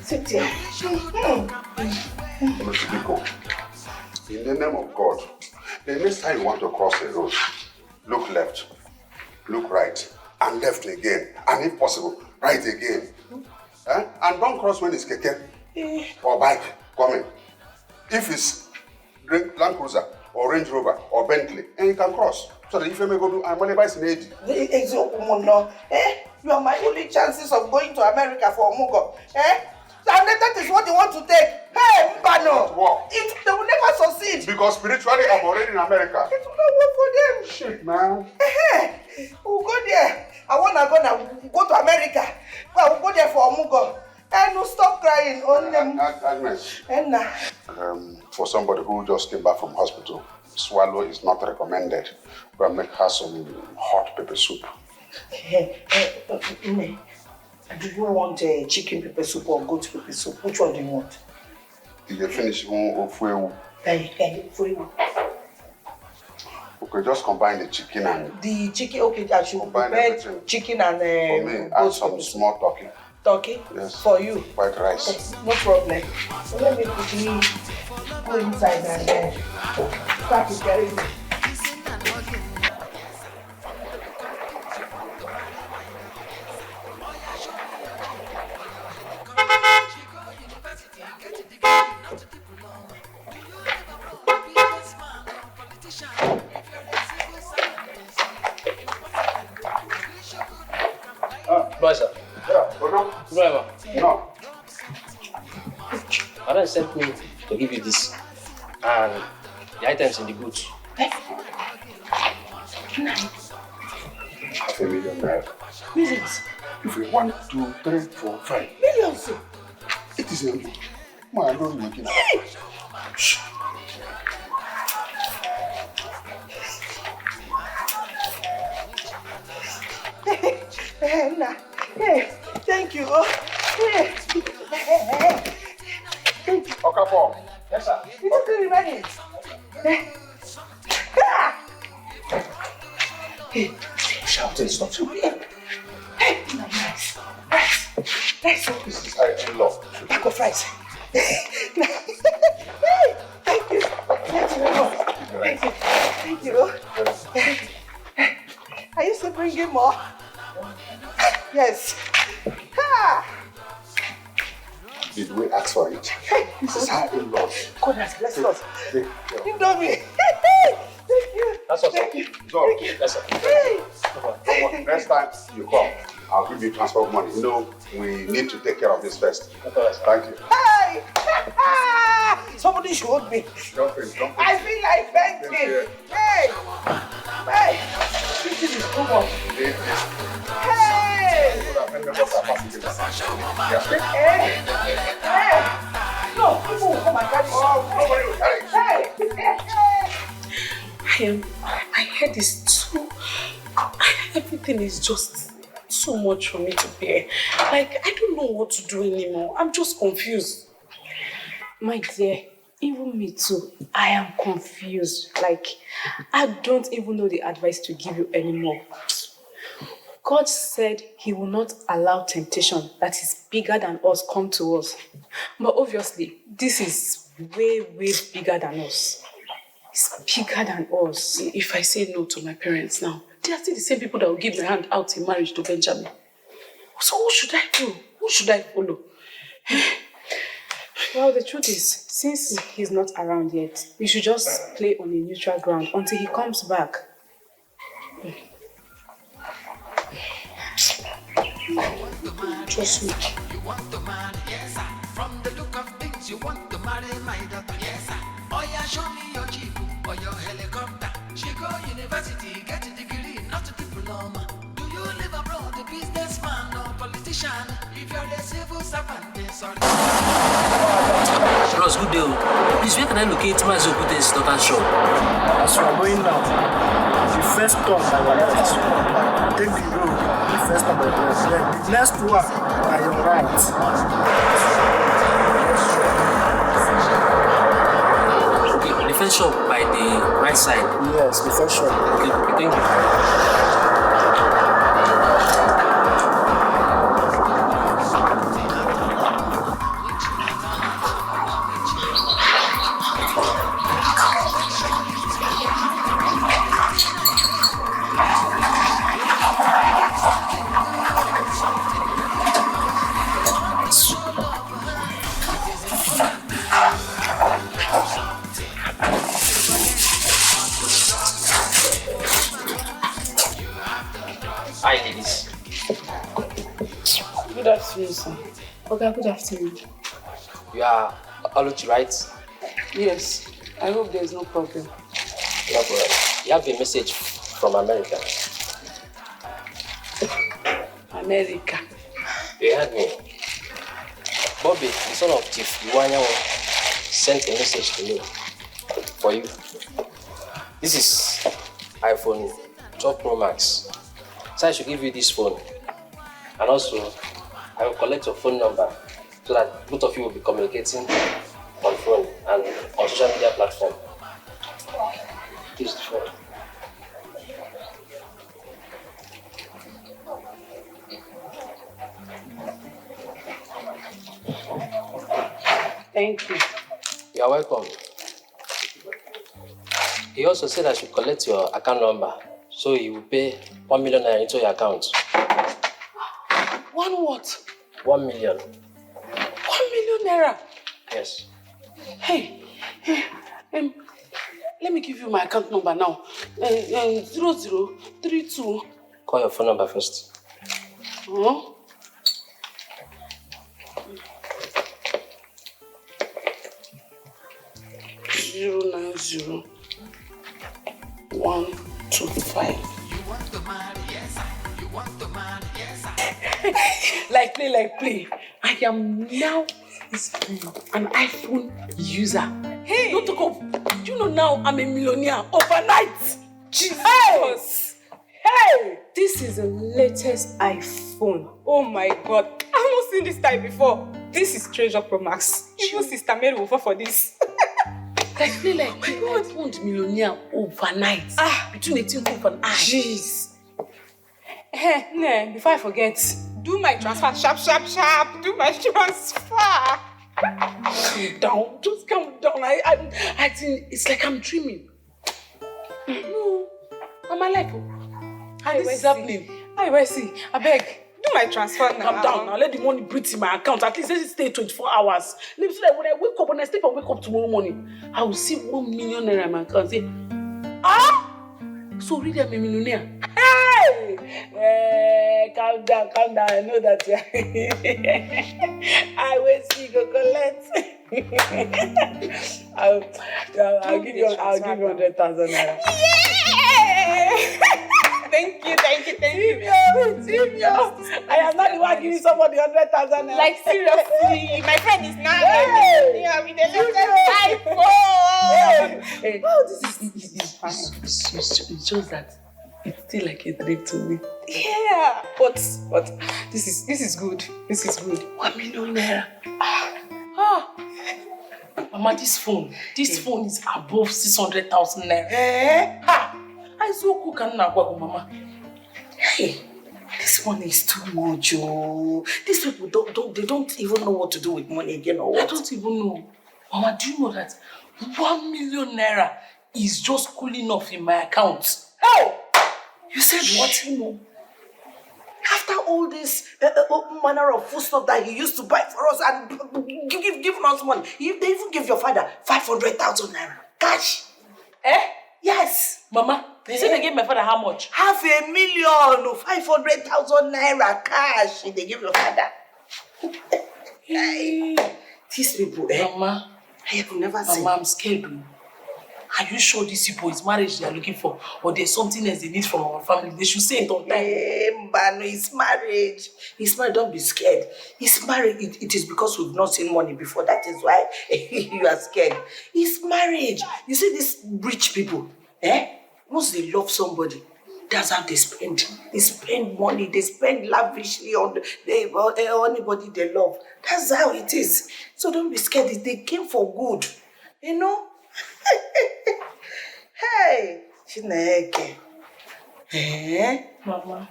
Sit here. In the name of God, the next time you want to cross the road, look left, look right, and left again, and if possible, right again. And don't cross when it's keke or bike coming. If it's Land Cruiser or Range Rover or Bentley, and you can cross. So that if you may go to Amalibai's in You are my only chances of going to America for Omugo. And that is what they want to take. Hey, Mbano! They will never succeed. Because spiritually, I'm already in America. It will not work for them. Shit, man. We'll go there. I want to go to America. Well, we'll go there for Omugo. And we'll stop crying on them. Agnes. For somebody who just came back from hospital, swallow is not recommended. But make her some hot pepper soup. Do you want chicken pepper soup or goat pepper soup? Which one do you want? Did you finish one for Okay, just combine the chicken and... The chicken, okay, I should prepare chicken and... for me, add some small turkey. Turkey? Yes. For you? White rice. No problem. So let me quickly go inside and start preparing it. Boy, sir. Yeah, Bono? Driver. No. Madam sent me to give you this and the items in the boot. Half a million naira. Millions. If we 1, 2, 3, 4, 5. Millions. It is a man, I don't make it. Nah. Hey, thank you. Hey. Thank you. Okafor. Yes, sir. It's okay, remaining. Hey, Shouting, stop shouting. hey, nice. Nice. This is Inlove. Back of rice. Thank you. Thank you. Thank you. Are you still bringing more? Yes. Did we ask for it? This is how Inlove. God has blessed us. Thank You know me. Thank you. That's awesome. Thank you. So, Yes, sir. Hey. next time you come, I'll give you transport money. You know, we need to take care of this first. Thank you. Hey. Somebody showed me. Jump in. I feel like banking. Hey. Hey. This is too much. Hey. Hey. Hey. No, people will come and carry My head is too. Everything is just too much for me to bear. Like, I don't know what to do anymore. I'm just confused. My dear, even me too. I am confused. Like, I don't even know the advice to give you anymore. God said he will not allow temptation that is bigger than us come to us. But obviously, this is way, way bigger than us. It's bigger than us. If I say no to my parents now, they are still the same people that will give my hand out in marriage to Benjamin. So who should I do? Who should I follow? Well, the truth is, since he's not around yet, we should just play on a neutral ground until he comes back. Trust me. You want to marry, yes sir. From the look of things, you want to marry my daughter, yes sir. Oh yeah, show me your jeep or your helicopter. She go university, get a degree, not a diploma. Do you live abroad, a businessman or politician? If you're a civil servant, then sorry. Bros, good day. Please, where can I locate my Zokute's daughter shop? As you are going now, the first stop by your left, take the road, the first stop by your left, then the next one by your right. Okay, the first shop by the right side. Yes, the first shop. Okay, thank you. Hi, ladies. Good afternoon, sir. Okay, good afternoon. You are Oluchi, right? Yes, I hope there's no problem. No problem. You have a message from America. America. You heard me. Bobby, the son of Chief Iwanyawo, sent a message to me for you. This is iPhone 12 Pro Max. So I should give you this phone. And also, I will collect your phone number so that both of you will be communicating on phone and on social media platform. This is the phone. Thank you. You are welcome. He also said I should collect your account number so he will pay 1 million naira into your account. One what? 1 million. 1 million naira? Yes. Hey, let me give you my account number now. 0032. Call your phone number first. Huh? 090 125. Like play. I am now an iPhone user. Hey, don't talk of. You know now I'm a millionaire overnight. Jesus. Hey, this is the latest iPhone. Oh my God, I've not seen this type before. This is Treasure Pro Max. Even Sister Mary will fall for this. I feel like I found millionaire overnight. Between a twinkle of an eye. Jeez. Hey, before I forget, do my transfer. Sharp. Do my transfer. Calm down. Just calm down. I think it's like I'm dreaming. No, I'm alive. How this is happening? I see. I beg. Do my transfer now. Calm down. Now let the money breathe in my account. At least let it stay 24 hours. Let me see that when I wake up, when I sleep and wake up tomorrow morning, I will see 1 million naira in my account and say, so really I'm a millionaire. Hey! Calm down. I know that. I will see you collect. I'll give you 100,000 naira. Yeah! Thank you. Serious. I am not the one giving somebody 100,000 naira. Like seriously, my friend is not with the latest iPhone. Hey, this is fine. It's just that it's still like a dream to me. Yeah, but this is good. 1 million naira. Mama, this phone is above 600,000 naira. I so cook and now, Mama. Hey, this money is too much, oh. These people don't even know what to do with money again, or what? I don't even know. Mama, do you know that 1 million naira is just cool enough in my account? Oh! You said what? You know? After all this manner of food stuff that he used to buy for us and giving us money, they even give your father 500,000 naira cash. Yes, Mama. They said they gave my father how much? 500,000, 500,000 naira cash. They give your father. These people, Mama, I have never seen. Mama, I'm scared. Are you sure these people is marriage they are looking for, or there's something else they need from our family? They should say it on time. Mbano, it's marriage. It's marriage. Don't be scared. It's marriage. It is because we've not seen money before. That is why you are scared. It's marriage. You see these rich people, once they love somebody, that's how they spend. They spend money. They spend lavishly on anybody they love. That's how it is. So don't be scared. They came for good. You know? Hey, Chineke. Mama.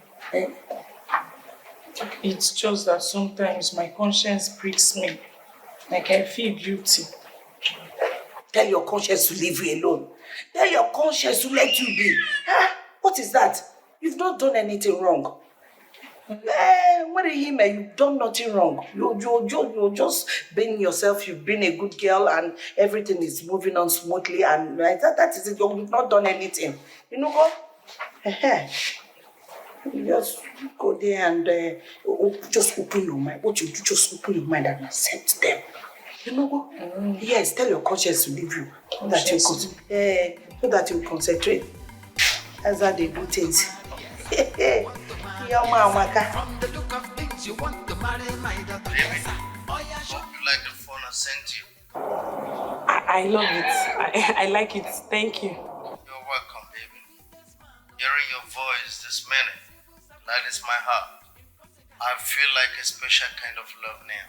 It's just that sometimes my conscience pricks me. Like I feel guilty. Tell your conscience to leave you alone. Tell your conscience to let you be. What is that? You've not done anything wrong. What do you mean? You've done nothing wrong. You're just being yourself. You've been a good girl and everything is moving on smoothly. And that is it. You've not done anything. You know what? You just go there and just open your mind. What you do, just open your mind and accept them. You know what? Yes, tell your conscience to leave you. So that you concentrate. That's how they do things. Your mama. From the look of things, you want to marry my daughter. Hope you like the phone I sent you. I love it. I like it. Thank you. You're welcome, baby. Hearing your voice this minute, that is my heart. I feel like a special kind of love now.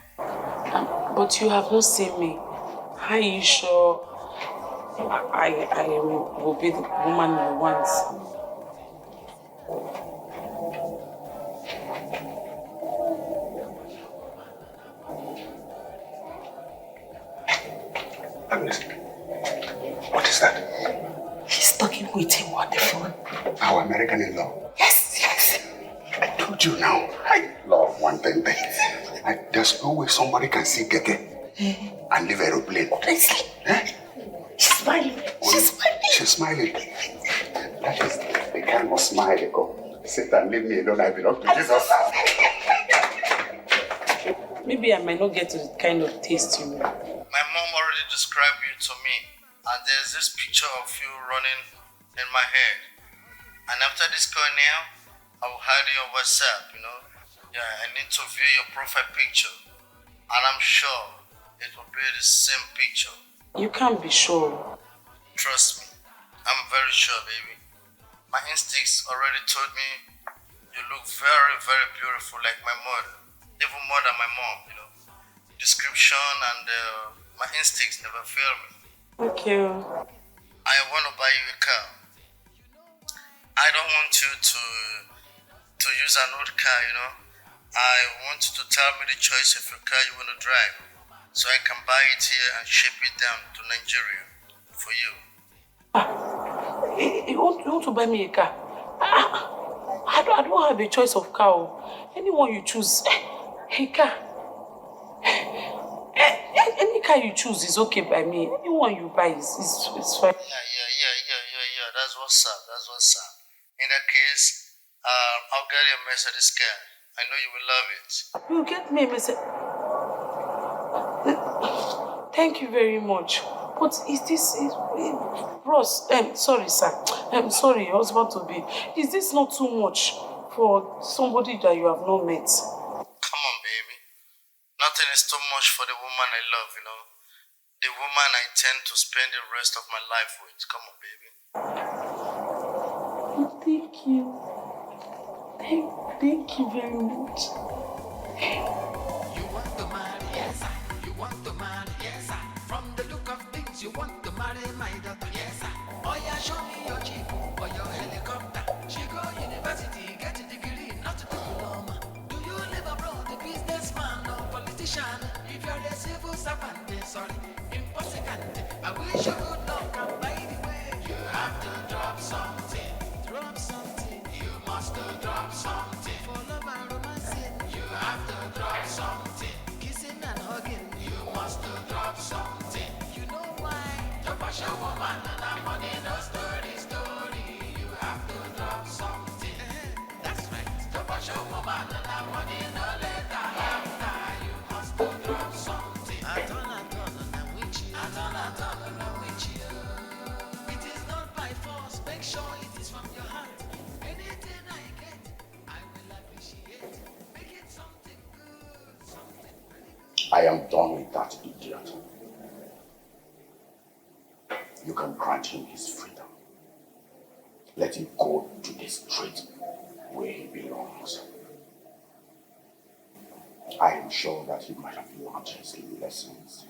But you have not seen me. Are you sure I will be the woman you want? Agnes, what is that? He's with him on the phone. Our American in-law. Yes, yes. I told you now. I love one thing. There's no way somebody can see Keke and leave aeroplane. Honestly. She's smiling. She's smiling. She's smiling. That is the kind of smile they go. Sit and leave me alone. I belong to Jesus. Maybe I might not get to the kind of taste you know. My mom already described you to me, and there's this picture of you running in my head. And after this call now, I will hide you on WhatsApp, you know. Yeah, I need to view your profile picture. And I'm sure it will be the same picture. You can't be sure. Trust me, I'm very sure, baby. My instincts already told me you look very, very beautiful like my mother. Even more than my mom, you know. Description and my instincts never fail me. Thank you. I want to buy you a car. I don't want you to use an old car, you know. I want you to tell me the choice of your car you want to drive, so I can buy it here and ship it down to Nigeria for you. You want to buy me a car? I don't have a choice of car. Anyone you choose, a car. Any car you choose is okay by me. Anyone you buy is fine. Yeah. That's what's up. In that case, I'll get you a Mercedes car. I know you will love it. You get me a Mercedes. Thank you very much. But Ross, sorry, sir. I'm sorry, husband to be. Is this not too much for somebody that you have not met? Come on, baby. Nothing is too much for the woman I love, you know. The woman I intend to spend the rest of my life with. Come on, baby. Thank you. Thank you very much. You want to marry, yes, sir. You want to marry, yes, sir. From the look of things, you want to marry my daughter, yes, sir. Oh yeah, show me your jeep or your helicopter. She go university, get a degree, not a diploma. Do you live abroad, a businessman or politician? If you're a civil servant, sorry, impossible. I wish you good luck, and by the way, you have to drop something. Drop something. You must drop something. For love and romancing, you have to drop something. Kissing and hugging, you must drop something. You know why? To wash a woman and her money, no story. You have to drop something. That's right. To wash a woman and her money, no later after. You must drop something. I turn, and I'm with you. I turn, and I'm with you. It is not by force. Make sure it is from your heart. Anything I get, I will appreciate. Make it something good, something very good. I am done with that idiot. You can grant him his freedom. Let him go to the street where he belongs. I am sure that he might have learned his lessons.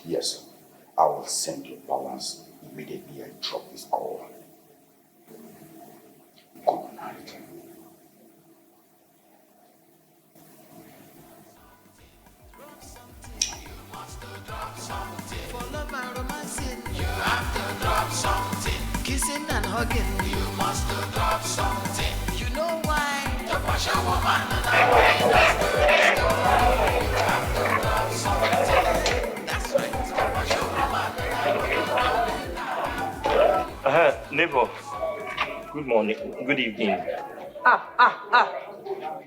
Yes, I will send you balance immediately I drop this call. Good night. Drop something. For love and romancing, you have to drop something. Kissing and hugging, you must drop something. You know why? To wash a woman and a man, that's the story. You have to drop something. That's right. To wash a woman and a man. Neighbor, good morning, good evening.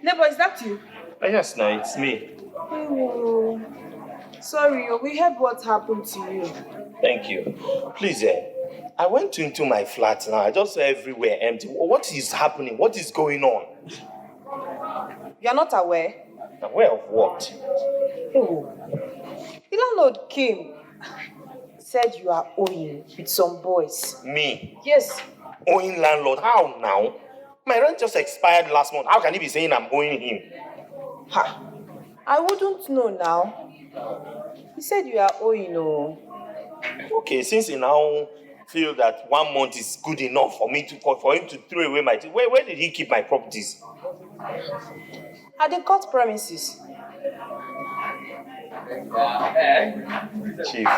Neighbor, is that you? Yes, no, it's me. Oh, sorry, we heard what happened to you. Thank you. Please, I went into my flat now. I just saw everywhere empty. What is happening? What is going on? You're not aware? Aware of what? Oh, the landlord came. Said you are owing with some boys. Me? Yes. Owing landlord? How now? My rent just expired last month. How can he be saying I'm owing him? Ha! I wouldn't know now. He said you are owing, oh. Okay, since he now feel that 1 month is good enough for him to throw away my things, where did he keep my properties? At the court premises. Chief,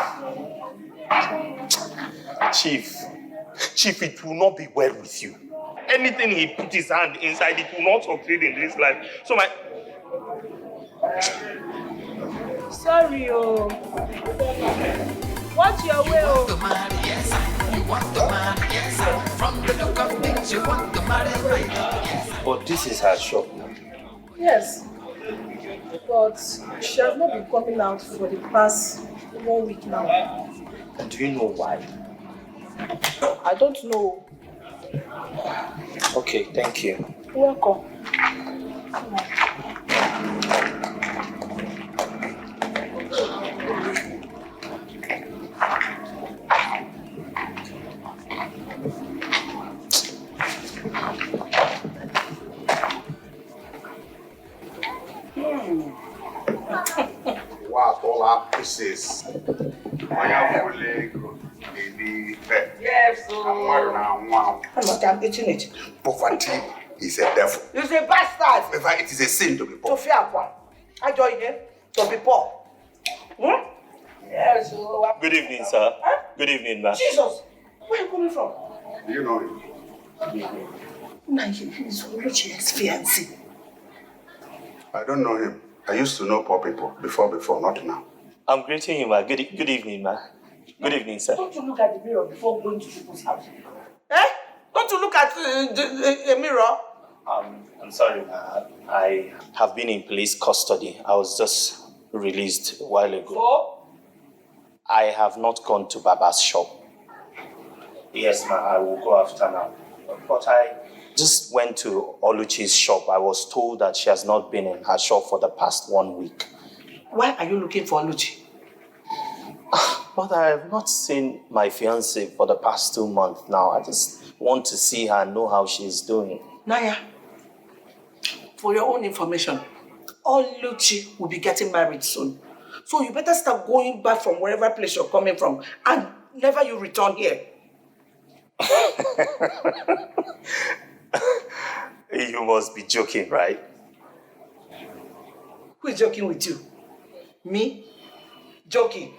Chief, it will not be well with you. Anything he put his hand inside, it will not succeed in this life. So Sorry, oh. Watch your way, oh. You want to marry, yes. From the look of things, you want to marry, right? But this is her shop. Yes. But she has not been coming out for the past 1 week now. And do you know why? I don't know. Okay, thank you. You're welcome. What all our pieces? Yes, I'm eating it. Poverty is a devil. It's a bastard. In fact, it is a sin to be poor. To fear one. I join him to be poor. Yes. Good evening, sir. Good evening, ma'am. Jesus, where are you coming from? Do you know him? No, he's Oluchi's fiancé. I don't know him. I used to know poor people before, not now. I'm greeting you, ma. Good evening, ma. Good evening, sir. Don't you look at the mirror before going to people's house? Don't you look at the mirror? I'm sorry, ma. I have been in police custody. I was just released a while ago. So? I have not gone to Baba's shop. Yes, ma. I will go after now. But I just went to Oluchi's shop. I was told that she has not been in her shop for the past 1 week. Why are you looking for Oluchi? But I have not seen my fiancée for the past 2 months now. I just want to see her and know how she's doing. Naya, for your own information, Oluchi will be getting married soon. So you better start going back from wherever place you're coming from and never you return here. You must be joking, right? Who is joking with you? Me? Joking?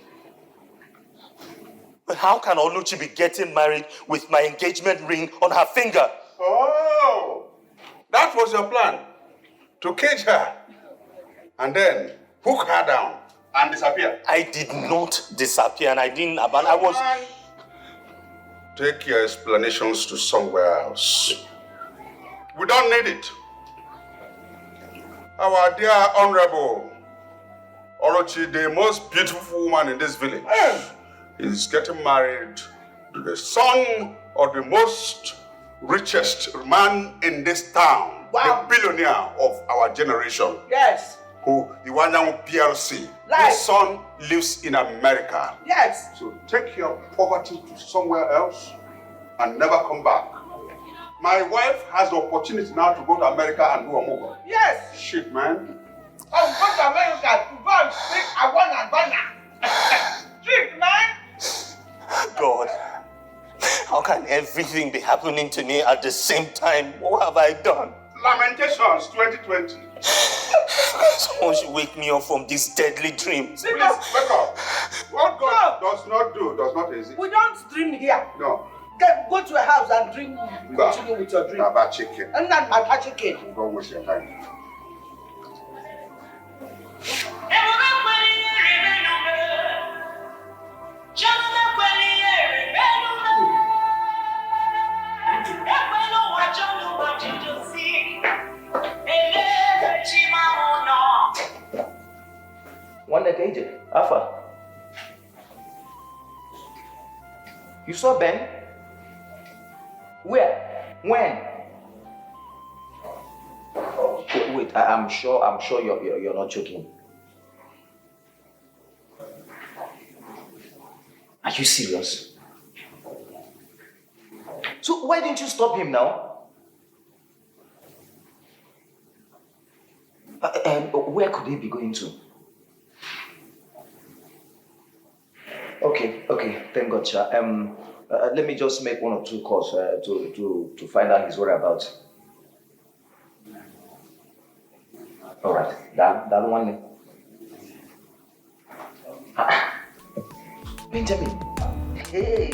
But how can Oluchi be getting married with my engagement ring on her finger? Oh, that was your plan. To cage her. And then hook her down and disappear. I did not disappear and I didn't abandon. I was... Take your explanations to somewhere else. We don't need it. Our dear Honorable Oluchi, the most beautiful woman in this village, is getting married to the son of the most richest man in this town. Wow. The billionaire of our generation. Yes. Who, Iwanyan PLC. Right. His son lives in America. Yes. So take your poverty to somewhere else and never come back. My wife has the opportunity now to go to America and do a move. Yes. Shit, man. I'll go to America to go and speak Ghana. Shit, man. God, how can everything be happening to me at the same time? What have I done? Lamentations 2020. Someone should wake me up from this deadly dream. Please, wake up. What God does not do, does not exist. We don't dream here. No. Go to a house and drink. Continue with your dream. About chicken. And not my chicken. Don't waste your time. One AJ, Alpha. You saw Ben? Where? When? Wait, I'm sure you're not joking. Are you serious? So why didn't you stop him now? Where could he be going to? Okay, thank God, sir. Let me just make 1 or 2 calls to find out his whereabouts. All right, that one. Benjamin, Hey.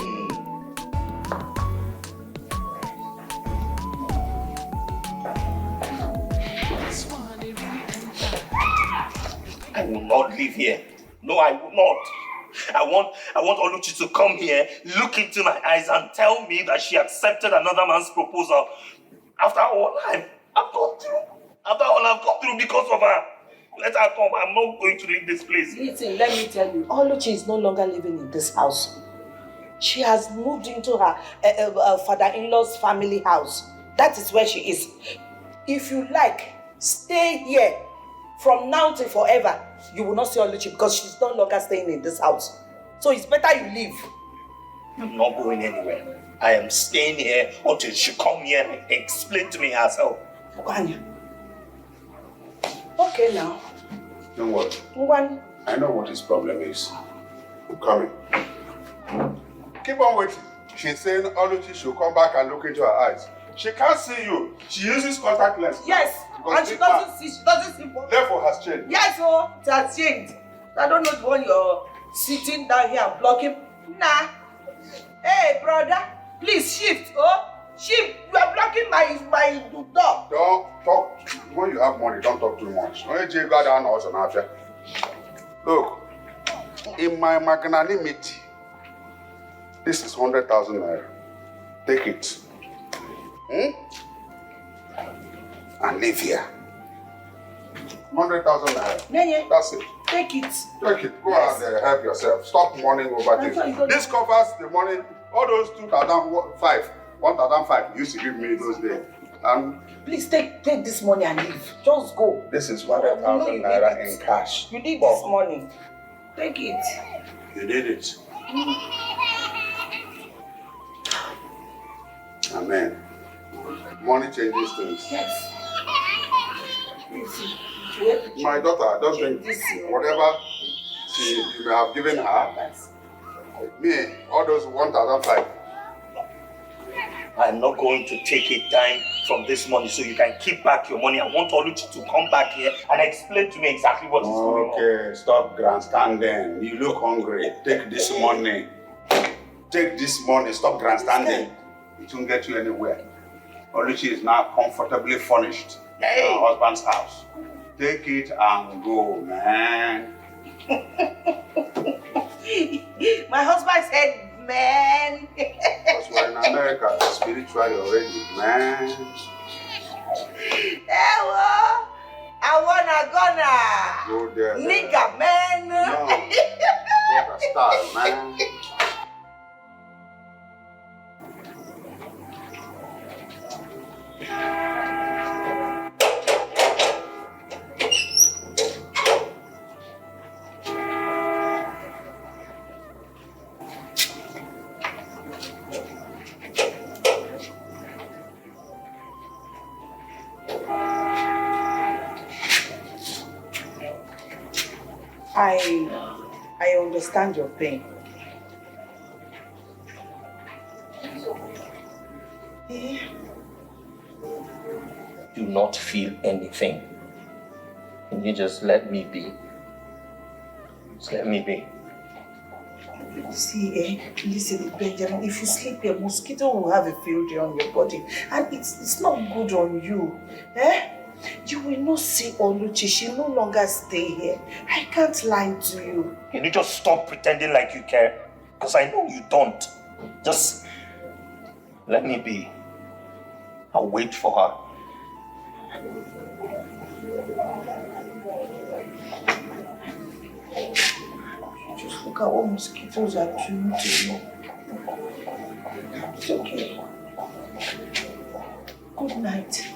I will not live here. No, I will not. I want Oluchi to come here, look into my eyes and tell me that she accepted another man's proposal after all I've gone through. After all I've gone through because of her. Let her come. I'm not going to leave this place. Listen, let me tell you, Oluchi is no longer living in this house. She has moved into her father-in-law's family house. That is where she is. If you like, stay here. From now till forever, you will not see Oluchi because she's no longer staying in this house. So it's better you leave. I'm not going anywhere. I am staying here until she come here and explain to me herself. Okay now. Don't worry. Ngwan. I know what his problem is. I'm coming. Keep on waiting. She's saying Oluchi should come back and look into her eyes. She can't see you. She uses contact lenses. Yes, and she doesn't see. She doesn't see. Level has changed. Yes, oh, it has changed. I don't know the one you're sitting down here and blocking. Nah. Hey, brother, please shift. Oh, shift. You are blocking my door. Don't talk. When you have money, don't talk too much. Look, in my magnanimity, this is 100,000 naira. Take it. And live here. 100,000 naira. That's it. Take it. Take it. Go out there, help yourself. Stop mourning over this. This covers the money. All those 1,005 you used to give me those days. Please take this money and leave. Just go. This is 100,000 naira in cash. You need this money. Take it. You need it. Amen. Money changes things. Yes. My daughter, don't think whatever you may have given her, me, all those 1,005. I'm not going to take a dime from this money so you can keep back your money. I want Oluchi to come back here and explain to me exactly what is going on. Okay, stop grandstanding. You look hungry. Take this money. Take this money. Stop grandstanding. It won't get you anywhere. Oluchi is now comfortably furnished in her husband's house. Take it and go, man. My husband said, man. Because we're in America, spiritually already, man. I wanna go there. Nigga, man. No. What a style, man. I understand your pain. Do not feel anything. Can you just let me be? Just let me be. See, listen, Benjamin, if you sleep, a mosquito will have a field day on your body. And it's not good on you. You will not see Oluchi. She no longer stay here. I can't lie to you. Can you just stop pretending like you care? Because I know you don't. Just let me be. I'll wait for her. Just look at what mosquitoes are doing to you. It's okay. Good night.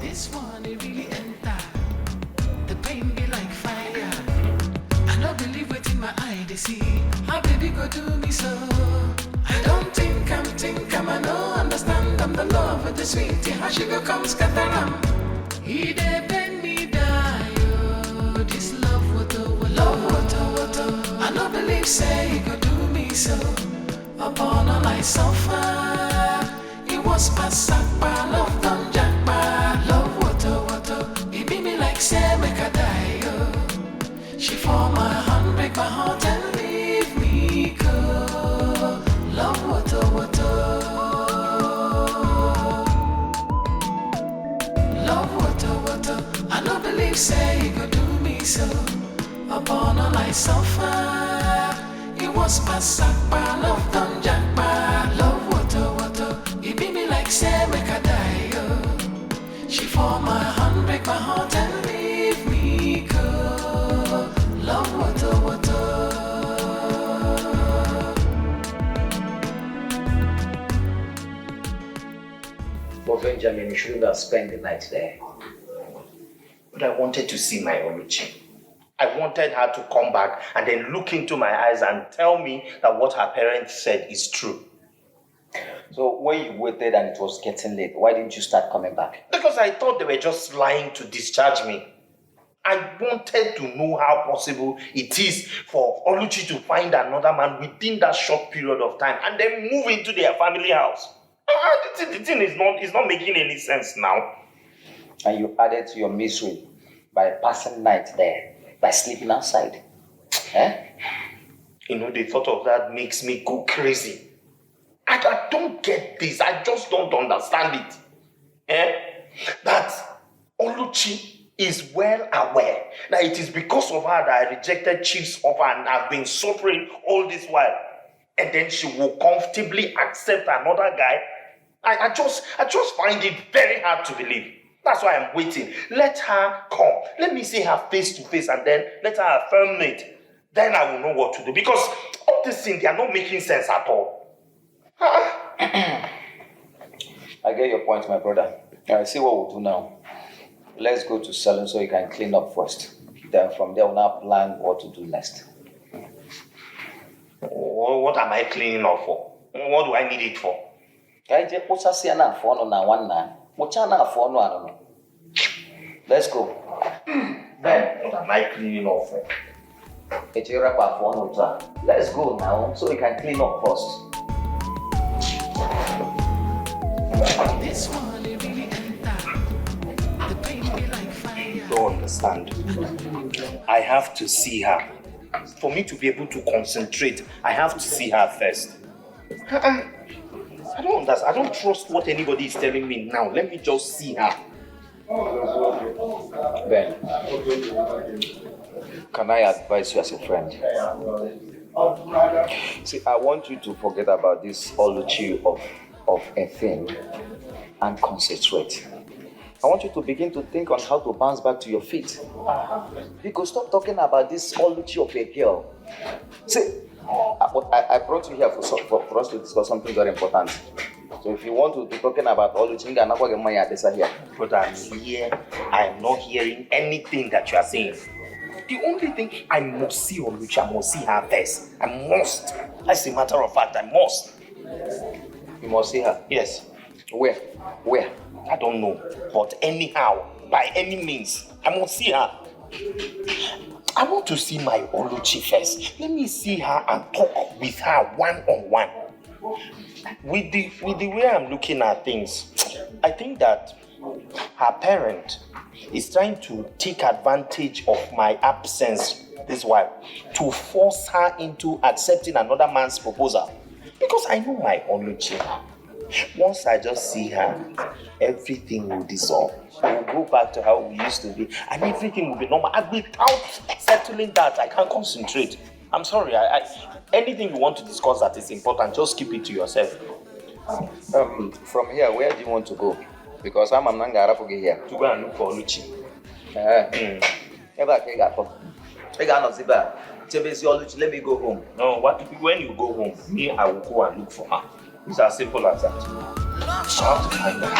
This one, it really enter. The pain be like fire. I don't believe it in my eye, they see. How baby go do me so? I don't think I no understand. I'm the love with the sweet. How she go come scatter am. He dey bend me die, oh. This love water. I don't believe say he go do me so. Upon all I suffer, must pass up by love, don't jack by love, water. It be me like say make a die, oh. She fall my hand, break my heart and leave me go. Love, water. Love, water. I don't believe say you could do me so. Upon a light so far, it was pass up by love, don't jack by love, water. It be me like say make a die, oh. She fall my hand, break my heart and leave me go. Love, water. But Benjamin, you shouldn't have spent the night there. But I wanted to see my Oluchi. I wanted her to come back and then look into my eyes and tell me that what her parents said is true. So when you waited and it was getting late, why didn't you start coming back? Because I thought they were just lying to discharge me. I wanted to know how possible it is for Oluchi to find another man within that short period of time and then move into their family house. The thing is not making any sense now. And you added to your misery by passing night there, by sleeping outside. You know, the thought of that makes me go crazy. I don't get this. I just don't understand it. That Oluchi is well aware that it is because of her that I rejected Chief's offer and I've been suffering all this while. And then she will comfortably accept another guy. I just find it very hard to believe. That's why I'm waiting. Let her come. Let me see her face to face and then let her affirm it. Then I will know what to do. Because all these things, they are not making sense at all. I get your point, my brother. I see what we'll do now. Let's go to salon so you can clean up first. Then from there, we'll now plan what to do next. What am I cleaning up for? What do I need it for? Let's go. Then, what am I cleaning up for? Let's go now so we can clean up first. This one really enter. The pain be like fire. You don't understand. I have to see her. For me to be able to concentrate, I have to see her first. I don't understand. I don't trust what anybody is telling me now. Let me just see her. Ben, can I advise you as a friend? See, I want you to forget about this Oluchi of a thing and concentrate. I want you to begin to think on how to bounce back to your feet. Because stop talking about this Oluchi of a girl. See, I brought you here for us to discuss something very important. So if you want to be talking about Oluchi, I'm not going to get my here. But I'm here. I'm not hearing anything that you are saying. The only thing, I must see Oluchi. I must see her first. I must. As a matter of fact, I must. You must see her? Yes. Where? I don't know. But anyhow, by any means, I must see her. I want to see my Oluchi first. Let me see her and talk with her one-on-one. With the way I'm looking at things, I think that her parent is trying to take advantage of my absence this while to force her into accepting another man's proposal. Because I know my Oluchi. Once I just see her, everything will dissolve. We'll go back to how we used to be, and everything will be normal. And without settling that, I can't concentrate. I'm sorry. Anything you want to discuss that is important, just keep it to yourself. From here, where do you want to go? Because I'm not going to here. To go and look for Oluchi. Let me go home. No, when you go home, me, I will go and look for her. It's as simple as that. I have to find her.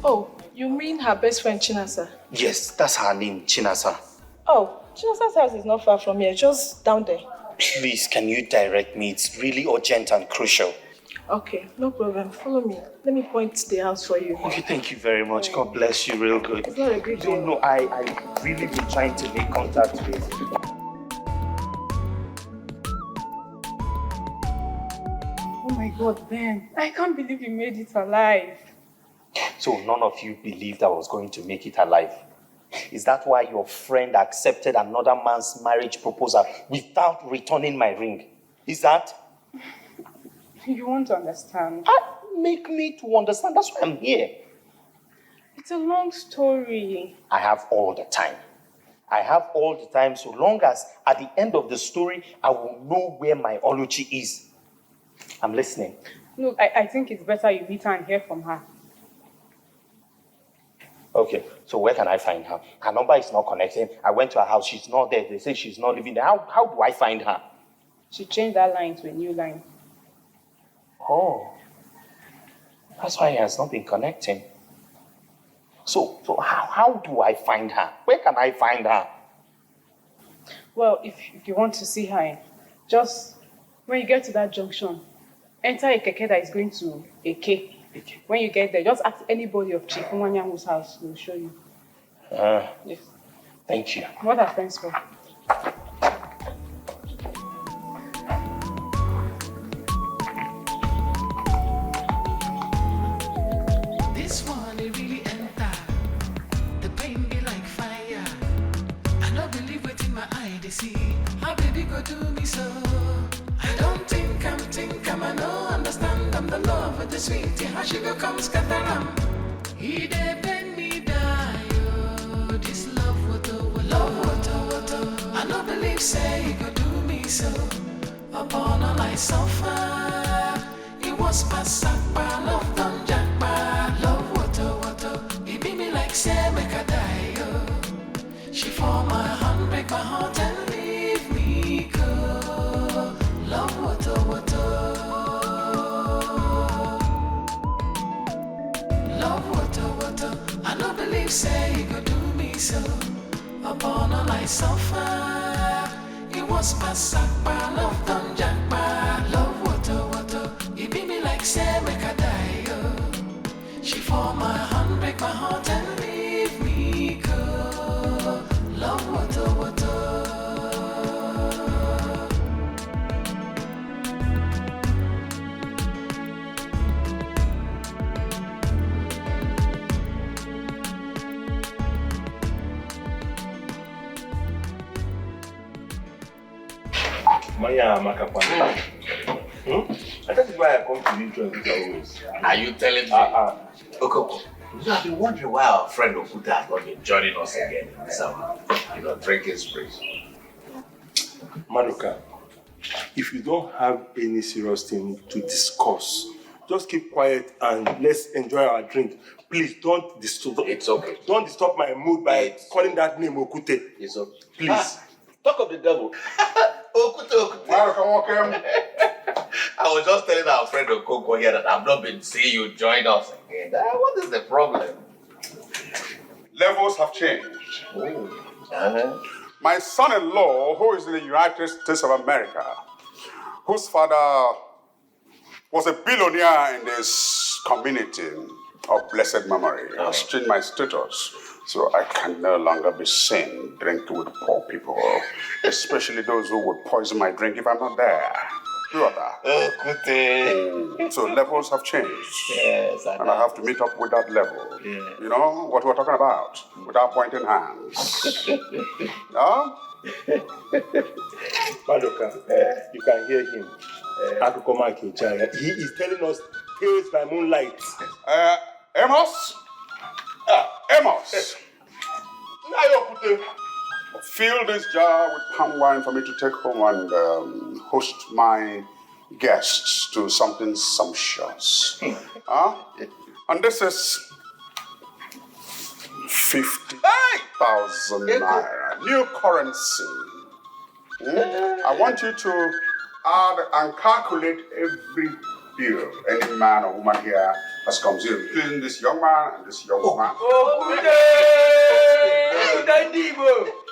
Oh, you mean her best friend Chinasa? Yes, that's her name, Chinasa. Oh, Chinasa's house is not far from here, just down there. Please, can you direct me? It's really urgent and crucial. Okay, no problem. Follow me. Let me point the house for you. Okay, thank you very much. God bless you real good. It's not a big deal. No, I really been trying to make contact with God, Ben, I can't believe you made it alive. So none of you believed I was going to make it alive. Is that why your friend accepted another man's marriage proposal without returning my ring? Is that? You won't understand. Make me to understand. That's why I'm here. It's a long story. I have all the time. I have all the time so long as at the end of the story, I will know where my Oluchi is. I'm listening. Look, I think it's better you meet her and hear from her. Okay, so where can I find her? Her number is not connecting. I went to her house. She's not there. They say she's not living there. How do I find her? She changed that line to a new line. Oh. That's why it has not been connecting. So how do I find her? Where can I find her? Well, if you want to see her, just when you get to that junction, enter a keke that is going to Eke. When you get there, just ask anybody of Chief Nwanyangu's house. They'll show you. Yes. Thank you. What are friends for? This one, it really enter. The pain be like fire. I don't believe it in my eye, they see. How baby go do me so? I don't think I know, understand. I'm the love of the sweetie. How she go come scatter am. He dey bend me die, oh. This love water. I don't believe say he go do me so. Upon all I suffer, it was pasakpa, love done jackpa. Love water. He beat me like say make I die, oh. She form my hand, break my heart and leave me go. Love water. I don't believe say he could do me so. Upon all I suffer, it was pasakpa, love done jackpa. Love water. He beat me like say make I die, oh. She form my hand, break my heart and leave me go. Love water. Maya Makapana. That is why I come to you to always. Are you telling me? Okoko, you have been wondering why our friend Okuta has not been joining us again in this drinking spree. Madoka, if you don't have any serious thing to discuss, just keep quiet and let's enjoy our drink. Please don't disturb. It's okay. Don't disturb my mood by calling that name Okute. It's okay. Please. Talk of the devil. Okute. I was just telling our friend Okoko here that I've not been seeing you join us again. What is the problem? Levels have changed. My son-in-law, who is in the United States of America, whose father was a billionaire in this community of blessed memory, has changed my status. So I can no longer be seen drinking with poor people, especially those who would poison my drink if I'm not there. So levels have changed. Yes, and I have to meet up with that level. Yeah. You know what we're talking about? Without pointing hands. No? Madoka, you can hear him. He is telling us tales by moonlight. Amos? Amos! Fill this jar with palm wine for me to take home and host my guests to something sumptuous. And this is 50,000 naira, new currency. I want you to add and calculate every bill any man or woman here has consumed, including this young man and this young woman.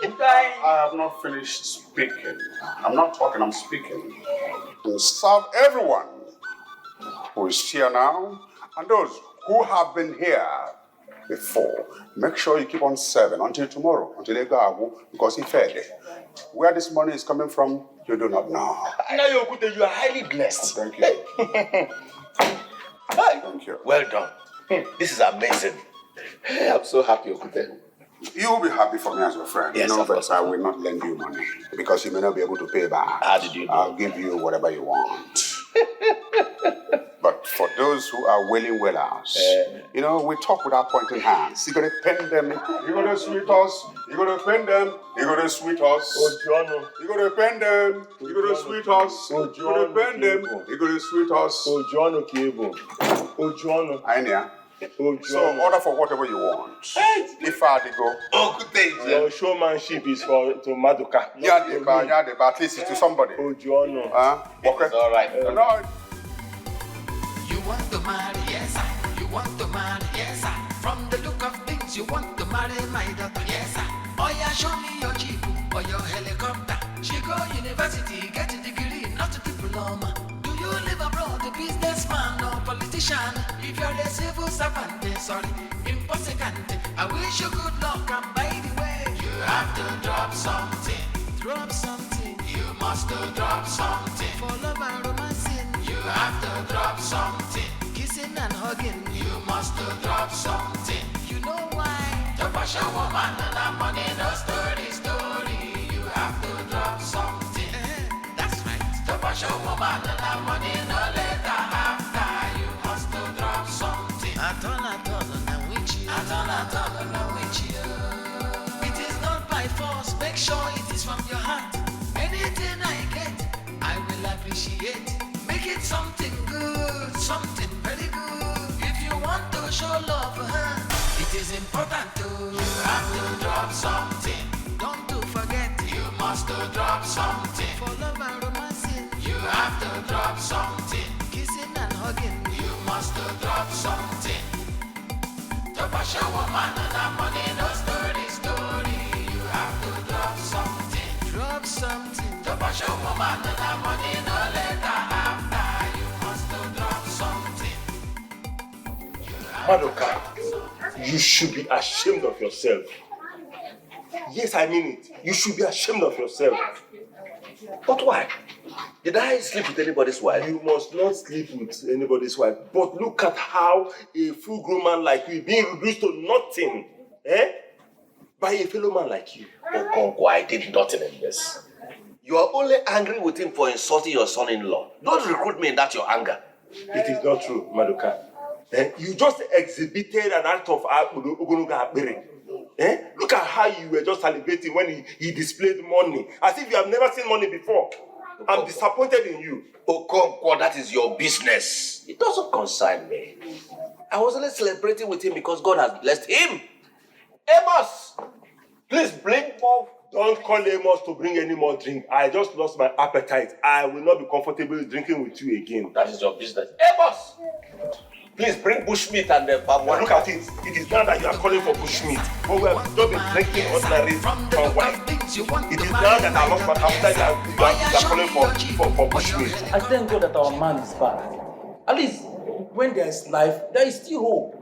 I have not finished speaking. I'm not talking, I'm speaking. And serve everyone who is here now and those who have been here before. Make sure you keep on serving until tomorrow, until they go, because he fed it. Where this money is coming from, you do not know. Now, you are highly blessed. Thank you. Thank you. Well done. This is amazing. I'm so happy, Okute. You will be happy for me as your friend. Yes, you know, of but course. I will not lend you money because you may not be able to pay back. How did you know? I'll give you whatever you want. But for those who are willing wellers, you know, we talk without pointing hands. You're going to pen them. You're going to sweet us. You're going to pen them. You're going to sweet us. Oh, John. You're going to pen them. You're going to sweet us. You're going to pen them. You're going to sweet us. Oh, John, Okebo. Oh, John. Anya. Oh, John. So order for whatever you want. If I go. Oh, good day. Your showmanship is for to Maduka. Yeah, at least it's to somebody. Oh, John. Okay. It's all right. No. You want to marry, yes, sir. You want to marry, yes, sir. From the look of things, you want to marry my daughter, yes, sir. Oh yeah, show me your jeep or your helicopter. She go university, get a degree, not a diploma. Do you live abroad, a businessman or politician? If you're a civil servant, sorry, impossible. I wish you good luck, and by the way, you have to drop something. Drop something. You must drop something. For love and romancing, you have to drop something. Kissing and hugging, you must drop something. You know why? To wash a woman and a money, no story. You have to drop something. That's right. To wash a woman and a money, no later after. You must drop something. At all, no witch you. No witch you. It is not by force. Make sure it is from your heart. Anything I get, I will appreciate. Make it something good, something very good. If you want to show love, it is important to. You have to drop something. Don't to forget, you must drop something. For love and romancing, you have to drop something. Kissing and hugging, you must drop something. To wash a woman and a money, no story. You have to drop something. Drop something. To wash a woman and a money, no later after. You must drop something. Madoka, you should be ashamed of yourself. Yes, I mean it. You should be ashamed of yourself. But why? Did I sleep with anybody's wife? You must not sleep with anybody's wife. But look at how a full-grown man like you is being reduced to nothing, by a fellow man like you. Okonkwo, I did nothing in this. You are only angry with him for insulting your son-in-law. Don't recruit me in that your anger. It is not true, Madoka. You just exhibited an act of Ogonoga Akpere. Look at how you were just celebrating when he displayed money, as if you have never seen money before. I'm disappointed in you. Okonkwo, that is your business. It doesn't concern me. I was only celebrating with him because God has blessed him. Amos, please bring more. Don't call Amos to bring any more drink. I just lost my appetite. I will not be comfortable drinking with you again. That is your business. Amos, please bring bushmeat and the palm wine. Look at it. It is now that you are calling for bushmeat. But we have not been drinking ordinary palm wine. It is now that I lost my appetite that you are calling for bushmeat. I thank God that our man is back. At least when there is life, there is still hope.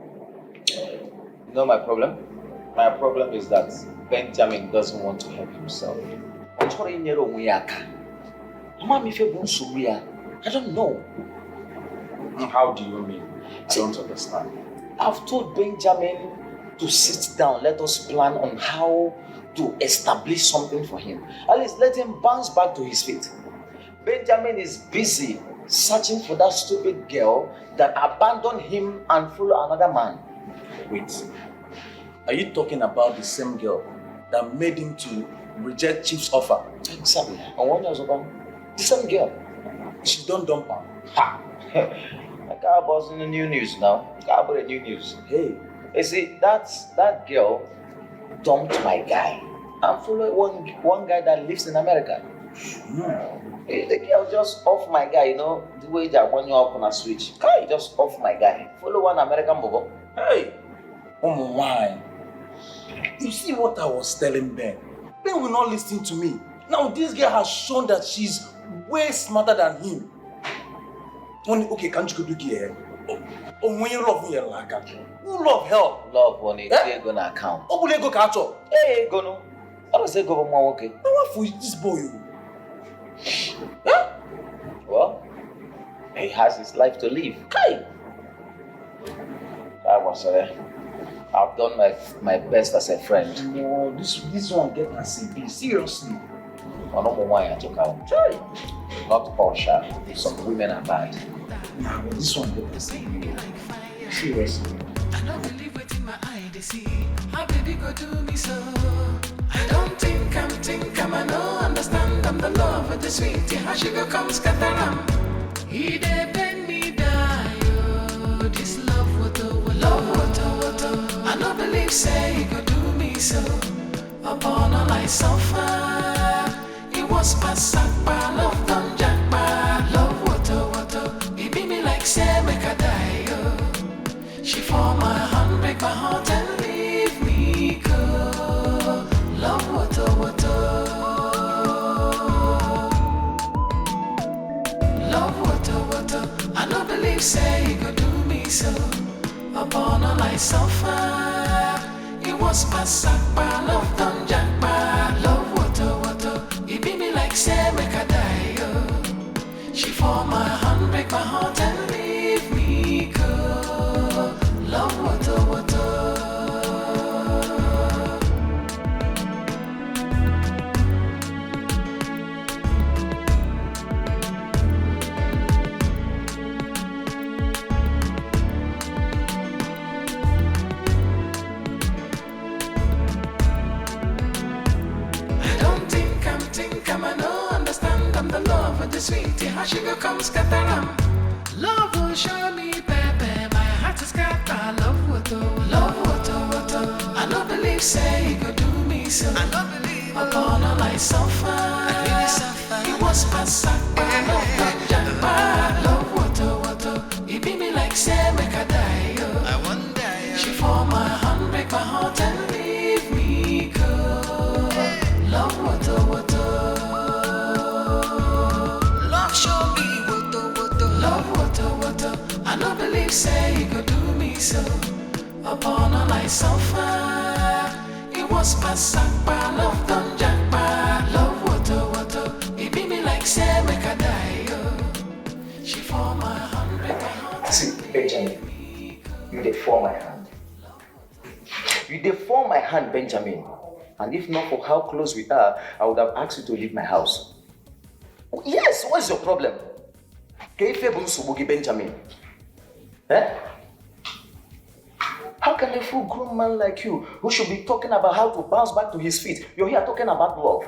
You know my problem? My problem is that Benjamin doesn't want to help himself. I don't know. How do you mean? I don't understand. I've told Benjamin to sit down. Let us plan on how to establish something for him. At least let him bounce back to his feet. Benjamin is busy searching for that stupid girl that abandoned him and followed another man. Wait. Are you talking about the same girl that made him to reject Chief's offer? Exactly. And when was about the same girl? She don't dump her. Ha! I got about in the new news now. Got about the new news. Hey. You see, that girl dumped my guy and followed one guy that lives in America. The girl just off my guy, you know, the way that when you up on a switch. Guy just off my guy. Follow one American bobo. Hey! Oh my. You see what I was telling Ben? Ben will not listen to me. Now this girl has shown that she's way smarter than him. Okay, can't you go do here? Oh, when you love me, like that. Who love help? Love when it's gonna account. Oh, will you go catch up? Hey, go no. How does it go for my okay? Now what for this boy? Well, He has his life to live. Kai! I've done my best as a friend. No, this one get as a be. Seriously. Not all sharp. Some women are bad. Nah, but this one get as a be. Seriously. I don't believe it in my eye, they see. How baby go do me so? I don't think I know, understand I'm the love of the sweetie. How she go come scatter He dey bend me die, oh. This love water. I don't believe say he go do me so. Upon all I suffer, it was pasakpa, love done jackpa. Love water. He beat me like say make I die, oh. She for my hand, break my heart and leave me go. Love water. Love water. I don't believe say he go do me so. Upon all I suffer, it was pasakpa, love done jackpa. Love water. He beat me like say make I die, oh. She for my hand, break my heart and leave me go. Love water. I know, understand I'm the love of the sweetie. How she go come scatter Love will show me, baby. My heart is scatter. Love water. I don't believe say he go do me so. I don't believe upon all I suffer. I really suffer. It was pasakpa, love done jackpa. Love water. He beat me like say make I die, oh. I won't die. She for my hand, break my heart and leave me go. Love water. Show me water. Love water. I don't believe say he go do me so. Upon all I suffer, it was pasakpa, love done jackpa. Love water. He beat me like say make I die, oh. She for my hand, break my heart. See, Benjamin, you deform my hand. You deform my hand, Benjamin. And if not for how close we are, I would have asked you to leave my house. Yes, what's your problem? Benjamin. Eh? How can a full grown man like you, who should be talking about how to bounce back to his feet, you're here talking about love?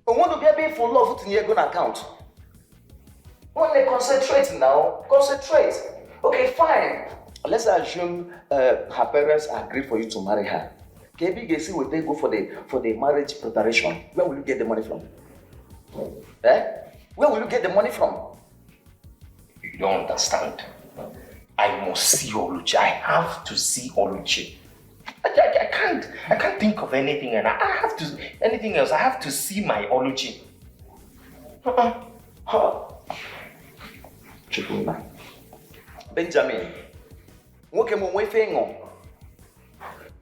I want to be able for love to your account. When they concentrate now, concentrate. Okay, fine. Let's assume her parents agree for you to marry her. KBGC will then go for the marriage preparation. Where will you get the money from? Eh? Where will you get the money from? You don't understand. I must see Oluchi. I have to see Oluchi. I can't think of anything, and I have to anything else. I have to see my Oluchi. Benjamin, woke mo we fengo.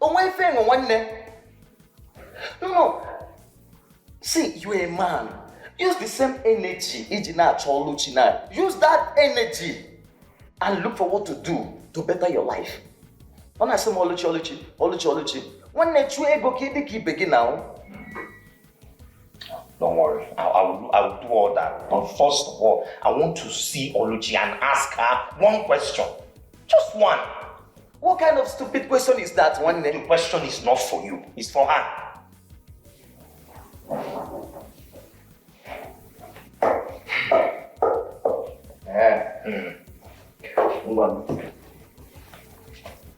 O we fengo one No. See, you're a man. Use the same energy. Use that energy and look for what to do to better your life. When I say Oluchi. When you go begin now. Don't worry, I will do all that. But first of all, I want to see Oluchi and ask her one question. Just one. What kind of stupid question is that? The question is not for you, it's for her.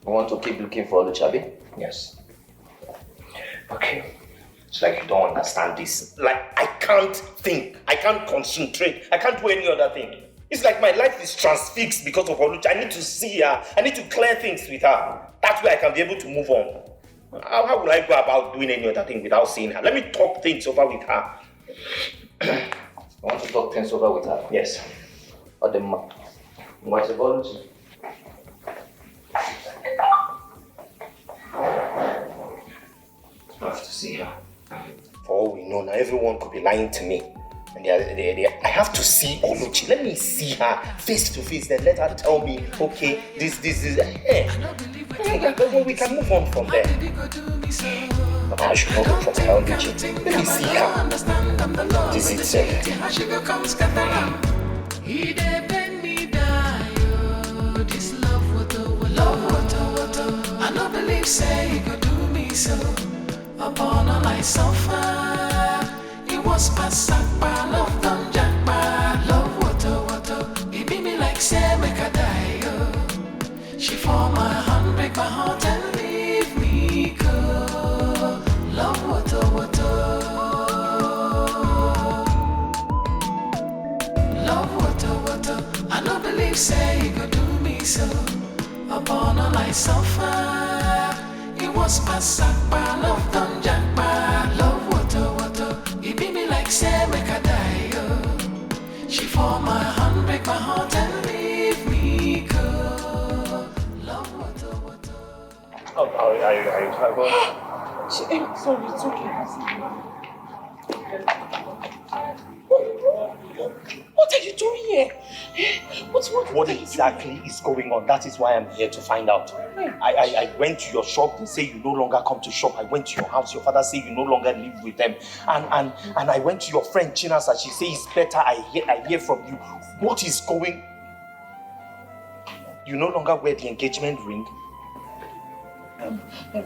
You want to keep looking for Oluchabi? Yes. Okay. It's like you don't understand this. Like, I can't think. I can't concentrate. I can't do any other thing. It's like my life is transfixed because of Oluchi. I need to see her. I need to clear things with her. That's where I can be able to move on. How will I go about doing any other thing without seeing her? Let me talk things over with her. I want to talk things over with her? Yes. What is Oluchi? I have to see her. For all we know now, everyone could be lying to me. And I have to see Oluchi. Let me see her face to face. Then let her tell me, okay, this. Hey, we can move on from there. But I should not go from her, Oluchi. Let me see her. This is it. He dey bend me down, this love water. I no believe say he go do me so. Upon all I suffer, it was pasakpa, love done jackpa, love water. He beat me like say make I die, oh. She form my hand, break my heart and leave me go. Love water. Love water. I no believe say he go do me so. Upon all I suffer, it was pasakpa, love done jackpa, love water. He beat me like say make I die, oh. She form my hand, break my heart and leave me go. Love water. Oh, are you traveling? Sorry, it's okay. What are you doing here? What exactly is going on? That is why I'm here to find out. I went to your shop. They say you no longer come to shop. I went to your house. Your father say you no longer live with them. And I went to your friend Chinasa. She say it's better. I hear from you. What is going? You no longer wear the engagement ring.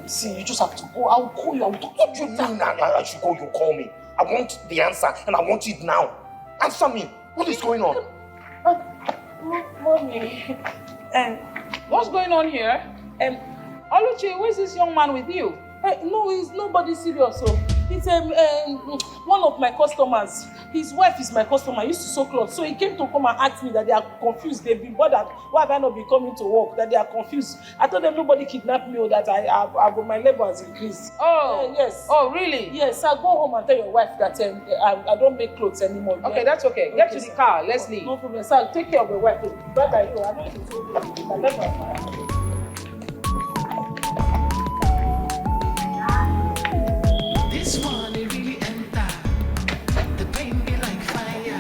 See, you just have to go. I'll call you. I'll talk to you. I should go. You call me. I want the answer, and I want it now. Answer me. What is going on? Mommy. What's going on here? Oluchi, who is this young man with you? No, he's nobody serious. So it's one of my customers. His wife is my customer. I used to sew clothes. So he came to come and ask me that they are confused. They've been bothered. Why have I not been coming to work? That they are confused. I told them nobody kidnapped me or that my level has increased. Oh, yes. Oh, really? Yes. I'll go home and tell your wife that I don't make clothes anymore. Okay, that's okay. Get to the car. Let's leave. No problem. So I'll take care of your wife. Bye-bye. I know it's This one, it really enter. The pain be like fire.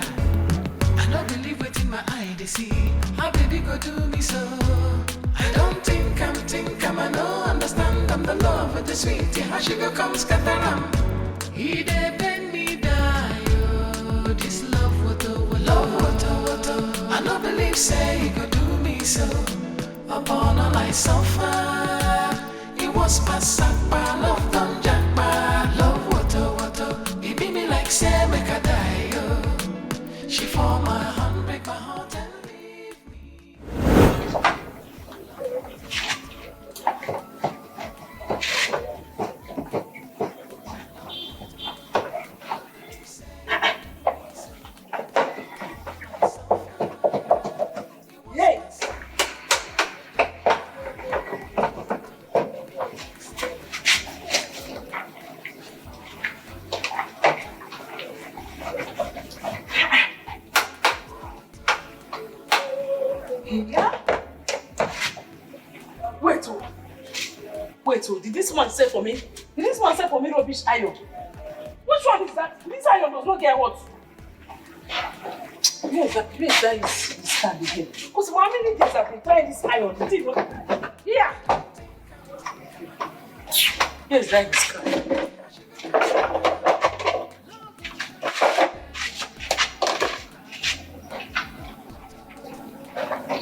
I don't believe it in my eye, they see. How baby go do me so? I don't think I no understand. I'm the love with the sweet. How she go come scatter. He dey bend me down, oh. This love water. I don't believe say he go do me so. Upon all I suffer, it was pasakpa, love done jackpa, love water. He beat me like say make I die, oh. She form my hand, break my heart and leave me. Did this man say for me? Did this man say for me rubbish iron? Which one is that? This iron does not get what? Where is that his stand again? Because for how many days I've been trying this iron? Yeah. Here's that his stand.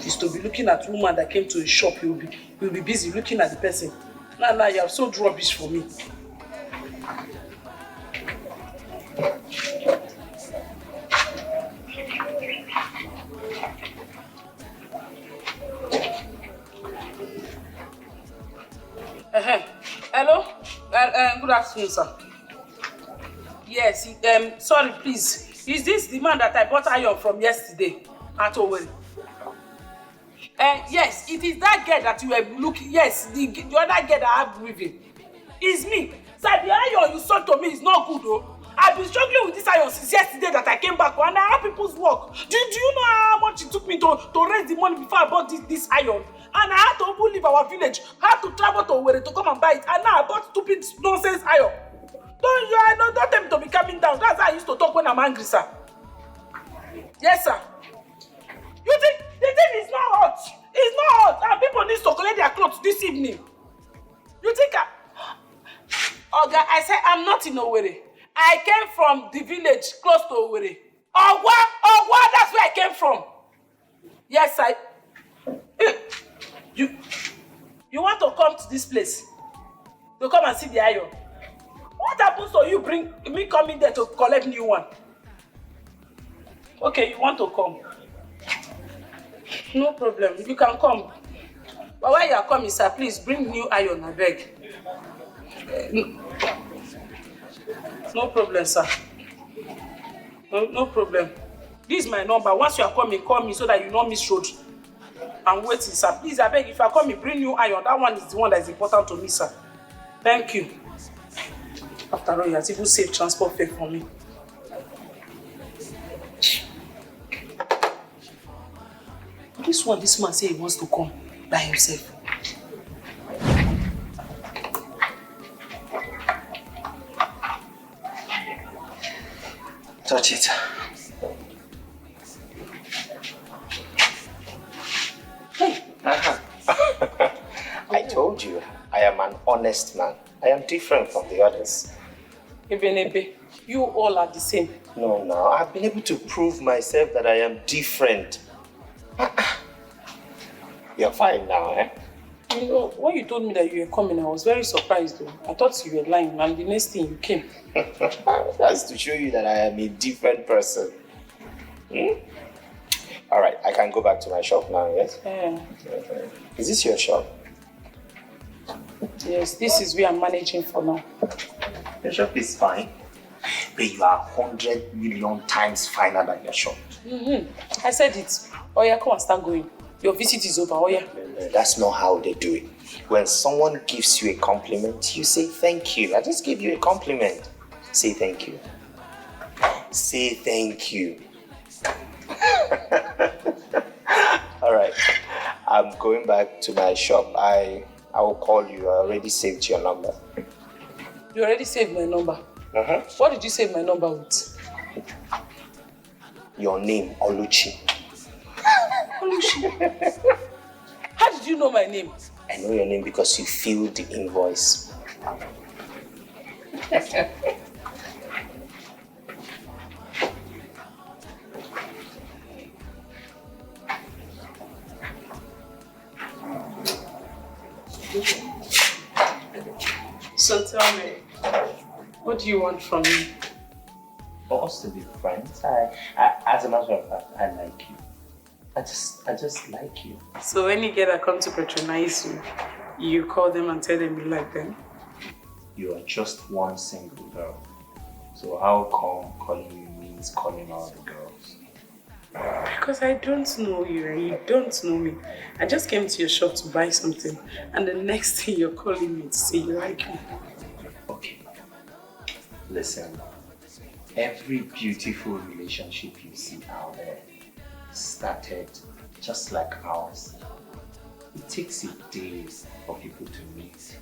He's to be looking at woman that came to his shop. He'll be busy looking at the person. Now you have sold rubbish for me. Hello? Good afternoon, sir. Yes, sorry, please. Is this the man that I bought iron from yesterday at Owerri? Yes, it is that girl that you were looking. Yes, the other girl that I have with him. It's me. Sir, the iron you sold to me is not good, though. I've been struggling with this iron since yesterday that I came back and I have people's work. Do you know how much it took me to raise the money before I bought this iron? And I had to even leave our village. I had to travel to Owerri to come and buy it. And now I bought stupid nonsense iron. Don't tell me to be calming down. That's how I used to talk when I'm angry, sir. Yes, sir. You think the thing is not hot? It's not hot, and people need to collect their clothes this evening. You think I said I'm not in Owerri. I came from the village close to Owerri. Ogwa, that's where I came from. Yes, You want to come to this place to come and see the iron? What happens to you bring me coming there to collect new one? Okay, you want to come? No problem, you can come. But while you are coming, sir, please bring new iron, I beg. No problem, sir. No problem. This is my number. Once you are coming, call me so that you don't miss road. I'm waiting, sir. Please, I beg, if you are coming, bring new iron. That one is the one that is important to me, sir. Thank you. After all, you have even saved transport fare for me. This man say he wants to come by himself. Touch it. I told you, I am an honest man. I am different from the others. Ebenebe, you all are the same. No, I've been able to prove myself that I am different. You're fine now, eh? You know, when you told me that you were coming, I was very surprised though. I thought you were lying, and the next thing you came. That's to show you that I am a different person. All right, I can go back to my shop now, yes? Yeah. Is this your shop? Yes, this is where I'm managing for now. Your shop is fine, but you are 100 million times finer than your shop. I said it. Oh yeah, come and start going. Your visit is over, oh yeah. No, that's not how they do it. When someone gives you a compliment, you say thank you. I just gave you a compliment. Say thank you. Say thank you. All right, I'm going back to my shop. I will call you. I already saved your number. You already saved my number? What did you save my number with? Your name, Oluchi. Oluchi? How did you know my name? I know your name because you filled the invoice. So tell me, what do you want from me? For us to be friends, I as a matter of fact, I like you. I just like you. So any girl that comes to patronize you, you call them and tell them you like them? You are just one single girl. So how come calling you means calling all the girls? Because I don't know you and you don't know me. I just came to your shop to buy something and the next thing you're calling me to say you like me. Okay. Listen, every beautiful relationship you see out there started just like ours. It takes days for people to meet.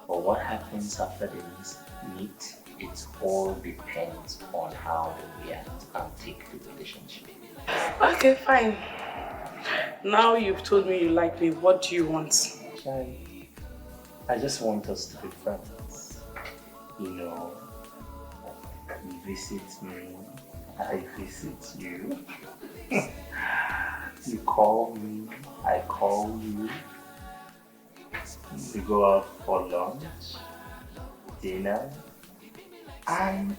But what happens after they meet, it all depends on how they react and take the relationship. Okay, fine. Now you've told me you like me, what do you want? I just want us to be friends. You know, you visit me, I visit you. You call me, I call you. We go out for lunch, dinner, and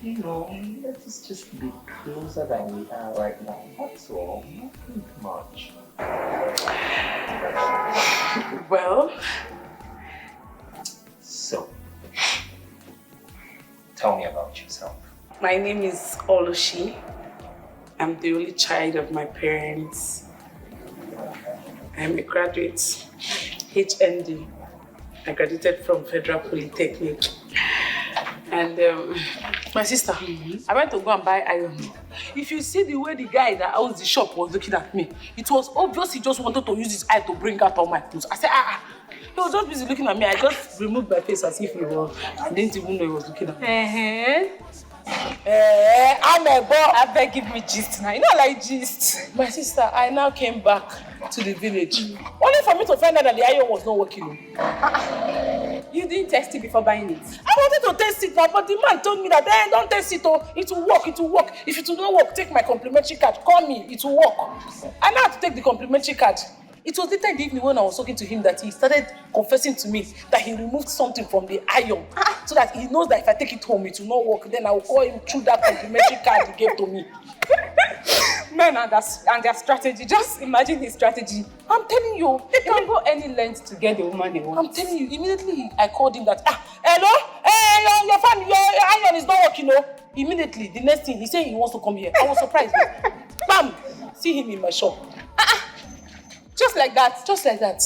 you know, let us just be closer than we are right now. That's all, nothing much. Well, so tell me about yourself. my name is Oluchi. I'm the only child of my parents. I'm a graduate, HND. I graduated from Federal Polytechnic. And my sister, I went to go and buy iron. If you see the way the guy that owns the shop was looking at me, it was obvious he just wanted to use his eye to bring out all my clothes. I said, He was just busy looking at me. I just removed my face as if I didn't even know he was looking at me. I'm a boy. I beg, give me gist now. You know, like gist. My sister, I now came back to the village. Only for me to find out that the iron was not working. You didn't test it before buying it? I wanted to test it now, but the man told me that don't test it, oh, it will work, it will work. If it will not work, take my complimentary card, call me, it will work. I now had to take the complimentary card. It was later in the evening when I was talking to him that he started confessing to me that he removed something from the iron so that he knows that if I take it home, it will not work. Then I will call him through that complimentary card he gave to me. Men and their strategy. Just imagine his strategy. I'm telling you, they can go any length to get the woman they want. I'm telling you, immediately I called him that, hello? Hey, your fan, your iron is not working, no? Immediately, the next thing, he said he wants to come here. I was surprised. Bam! See him in my shop. Just like that? Just like that.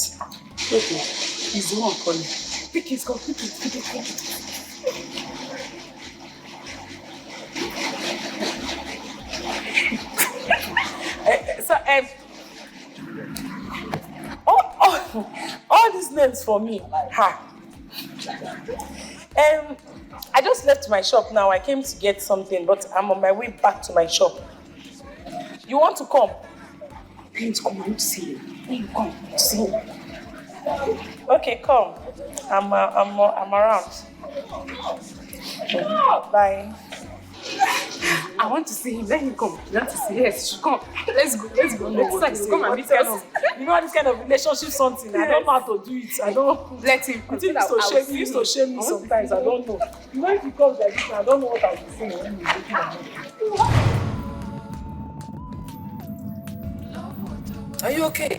Okay, he's the one calling. Pick his call, pick it. So, all these names for me. I just left my shop now. I came to get something, but I'm on my way back to my shop. You want to come? Please come, I want to see you. Please come, see you. Okay, come. I'm around. Bye. I want to see him. Let him come. You want to see? Yes, come. Let's go. Let's come and meet us. You know this kind of relationship something. Yes. I don't know how to do it. I don't let him. He used to shame me sometimes. I don't know. You know if he comes like this, I don't know what I'll be saying when he's looking at me. Are you okay?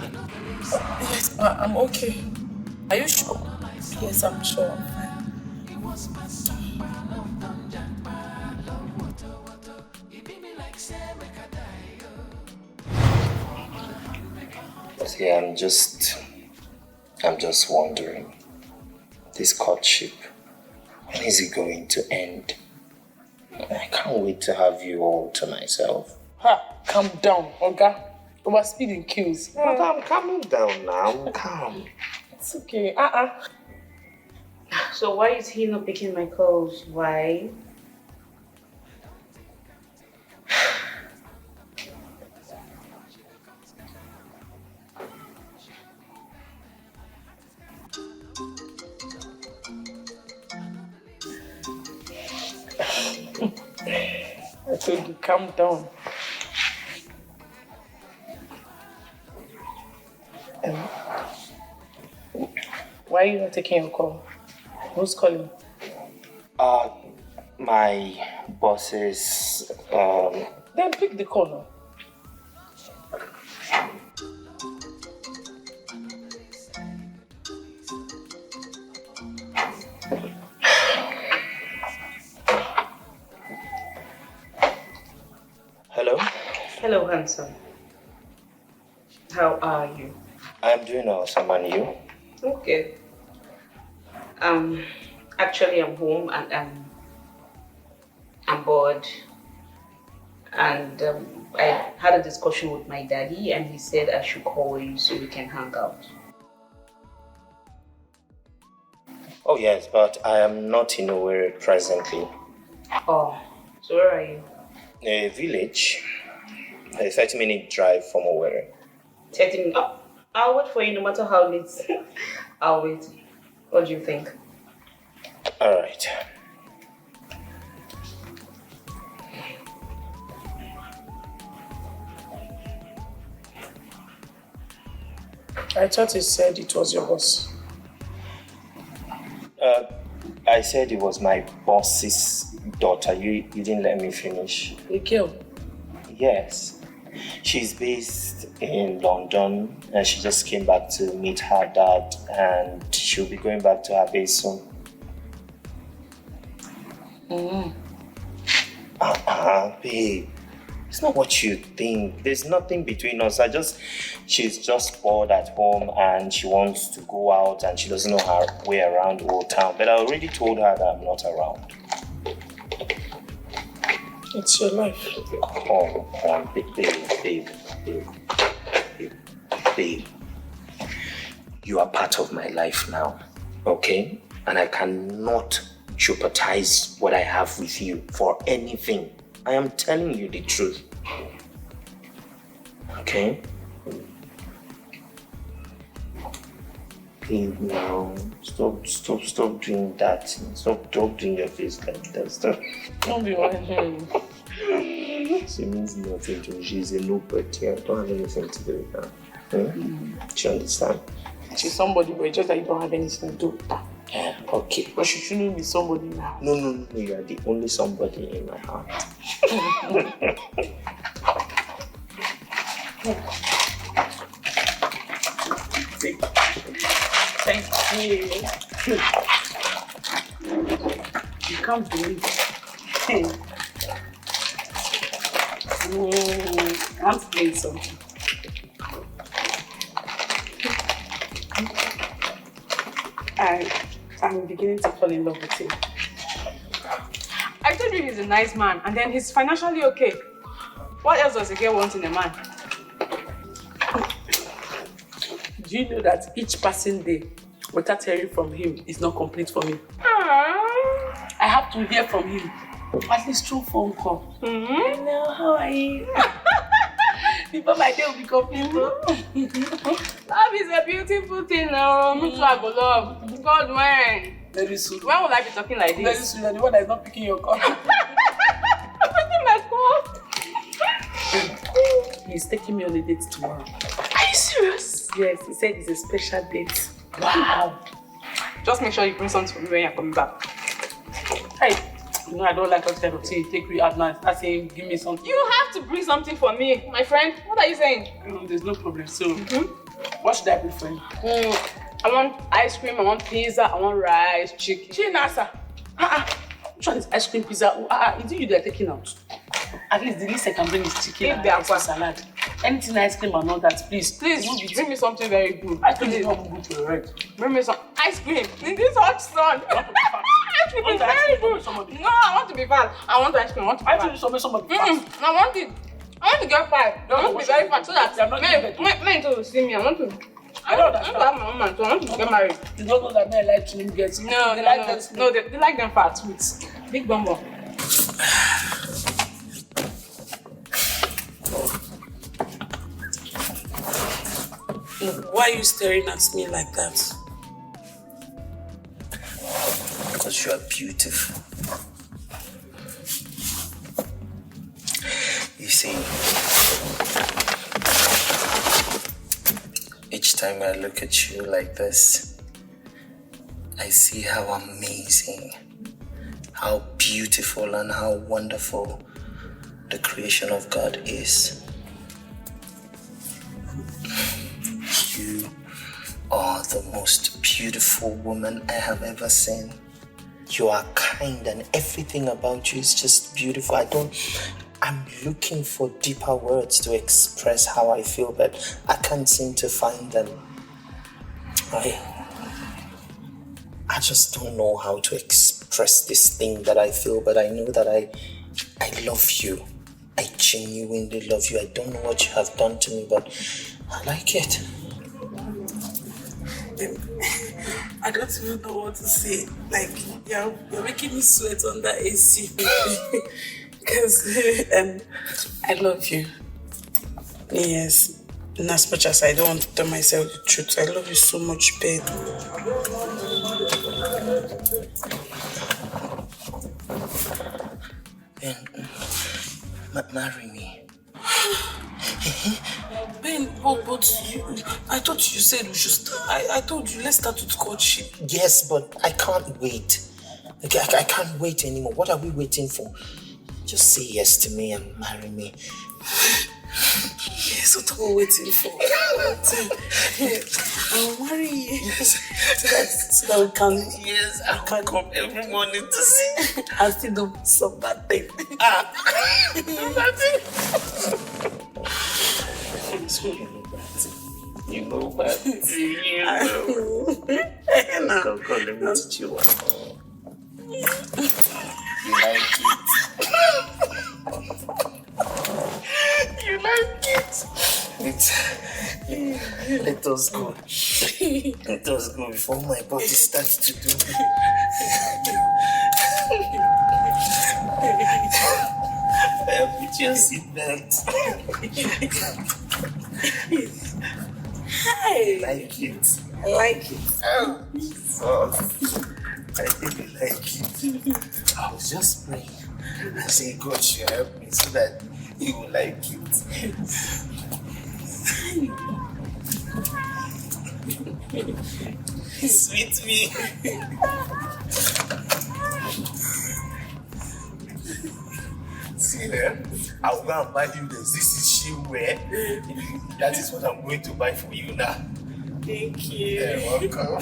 Yes, I'm okay. Are you sure? Yes, I'm sure. I'm fine. See, I'm just wondering. This courtship, when is it going to end? I can't wait to have you all to myself. Calm down, Oga. Overspeeding kills. But I'm calming down now. I'm calm. It's okay. So why is he not picking my calls? Why? I told you, calm down. Why are you not taking your call? Who's calling? My bosses. Then pick the call now. Hello? Hello, handsome. How are you? I'm doing awesome, and you? Okay. Actually, I'm home and I'm bored. And I had a discussion with my daddy, and he said I should call you so we can hang out. Oh yes, but I am not in Owerri presently. Oh, so where are you? A village. A 30-minute drive from Owerri. 30 minutes. Oh, I'll wait for you no matter how late. I'll wait. What do you think? All right. I thought you said it was your boss. I said it was my boss's daughter. You didn't let me finish. A girl? Yes. She's based in London and she just came back to meet her dad and she'll be going back to her base soon. Babe. It's not what you think. There's nothing between us. She's just bored at home and she wants to go out and she doesn't know her way around the whole town. But I already told her that I'm not around. It's your life. Oh, babe. You are part of my life now, okay? And I cannot jeopardize what I have with you for anything. I am telling you the truth. Okay? Please now, stop doing that. Stop doing your face like that. Stop. Don't be worrying. She means nothing to me. She's a nobody. I don't have anything to do with her. Do you understand? She's somebody, but it's just that you don't have anything to do with her. Okay. But she shouldn't be somebody now. No. You are the only somebody in my heart. Thank you. You can't believe it. I'm playing something. I'm beginning to fall in love with him. I told you he's a nice man, and then he's financially okay. What else does a girl want in a man? Do you know that each passing day without hearing from him is not complete for me? I have to hear from him, at least through phone call. Hello, how are you? Before my day will be complete. Love is a beautiful thing now. Me too, I go love. God, when? Very soon. When will I be talking like this? Very soon, you're the one that is not picking your call. I'm picking my call. He's taking me on a date tomorrow. Are you serious? Yes, he said it's a special date. Wow. Just make sure you bring something for me when you're coming back. Hey, you know I don't like that kind of thing. Take me out now. I say, give me something. You have to bring something for me, my friend. What are you saying? There's no problem. So, what should I bring for you? I want ice cream, I want pizza, I want rice, chicken. Chinasa. Which one is ice cream, pizza? Is it you they're taking out? At least the least I can bring is chicken and extra salad. Anything ice cream and all that, please. Please, bring me something very good. Ice cream is not good for your head. Bring me some ice cream in this hot sun. Ice cream is very good. No, I want to be fat. I want ice cream. I want to be fat. I think somebody fat. I want it. I want to get fat. I want to be very fat so that men to see me. I want to have my own man, so I want to get married. You don't know that men like to get. No, they like them fat with big bumbo. Why are you staring at me like that? Because you are beautiful. You see, each time I look at you like this, I see how amazing, how beautiful and how wonderful the creation of God is. You are the most beautiful woman I have ever seen. You are kind and everything about you is just beautiful. I'm looking for deeper words to express how I feel, but I can't seem to find them. I just don't know how to express this thing that I feel, but I know that I love you. I genuinely love you. I don't know what you have done to me, but I like it. I don't even know what to say. Like, you're making me sweat under AC. Because I love you. Yes. And as much as I don't want to tell myself the truth, I love you so much, babe. Then, marry me. Ben, but I thought you said we should start. I told you, let's start with courtship. Yes, but I can't wait. Okay, I can't wait anymore. What are we waiting for? Just say yes to me and marry me. Yes, what are we waiting for? I'll marry you. Yes. So that we can. Yes, I can come every morning to see. I still don't stop that thing. You know that. Come, let me teach you one. You like it? You like it? Let us go. Let us go before my body starts to do. Put your seatbelt. Hey. Like it. I like it. Oh, Jesus. I really like it. I was just praying and saying, God should help me so that you will like it. Sweet me. See there, I will go and buy you this. This is sheepwear. That is what I'm going to buy for you now. Thank you. You're welcome.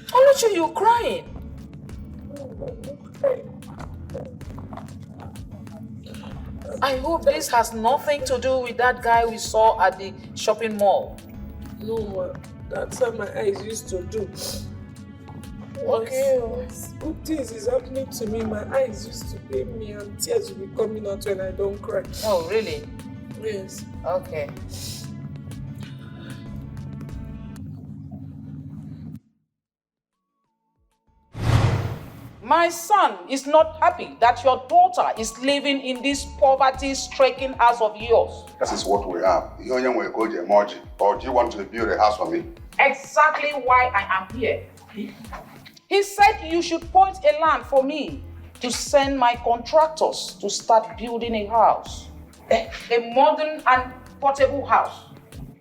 Oluchi, you crying? I hope this has nothing to do with that guy we saw at the shopping mall. No, ma. That's what my eyes used to do. Okay. Good things is happening to me. My eyes used to pain me and tears will be coming out when I don't cry. Oh, really? Yes. Okay. My son is not happy that your daughter is living in this poverty-stricken house of yours. That is what we have. You only will go to emoji. Or do you want to build a house for me? Exactly why I am here. He said you should point a land for me to send my contractors to start building a house. A modern and portable house.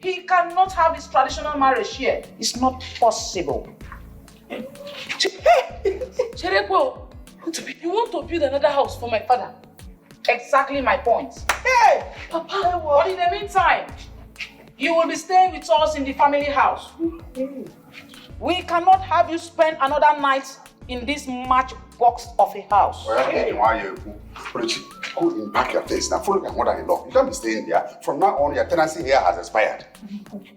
He cannot have his traditional marriage here. It's not possible. Cherekwo, you want to build another house for my father? Exactly my point. Hey, Papa, but in the meantime, you will be staying with us in the family house. We cannot have you spend another night in this matchbox of a house. Go pack your things now. Follow your mother-in-law. You can't be staying there. From now on, your tenancy here has expired.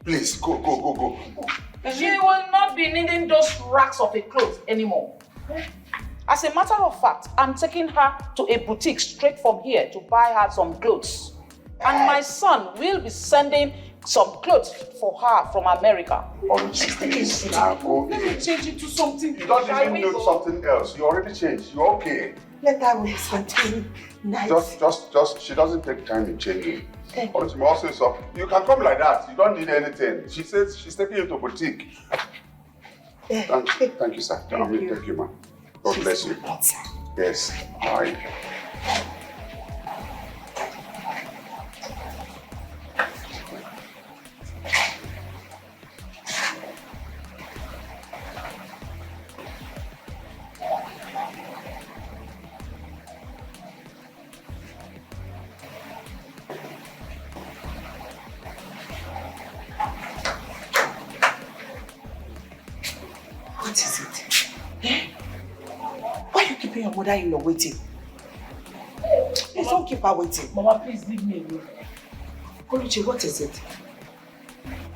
Please, go. She will not be needing those racks of a clothes anymore. As a matter of fact, I'm taking her to a boutique straight from here to buy her some clothes. And my son will be sending some clothes for her from America. Please, now go in. Change it to something. You don't even know something else. You already changed. You're okay. Let her wear something nice. Just, she doesn't take time in changing. Also, you can come like that. You don't need anything. She says she's taking you to boutique. Thank you, sir. Thank you, ma'am. God bless you. Yes. Bye. What is it? Why are you keeping your mother-in-law waiting? Please don't keep her waiting. Mama, please leave me alone. Oluchi, what is it?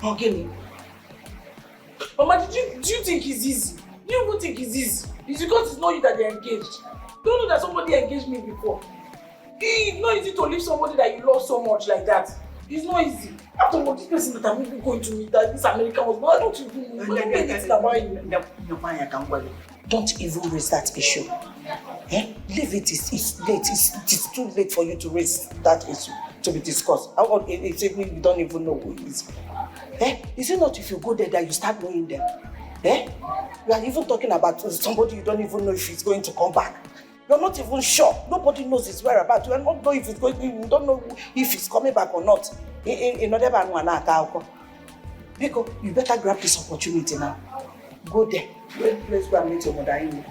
Ogini. Mama, do you think it's easy? Do you even think it's easy? It's because it's not you that they're engaged. You don't know that somebody engaged me before. It's not easy to leave somebody that you love so much like that. It's not easy. After all, this person that I'm even going to meet, that this American was, I don't even know anything about you. Don't even raise that issue. Leave it. It's late. It's too late for you to raise that issue to be discussed. It's even you don't even know who it is. Is it not if you go there that you start knowing them? You are even talking about somebody you don't even know if he's going to come back. You're not even sure. Nobody knows his whereabouts. You don't know if it's going. You don't know if he's coming back or not. Because you better grab this opportunity now. Go there. Let's go and meet your mother-in-law.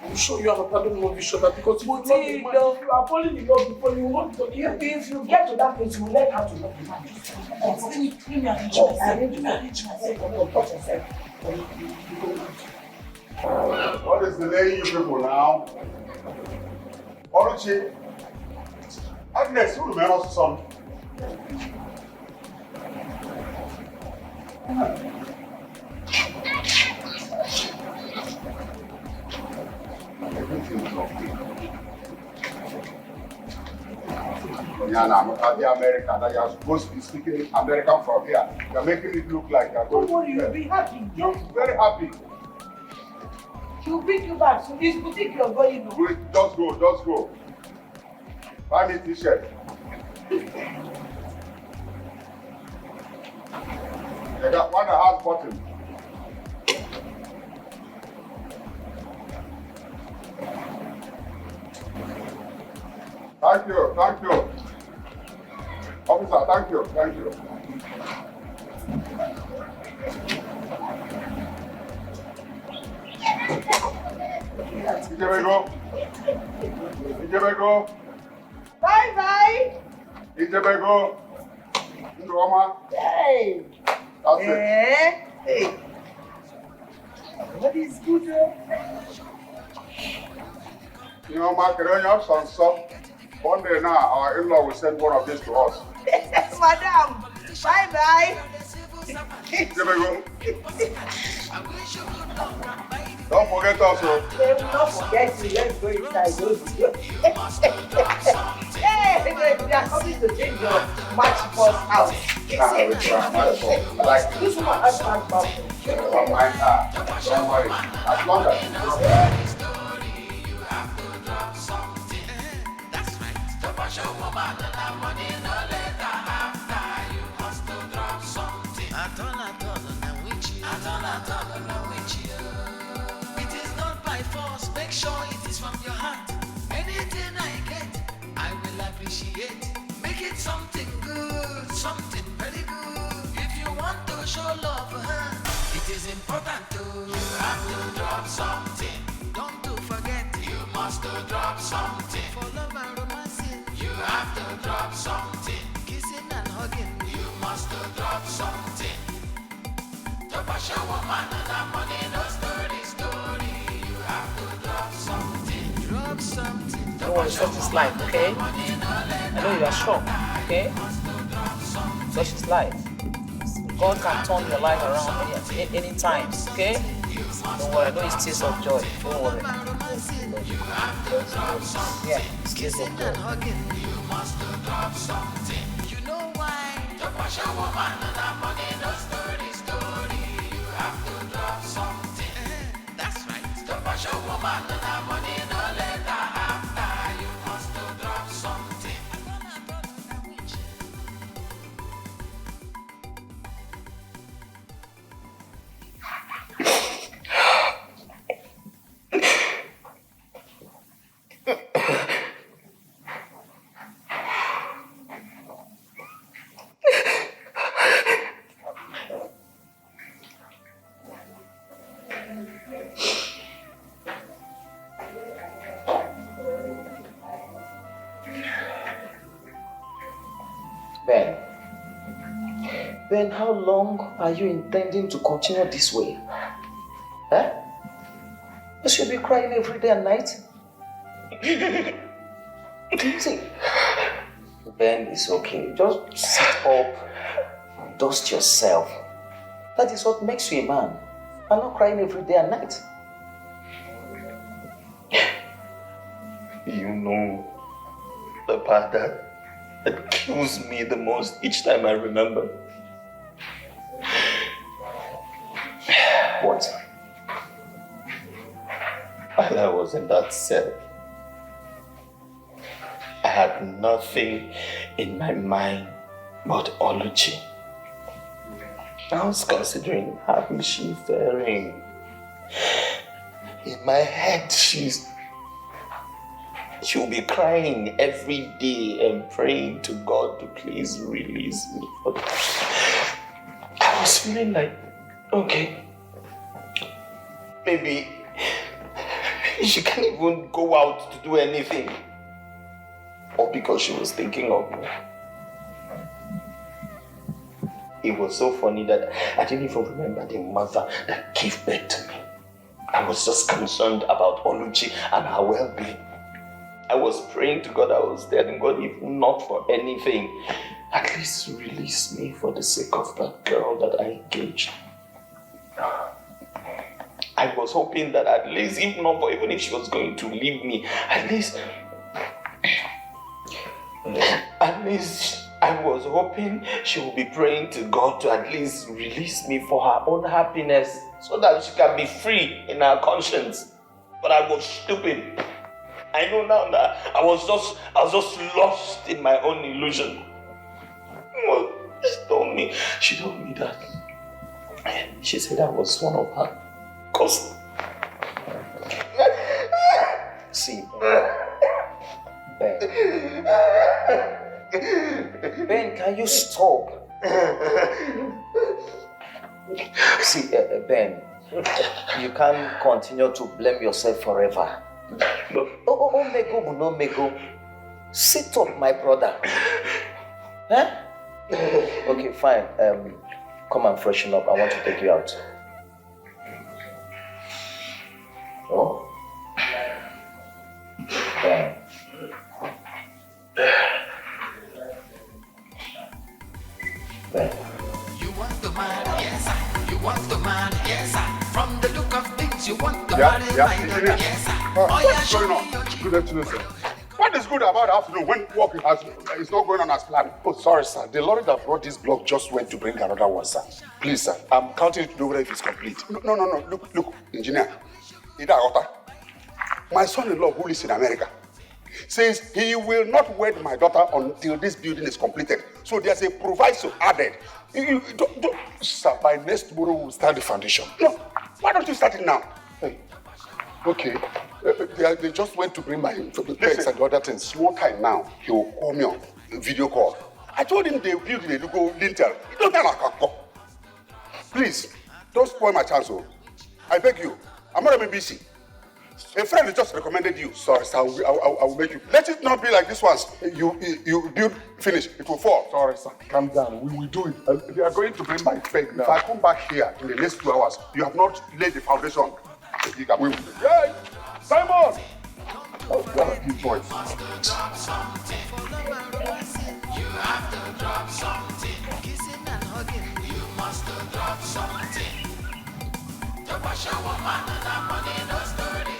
I'm sure you have a pardon more vision because you love the man. If you are falling in love before you want to. If you get to that place, you will learn how to love the man. Let me arrange myself. What is delaying you people now? Oluchi, Agnes, who remembers the son? Everything is okay. Yeah, now look at the American that you're supposed to be speaking American from here. You're making it look like you're going. Don't worry, you'll be happy. You're very happy. She'll bring you back. So this boutique you're going to. Wait, just go, just go. Buy me t-shirt. I got one that has button. Thank you, thank you. Officer, thank you, thank you. Ijebego. Bye bye. Ijebego. Ndoma. Hey. That's it. Hey. What is good? You know, Mark, you have some stuff. One day now, our in-law will send one of this to us. Madam. Bye bye. Ijebego. Don't forget us. They will not forget you. Let's go inside. Hey, they are coming to change your match boss house. Like this one has not come. Don't mind her. Don't worry. As long as you It is not by force, make sure it is from your heart. Anything I get, I will appreciate. Make it something good, something very good. If you want to show love for her, it is important to. You have to drop something. Don't to forget, you must drop something. For love and romancing, you have to drop something. Kissing and hugging, you must drop something. Drop a show woman and that money, no story. You have to drop something. Drop something. Don't worry, such is life, okay? I know you are shocked, okay? Such is life. God can turn your life around any time, okay? Don't worry, I know it's tears of joy. Don't worry. Yeah, it's tears of joy. You must drop something. You know why? Drop a show woman and that money, no story. You have to drop something. That's right. Drop a show woman and that money, no later after. You must drop something. Ben, how long are you intending to continue this way? Huh? You should be crying every day and night. See, Ben, it's okay. Just sit up, dust yourself. That is what makes you a man. I'm not crying every day and night. You know, the part that kills me the most each time I remember. What? While I was in that cell, I had nothing in my mind but Oluchi. I was considering how is she faring. In my head, she'll be crying every day and praying to God to please release me. I was feeling like, okay, maybe she can't even go out to do anything. Or because she was thinking of me. It was so funny that I didn't even remember the mother that gave birth to me. I was just concerned about Oluchi and her well-being. I was praying to God, I was telling God, if not for anything, at least release me for the sake of that girl that I engaged. I was hoping that at least, if not for, even if she was going to leave me, at least That means I was hoping she would be praying to God to at least release me for her own happiness so that she can be free in her conscience. But I was stupid. I know now that I was just lost in my own illusion. Well, she told me that. She said I was one of her cousins. See, Ben. Ben, can you stop? See, Ben, you can't continue to blame yourself forever. Oh, Mego, no, Mego. Sit up, my brother. Huh? Okay, fine. Come and freshen up. I want to take you out. Oh? Ben. You want the man, yes, sir. You want the man, yes, sir. From the look of things, you want the man, yes, sir. What's going on? Good afternoon, sir. What is good about the afternoon when work is not going on as planned? Oh, sorry, sir. The lorry that brought this block just went to bring another one, sir. Please, sir. I'm counting it over if it's complete. No. Look, engineer. My son-in-law who lives in America says he will not wed my daughter until this building is completed. So there's a proviso added. Sir, by next tomorrow we'll start the foundation. No, why don't you start it now? Hey, okay. They just went to bring my pegs and the other things. Small time now, he will call me on video call. I told him they build the logo lintel. He don't tell me. Please, don't spoil my chance, oh. I beg you. I'm not even busy. A friend just recommended you. Sorry, sir. I will make you. Let it not be like this once. You build, finish. It will fall. Sorry, sir. Calm down. We will do it. They are going to bring my peg now. If I come back here in the next 2 hours, you have not laid the foundation. We will. Hey, Simon! Oh, God, you boys. You have to drop something. Kissing and hugging. You must drop something. To wash your woman and that money, no story.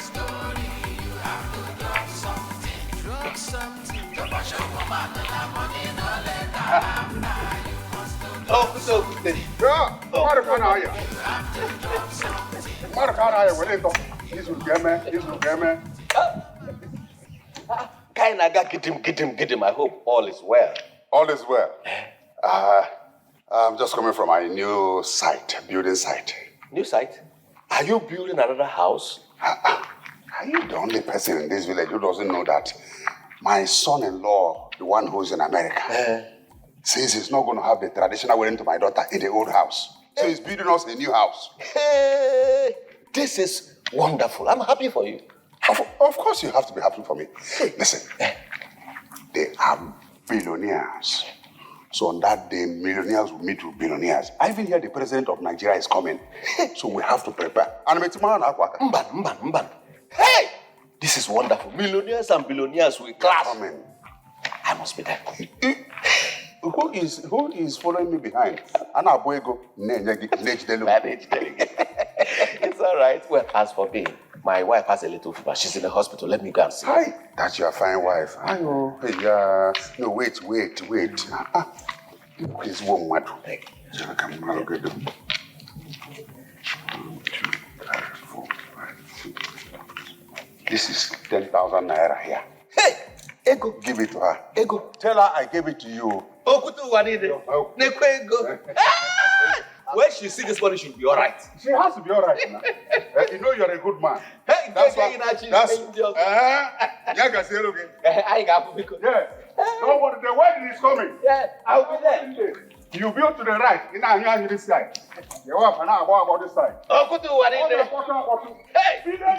You have to drop something. Drop something. To wash your woman and that money, no let that happen. You must drop something. Yeah, what can I You have to drop something. What can I This will get me. Kainaga, get him. I hope all is well. All is well. I'm just coming from my new site, building site. New site? Are you building another house? Are you the only person in this village who doesn't know that my son-in-law, the one who's in America, says he's not going to have the traditional wedding to my daughter in the old house. So he's building us a new house. Hey, this is wonderful. I'm happy for you. Of course you have to be happy for me. Listen, they are billionaires. So on that day, millionaires will meet with billionaires. I even hear the president of Nigeria is coming. So we have to prepare. Mban. Hey! This is wonderful. Millionaires and billionaires will clash. I must be there. Who is following me behind? It's all right. Well, as for me, my wife has a little fever. She's in the hospital. Let me go and see her. Hi, that's your fine wife. I know. Hey, no, wait. Please, one more. This is 10,000 naira here. Hey, Ego, give it to her. Ego, tell her I gave it to you. When she see this money, she'll be all right. She has to be all right now. You know you're a good man. Hey, that's why. Don't worry, the wedding is coming. Yeah, I'll be there. You build to the right. You this side. You want to know about this side. Hey, you down.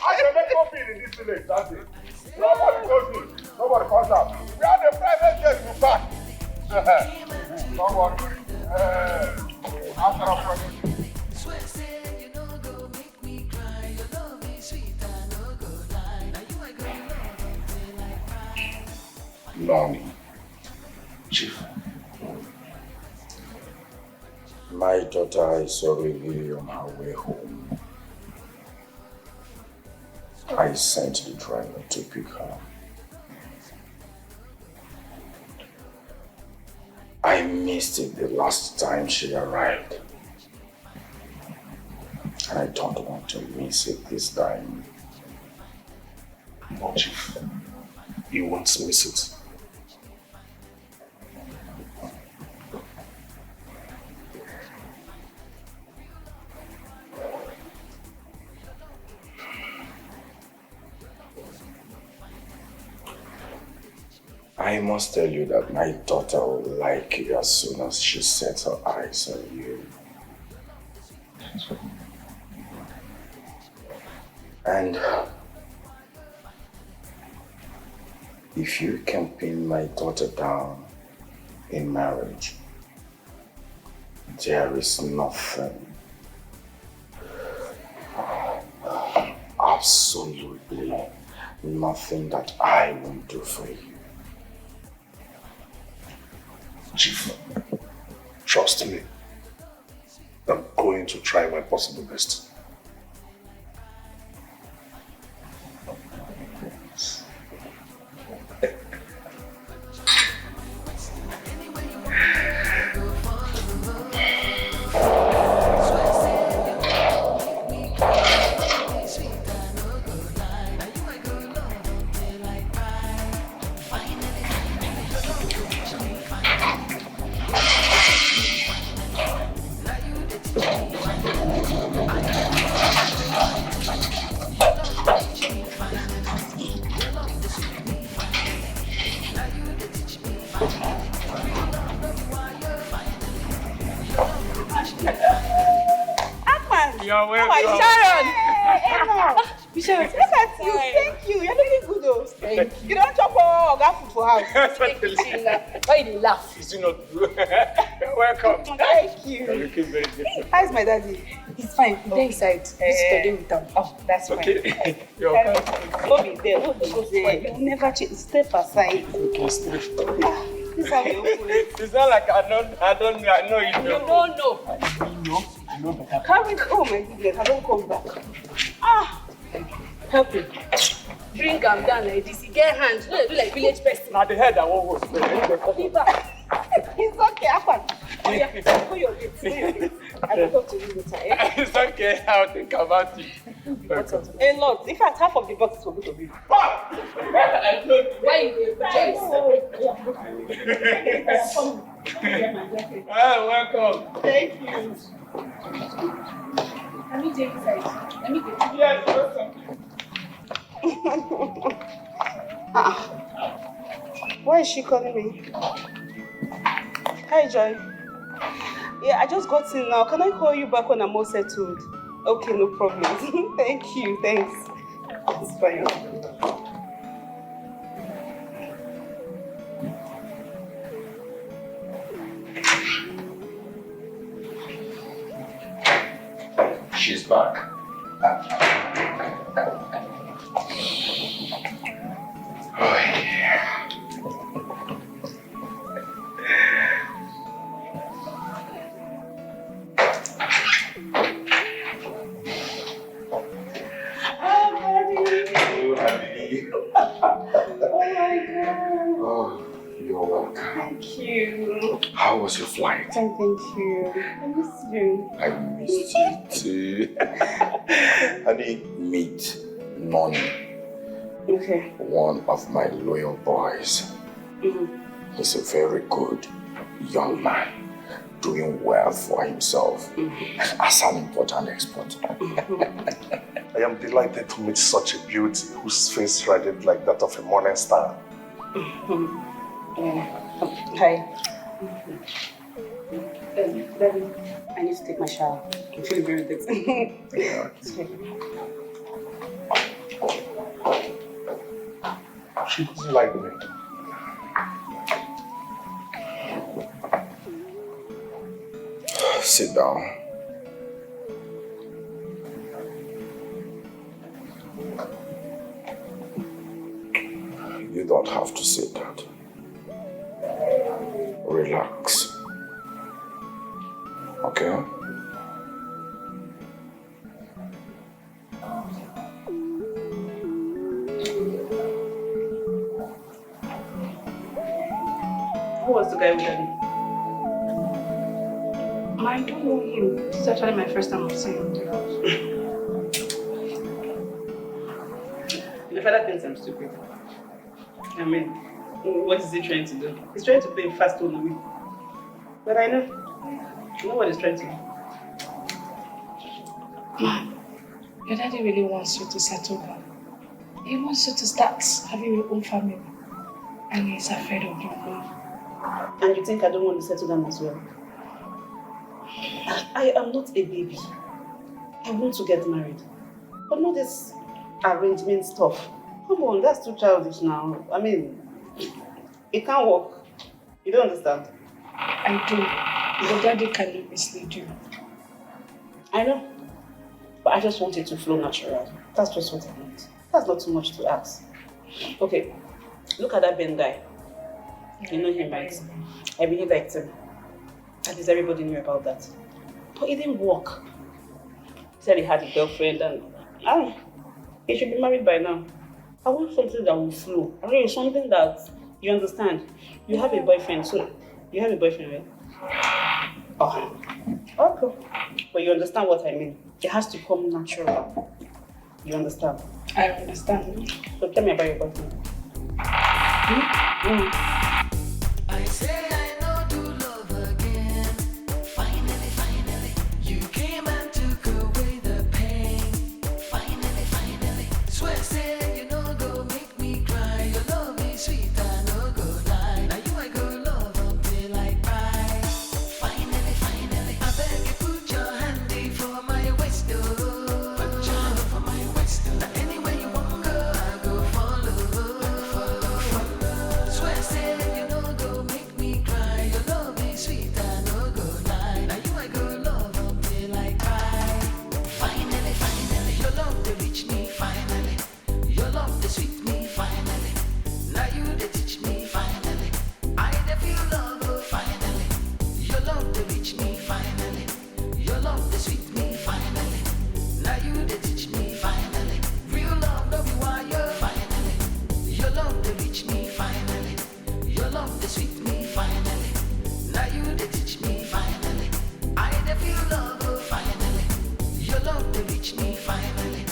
I can make coffee in this village. That's it. Nobody knows me. Nobody comes out. We are the private jet to pack. Don't worry. After a project. Lonnie. Chief. My daughter is already on her way home. I sent the driver to pick her. I missed it the last time she arrived. And I don't want to miss it this time. No, Chief. You won't miss it. I must tell you that my daughter will like you as soon as she sets her eyes on you. And if you can pin my daughter down in marriage, there is nothing, absolutely nothing that I won't do for you. Chief, trust me. I'm going to try my possible best. You're welcome. How are you, Sharon? Hey, Sharon, look at you. Thank you. You're looking good, though. Thank you. You don't chop or got food for house. Why you laugh? Is it not true? You're welcome. Thank you. You're looking very different. How's my daddy? He's fine. He's inside. Yesterday with them. Oh, that's fine. Okay. You're welcome. Don't be there. Don't be there. You never change. Step aside. Okay, stay. This is how you open it. It's not like I know you You know. don't know. I know better. Carry the, oh my goodness, I don't come back. Ah! Help him. Bring him down like this. He get hands. No, do like village person. Now the head I won't go. Be back. It's okay, Afan. Oh yeah, go your gate. Go your gate. I will talk to you later. Eh? It's okay, I'll think about it. A lot. In fact, half of the boxes will go to you. Why you Welcome. Thank you. Let me take inside. Let me get you. Yes, welcome. Why is she calling me? Hi, Joy. Yeah, I just got in now. Can I call you back when I'm all settled? Okay, no problem. Thank you. Thanks. It's fine. She's back. Oh, yeah. Oh, you're welcome. Thank you. How was your flight? Thank you. I miss you. I missed you too. Honey, meet Noni. Okay. One of my loyal boys. He's a very good young man, doing well for himself as an important export. I am delighted to meet such a beauty whose face radiates like that of a morning star. Hi. Daddy, I need to take my shower. I'm feeling very dirty. Yeah. She doesn't like me. Sit down. You don't have to say that. Relax. Okay? Who was the guy with Daddy? Mama, I don't know him. This is actually my first time of seeing him. My father thinks I'm stupid. I mean, what is he trying to do? He's trying to play fast on me. But I know what he's trying to do. Mom, your daddy really wants you to settle down. He wants you to start having your own family. And he's afraid of your mom. And you think I don't want to settle down as well? I am not a baby. I want to get married. But not this arrangement stuff. Come on, that's too childish now. I mean, it can't work. You don't understand? I do. Your daddy can mislead you. I know. But I just want it to flow natural. That's just what I want. That's not too much to ask. Okay, look at that Ben guy. You know him, right? I really liked him. At least everybody knew about that. But it didn't work. He said he had a girlfriend and he should be married by now. I want something that will flow. I mean, something that you understand. You have a boyfriend, so you have a boyfriend, right? Oh, okay. But you understand what I mean. It has to come natural. You understand? I understand. So tell me about your boyfriend. I say I know to love again. Finally, finally, you came and took away the pain. Finally, finally, swear say you no go make me cry. Your love is sweet, I no go lie. Now you I go love until I cry. Finally, finally, I beg you put your handy for my waist, oh. Put your hand for my waist, oh. Now anywhere you want go, I go follow. Swear say you no go make me cry. Your love is sweet, I no go lie. Now you I go love until I cry. Finally, finally, your love they reach me. Finally, your love they sweet me. Finally, now you they teach me. Finally, I they feel love. Oh, finally, your love they reach me. Finally, your love they sweet me. Finally, now you they teach me. Finally, real love no be wire. Finally, your love they reach me. Finally, your love they sweet me. Finally, now you they teach me. Finally, I they feel love. Oh, finally, your love they reach me. Finally,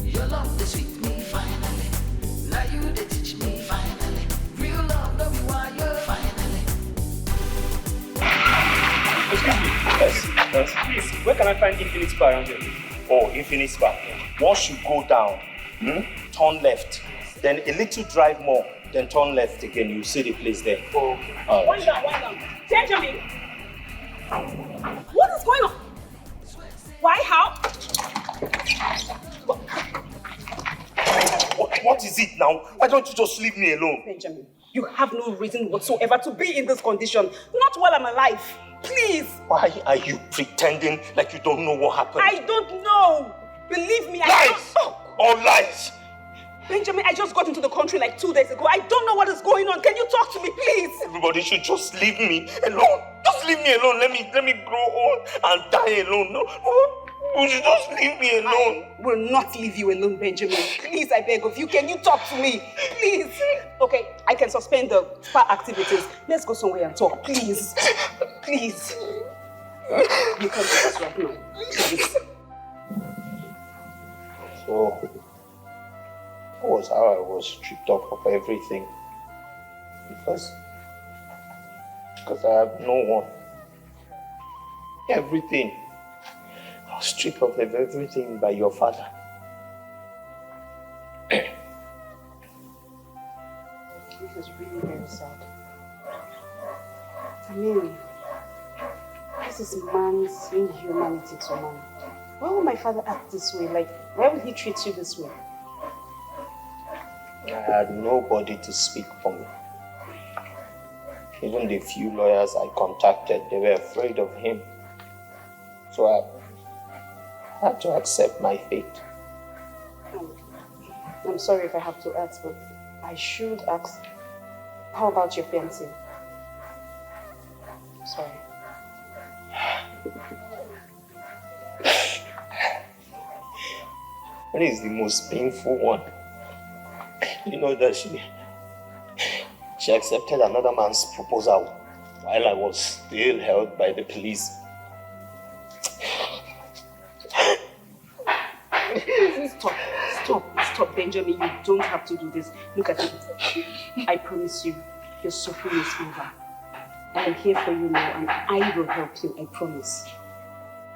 your love they sweet me. Finally, now you they teach me. Finally, real love no be wire. Finally. Yes. Please, where can I find Infinite Spa around here? Oh, Infinite Spa. Once you go down, turn left. Then a little drive more, then turn left again. You see the place there. Oh, Wind down. Benjamin! What is going on? Why? How? What is it now? Why don't you just leave me alone? Benjamin, you have no reason whatsoever to be in this condition. Not while I'm alive. Please. Why are you pretending like you don't know what happened? I don't know. Believe me, Lies! All lies! Benjamin, I just got into the country like 2 days ago. I don't know what is going on. Can you talk to me, please? Everybody should just leave me alone. Just leave me alone. Let me grow old and die alone. No, you should just leave me alone. I will not leave you alone, Benjamin. Please, I beg of you. Can you talk to me? Please. Okay, I can suspend the spa activities. Let's go somewhere and talk, please. Please. You can't do this right now. Please. So, that was how I was stripped of everything. Because I have no one. Everything. I was stripped of everything by your father. This is really very sad. I mean, this is man's inhumanity to man. Why would my father act this way? Like, why would he treat you this way? I had nobody to speak for me. Even the few lawyers I contacted, they were afraid of him. So I had to accept my fate. I'm sorry if I have to ask, but I should ask. How about your fiancé? Sorry. That is the most painful one. You know that she accepted another man's proposal while I was still held by the police. Benjamin, you don't have to do this. Look at it. I promise you, your suffering is over. I am here for you now and I will help you, I promise.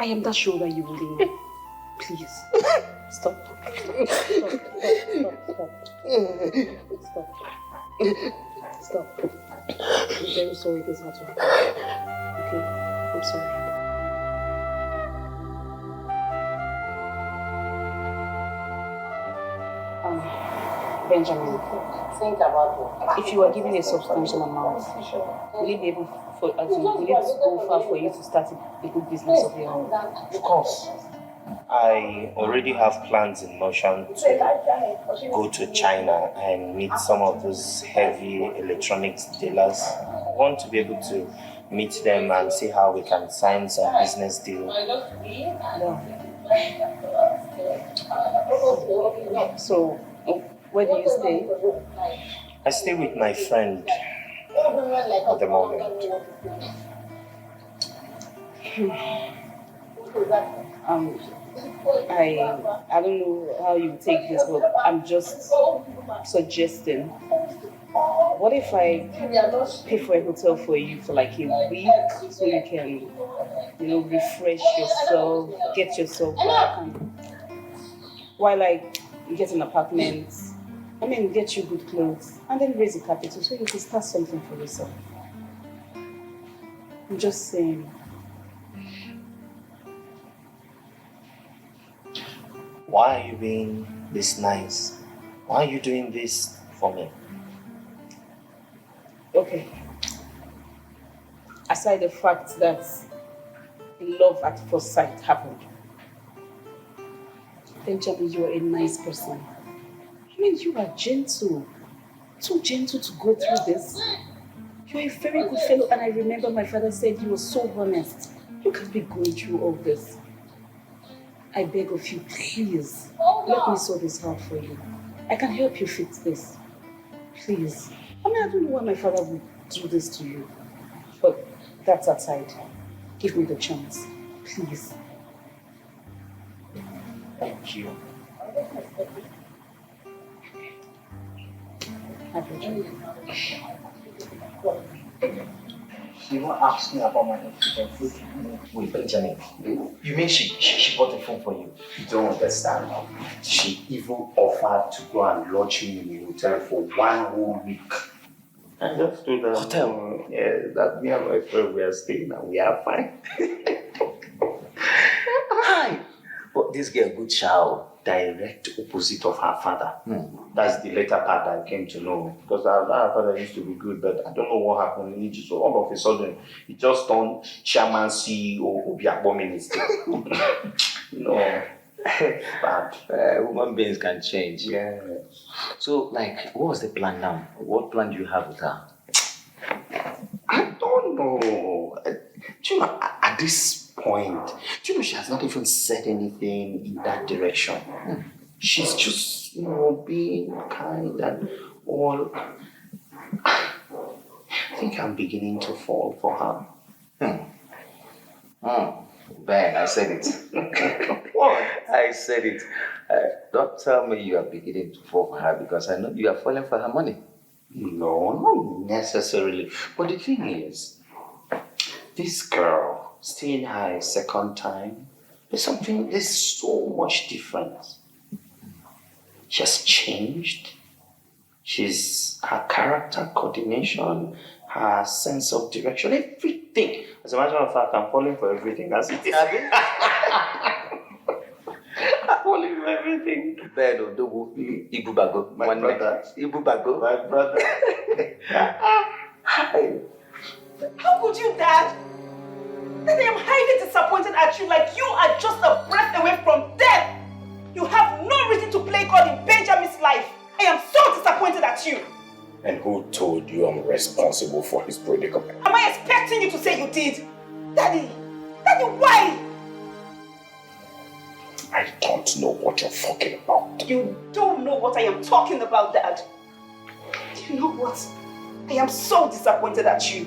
I am that shoulder you will lean on. Please. Stop. Stop. I'm very sorry this had to happen. Okay? I'm sorry. Benjamin, think about it. If you are given a substantial amount, will it be able will it go far for you to start a good business of your own? Of course. I already have plans in motion to go to China and meet some of those heavy electronics dealers. I want to be able to meet them and see how we can sign some business deal. So, where do you stay? I stay with my friend at the moment. I don't know how you take this, but I'm just suggesting. What if I pay for a hotel for you for like a week so you can, refresh yourself, get yourself back, and while you get an apartment, get you good clothes, and then raise a capital so you can start something for yourself. I'm just saying. Why are you being this nice? Why are you doing this for me? Okay. Aside the fact that love at first sight happened, Benjamin, you are a nice person. You are gentle. Too gentle to go through this. You are a very good fellow, and I remember my father said you were so honest. You can't be going through all this. I beg of you, please, let me sort this out for you. I can help you fix this. Please. I don't know why my father would do this to you. But that's aside. Give me the chance. Please. Thank you. You won't ask me about my food. Wait, Benjamin, you mean she bought a phone for you? You don't understand. She even offered to go and lodge me in a hotel for 1 whole week. I just told her, hotel? That me and my friend we are staying and we are fine. Hi! But this girl, good child. Direct opposite of her father. That's the later part that I came to know. Because her father used to be good, but I don't know what happened in Egypt. So all of a sudden, he just turned chairman, CEO, Obiakbo minister. Bad. Human beings can change. Yeah. So, what was the plan now? What plan do you have with her? I don't know. At this point, she has not even said anything in that direction. She's just, being kind and all. I think I'm beginning to fall for her. Ben, I said it. What? I said it. Don't tell me you are beginning to fall for her because I know you are falling for her money. No, not necessarily. But the thing is, this girl, seeing her a second time, there's so much difference. She has changed. Her character, coordination, her sense of direction, everything. As a matter of fact, I'm falling for everything as it is. I'm falling for everything. Ibubago. My brother. Ibubago. My brother. Hi. How could you, Dad? That I am highly disappointed at you, like you are just a breath away from death. You have no reason to play God in Benjamin's life. I am so disappointed at you. And who told you I'm responsible for his predicament? Am I expecting you to say you did? Daddy, why? I don't know what you're talking about. You don't know what I am talking about, Dad. You know what? I am so disappointed at you.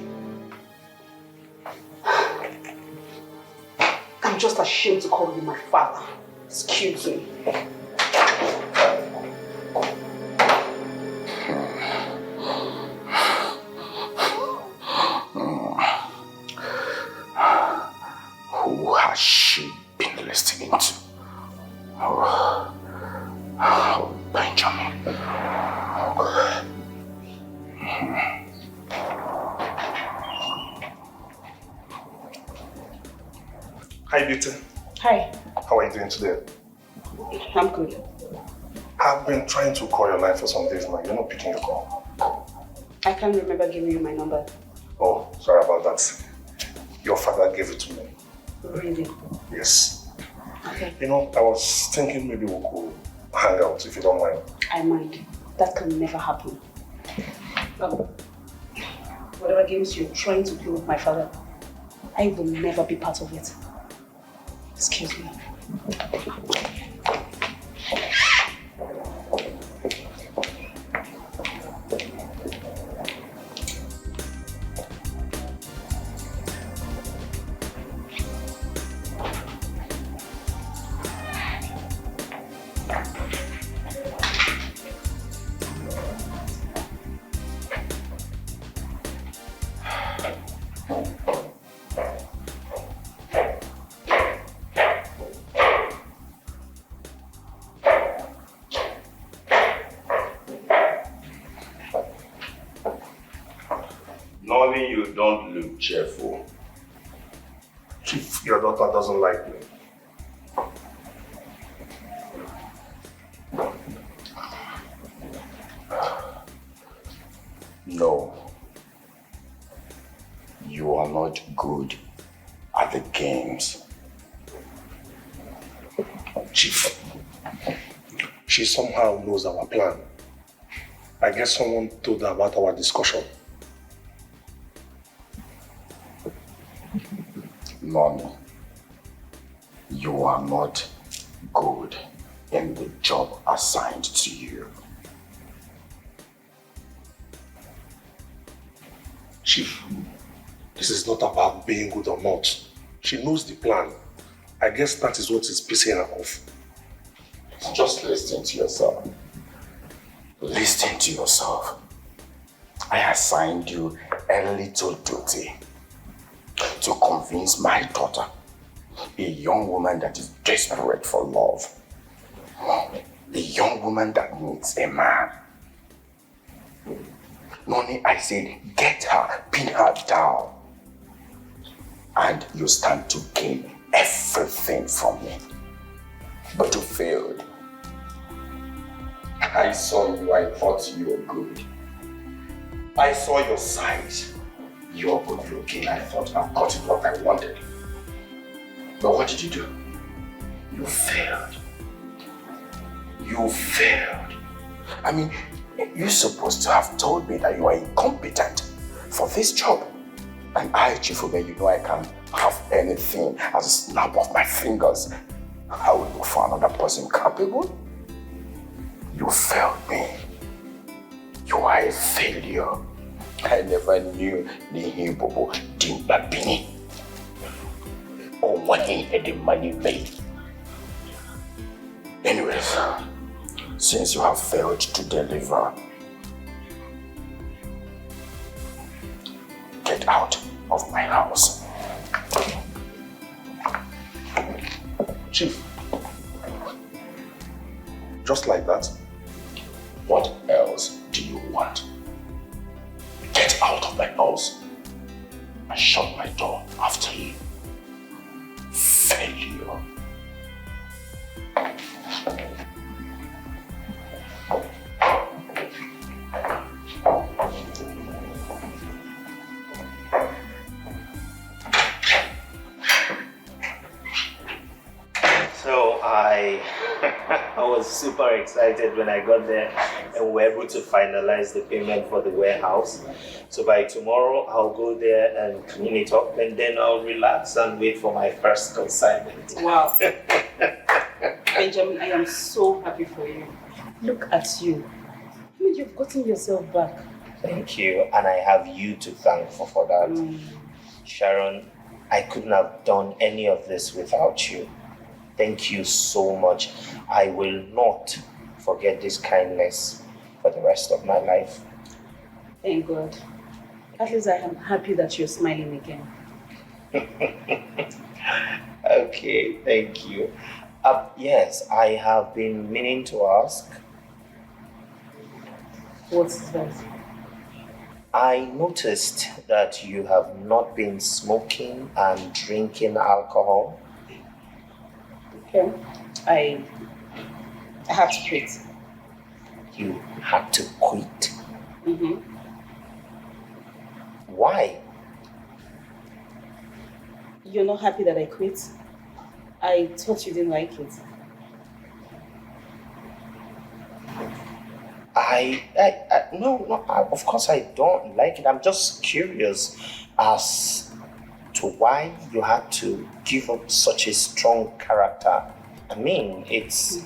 I'm just ashamed to call you my father. Excuse me. Hi, Beauty. Hi. How are you doing today? I'm good. I've been trying to call your line for some days now. You're not picking your call. I can't remember giving you my number. Oh, sorry about that. Your father gave it to me. Really? Yes. Okay. You know, I was thinking maybe we could hang out if you don't mind. I mind. That can never happen. Whatever games you're trying to play with my father, I will never be part of it. Excuse me. Nolly, you don't look cheerful. Chief, your daughter doesn't like me. No. You are not good at the games. Chief, she somehow knows our plan. I guess someone told her about our discussion. Nonny, you are not good in the job assigned to you. Chief, this is not about being good or not. She knows the plan. I guess that is what is pissing her off. Just listen to yourself. Listen to yourself. I assigned you a little duty to convince my daughter, a young woman that is desperate for love, a young woman that needs a man. Nonny, I said, get her, pin her down, and you stand to gain everything from me. But you failed. I saw you, I thought you were good. I saw your size. You're good looking. I thought I've gotten what I wanted. But what did you do? You failed. You failed. I mean, you're supposed to have told me that you are incompetent for this job. And I, Chief Obe, you know I can't have anything as a snap of my fingers. I will look for another person capable. You failed me. You are a failure. I never knew the Hibobo Dimbabini or what he had the money made. Anyways, since you have failed to deliver, get out of my house. Chief, just like that? What else do you want? Get out of my house and shut my door after you. Failure. So I was super excited when I got there and we were able to finalize the payment for the warehouse. So by tomorrow I'll go there and clean it up and then I'll relax and wait for my first consignment. Wow. Benjamin, I am so happy for you. Look at you. I mean, you've gotten yourself back. Thank you, and I have you to thank for that. Sharon, I couldn't have done any of this without you. Thank you so much. I will not forget this kindness for the rest of my life. Thank God. At least I am happy that you're smiling again. Okay, thank you. Yes, I have been meaning to ask. What's that? I noticed that you have not been smoking and drinking alcohol Okay. I have to quit. You had to quit? Mm-hmm. Why? You're not happy that I quit? I thought you didn't like it. Of course I don't like it. I'm just curious as to why you had to give up such a strong character. I mean, it's...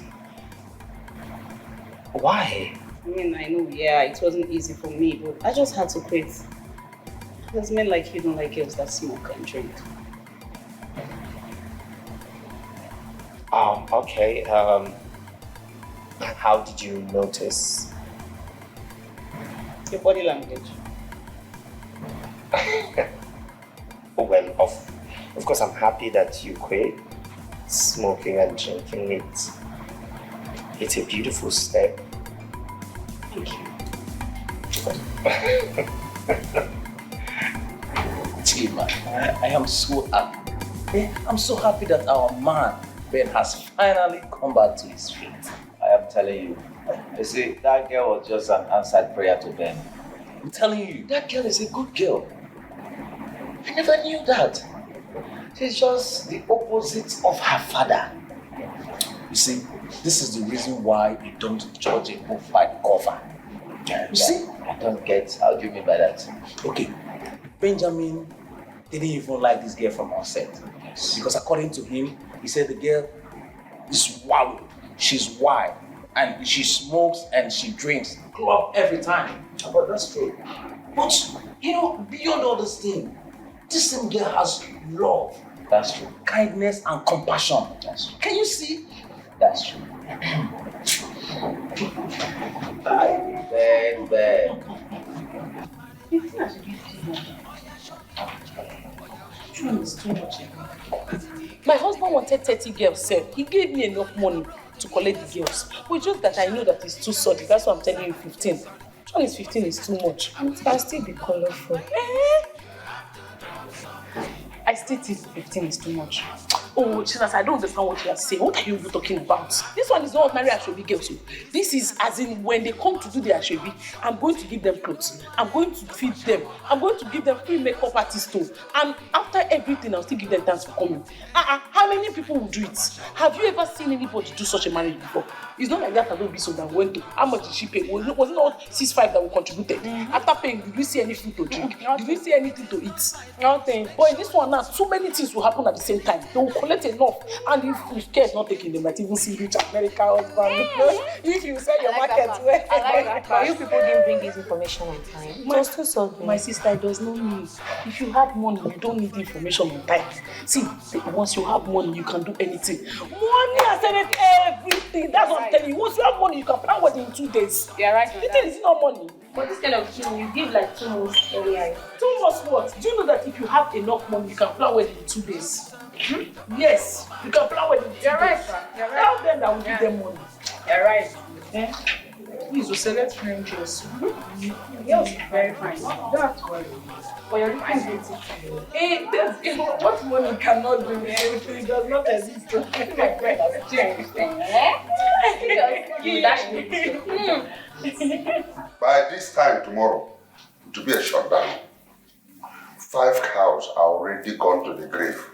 Why? I mean, I know, yeah, it wasn't easy for me, but I just had to quit. Because men like you don't like girls that smoke and drink. Okay. How did you notice? Your body language. Well, of course, I'm happy that you quit smoking and drinking. It's a beautiful step. Thank you. Chima, I am so happy. I'm so happy that our man, Ben, has finally come back to his feet. I am telling you. You see, that girl was just an answered prayer to Ben. I'm telling you, that girl is a good girl. I never knew that. She's just the opposite of her father. You see, this is the reason why you don't judge a book by the cover. You see? I don't get, how do you mean by that? Okay, Benjamin didn't even like this girl from onset. Because according to him, he said the girl is wild, she's wild, and she smokes and she drinks club every time. But that's true. But, beyond all this thing, this same girl has love. That's true. Kindness and compassion. That's true. Can you see? That's true. Ben. My husband wanted 30 girls, sir. He gave me enough money to collect the girls. But just that I know that it's too solid. That's why I'm telling you 15. John is 15 is too much. It can still be colorful. I still think 15 is too much. Oh, Chinas, I don't understand what you are saying. What are you even talking about? This one is not ordinary Ashobi girls. This is as in when they come to do their Ashobi, I'm going to give them clothes. I'm going to feed them. I'm going to give them free makeup artist too. And after everything, I'll still give them thanks for coming. How many people will do it? Have you ever seen anybody do such a marriage before? It's not like that I don't be so that went to. How much did she pay? Was it not 6.5 that we contributed? Mm-hmm. After paying, did we see any food to drink? Did we see anything to eat? Nothing. But in this one now, so many things will happen at the same time. They will collect enough. And if care is not taken, they might even see rich American husband. If you sell your market well. I like that part. You people didn't bring this information on time. My sister, it does not mean if you have money, you don't need information on time. See, once you have money, you can do anything. Money has said everything. That's what I'm telling you. Once you have money, you can plan wedding in 2 days. You're right. The thing is not money. But this kind of thing, you give like 2 months earlier. 2 months what? Do you know that if you have enough money, you can plan wedding in 2 days? Yes, you can plan wedding in 2 days. You're right, sir. You're right. Tell them that will give them money. You're right. Okay? Please, we select French dress. Yes, very fine. That's why. But you're looking beautiful. What money cannot do everything does not exist. My friend has changed. By this time tomorrow, to be a shutdown, 5 cows are already gone to the grave.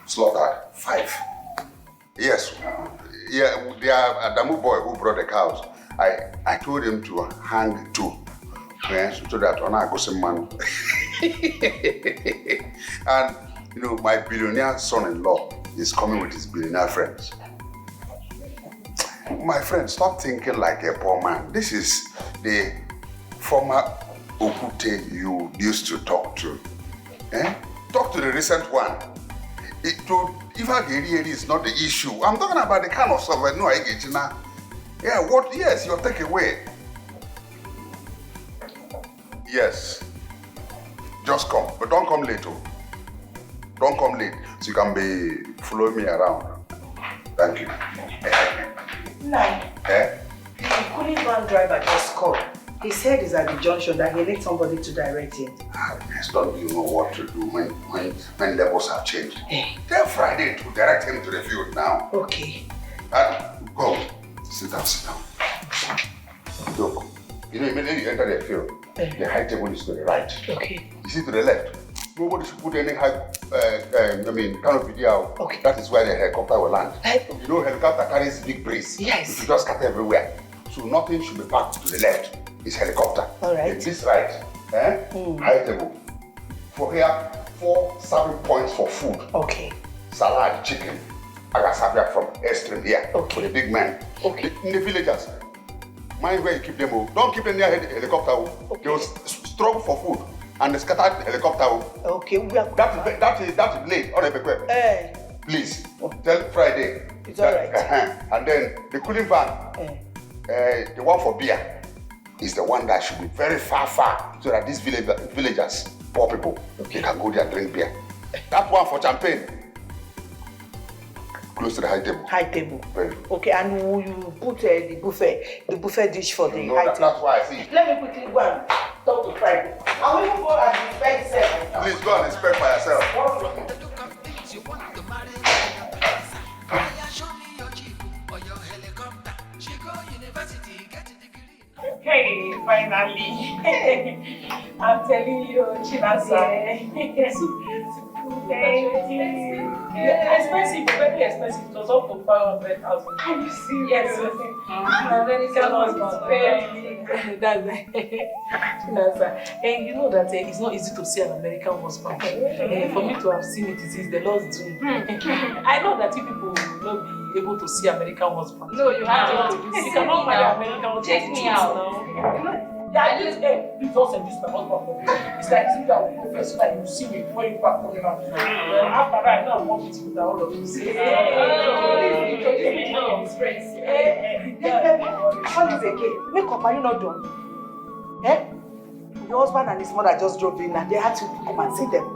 Slaughtered. 5. Yes. Yeah, the Adamu boy who brought the cows, I told him to hang 2. Yes, so that on I go some man. And my billionaire son-in-law is coming with his billionaire friends. My friend, stop thinking like a poor man. This is the former Okute you used to talk to. Talk to the recent one. Ifageri is not the issue. I'm talking about the kind of stuff I know I get now. Yeah, what? Yes, your takeaway. Yes. Just come, but don't come late. Don't come late, so you can be following me around. Thank you. No. The cooling van driver just called He said he's at the junction that he needs somebody to direct him. Yes, don't you know what to do when levels have changed? Tell Friday to direct him to the field now. Okay. Go. Sit down. Look, you know, immediately you enter the field, the high table is to the right. Okay. You see to the left. Nobody should put any high, canopy there. Okay. That is where the helicopter will land. You know, helicopter carries big breeze. Yes. It should just scatter everywhere. So nothing should be parked to the left. It's helicopter. All right. And this right, high table. For here, 4 serving points for food. Okay. Salad, chicken, agasabia from extreme here. Okay. For the big men. Okay. In the villagers, mind where you keep them. Don't keep them near the helicopter. Okay. They will struggle for food. And the scattered helicopter. Okay, we are. That is late on the please tell Friday. It's all right. And then the cooling van, the one for beer, is the one that should be very far, so that these villagers, poor people, they can go there and drink beer. That one for champagne, close to the high table. High table. Very. Okay, and will you put the buffet dish for the high table? That's why I see. Let me quickly go and talk to Friday. I will even go and inspect yourself. Please go and inspect by yourself. Hey, finally. I'm telling you, Chinasa. So beautiful. Thank you. Yeah, expensive, very expensive. It was up to 500,000. Are you serious? Yes. And you know that it's not easy to see an American husband. For me to have seen it is the Lord's dream. I know that you people will not be able to see American husband. No, you have to. You cannot marry American husband. Check me out now. Yeah, this please don't send this my husband. It's like sitting down with first like you see me before you back coming out. After that, now I want to with all of you. Please introduce me to his friends. What is again? Make up, are you not done? Your husband and his mother just drove in and they had to come and see them.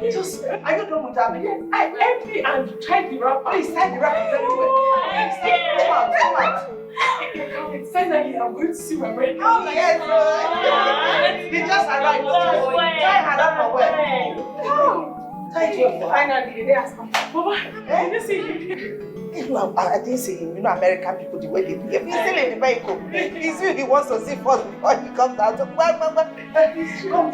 Just, are you done with that? I empty and tied the wrapper. Please tie the wrapper very well. Come out. Finally, I'm going to see my wedding. Oh my God. He just arrived. Tie her up for well. Tie it well. Finally, they asked me, Mama, did you see him? I didn't see him. You know, American people, the way they behave. He's still in the vehicle. He's you. He wants to see first before he comes out. So, come.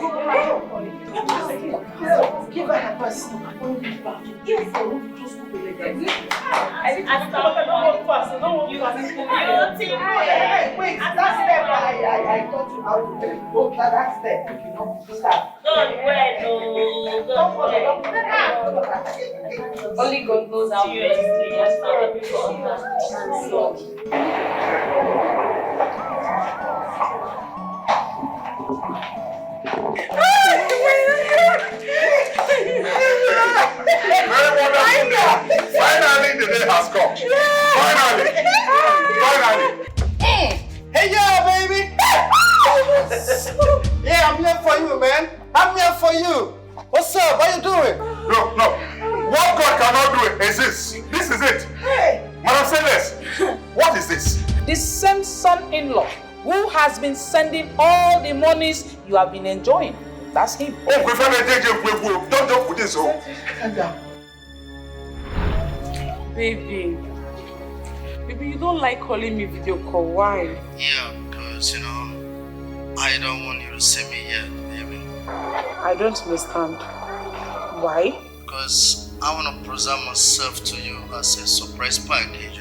Give her her purse. Yes, I want to just go to the leg. I don't want Wait, that step, I taught you how to do it. Go that step. You know, start. Only God knows how seriously. Finally, the day has come. Finally. Hey, yeah, baby. Yeah, I'm here for you, man. I'm here for you. What's up? What are you doing? No. What God cannot do is this. This is it. Hey. Madam Sellers, what is this? The same son-in-law who has been sending all the monies you have been enjoying. That's him. Oh, don't joke with this. Baby, you don't like calling me video call. Why? Yeah, because, I don't want you to see me yet, baby. I don't understand. Why? Because I want to present myself to you as a surprise package,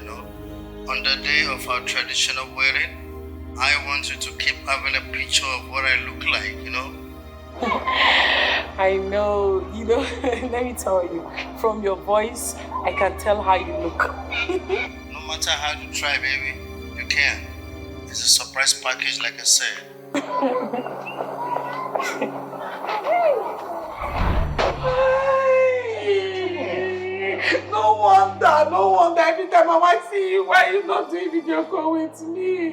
On the day of our traditional wedding, I want you to keep having a picture of what I look like, I know, let me tell you, from your voice, I can tell how you look. No matter how you try, baby, you can. It's a surprise package, like I said. No wonder. Every time I want to see you, why are you not doing video call with me?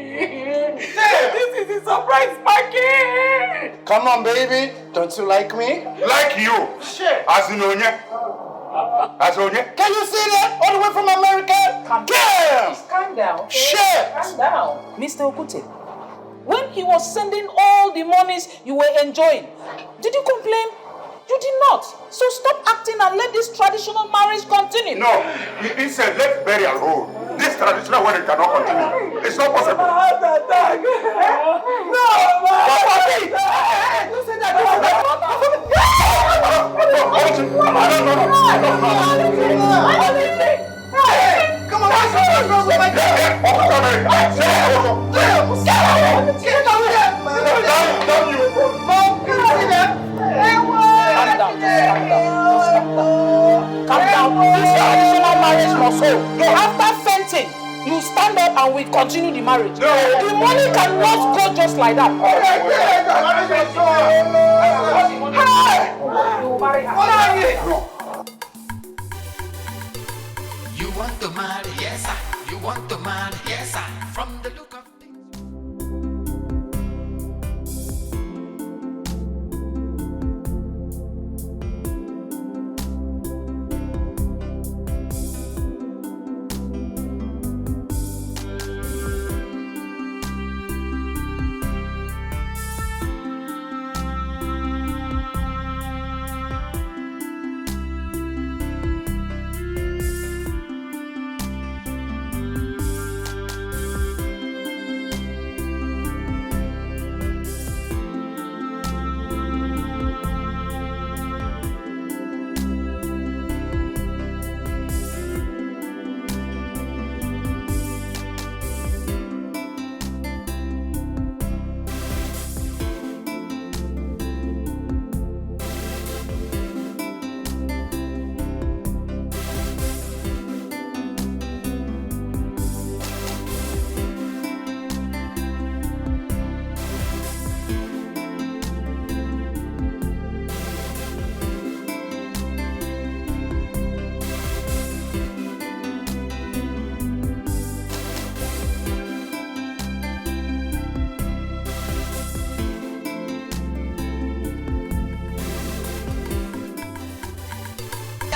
This is a surprise package. Come on, baby. Don't you like me? Like you? Sure. As in Onya. Can you see that? All the way from America? Calm down, okay? Shit! Calm down. Mr. Okute, when he was sending all the monies you were enjoying, did you complain? You did not. So stop acting and let this traditional marriage continue. No, he said let burial hold. This traditional wedding cannot continue. It's not possible. No, man. You said that. Come on, Calm down. This traditional marriage must hold. After fainting, you stand up and we continue the marriage. The money cannot go just like that. You want to marry, yes sir. You want to marry, yes sir. From the look of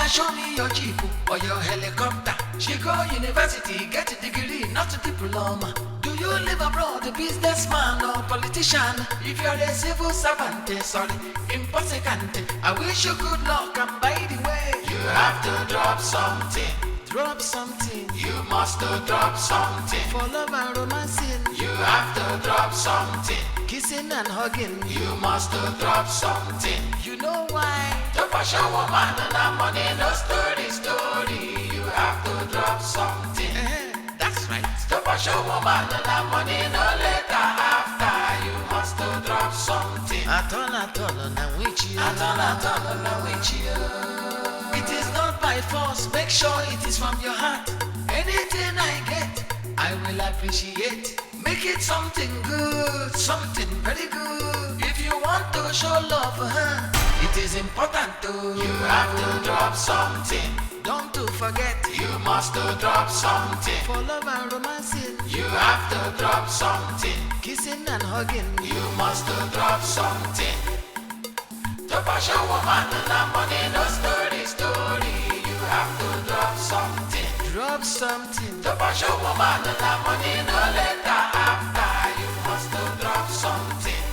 show me your jeep or your helicopter. She go university, get a degree, not a diploma. Do you live abroad, a businessman or politician? If you're a civil servant, sorry, impossible. I wish you good luck, and by the way, you have to drop something. Drop something. You must drop something. For love and romancing, you have to drop something. Kissing and hugging, you must drop something. You know why? To push a woman and that money, no story. You have to drop something. That's right. To push a woman and that money, no later after. You must drop something. At all, now which you. It is not by force. Make sure it is from your heart. Anything I get, I will appreciate. Make it something good, something very good. If you want to show love for her, it is important to. You have to drop something. Don't to forget, you must drop something. For love and romancing, you have to drop something. Kissing and hugging, you must drop something. To push a woman and that money, no story. You have to drop something. Drop something. To push a woman and that money, no later after. You must drop something.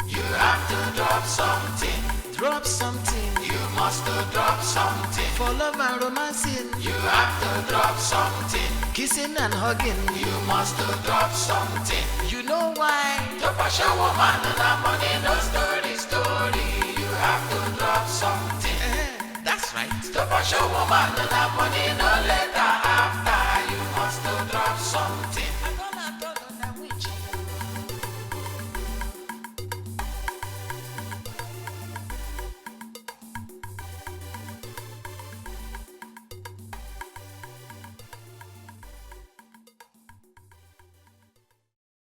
You have to drop something. Drop something. You must drop something. For love and romancing, you have to drop something. Kissing and hugging, you must drop something. You know why? To push a woman and that money, no story. You have to drop something. That's right. To push a woman and that money, no later.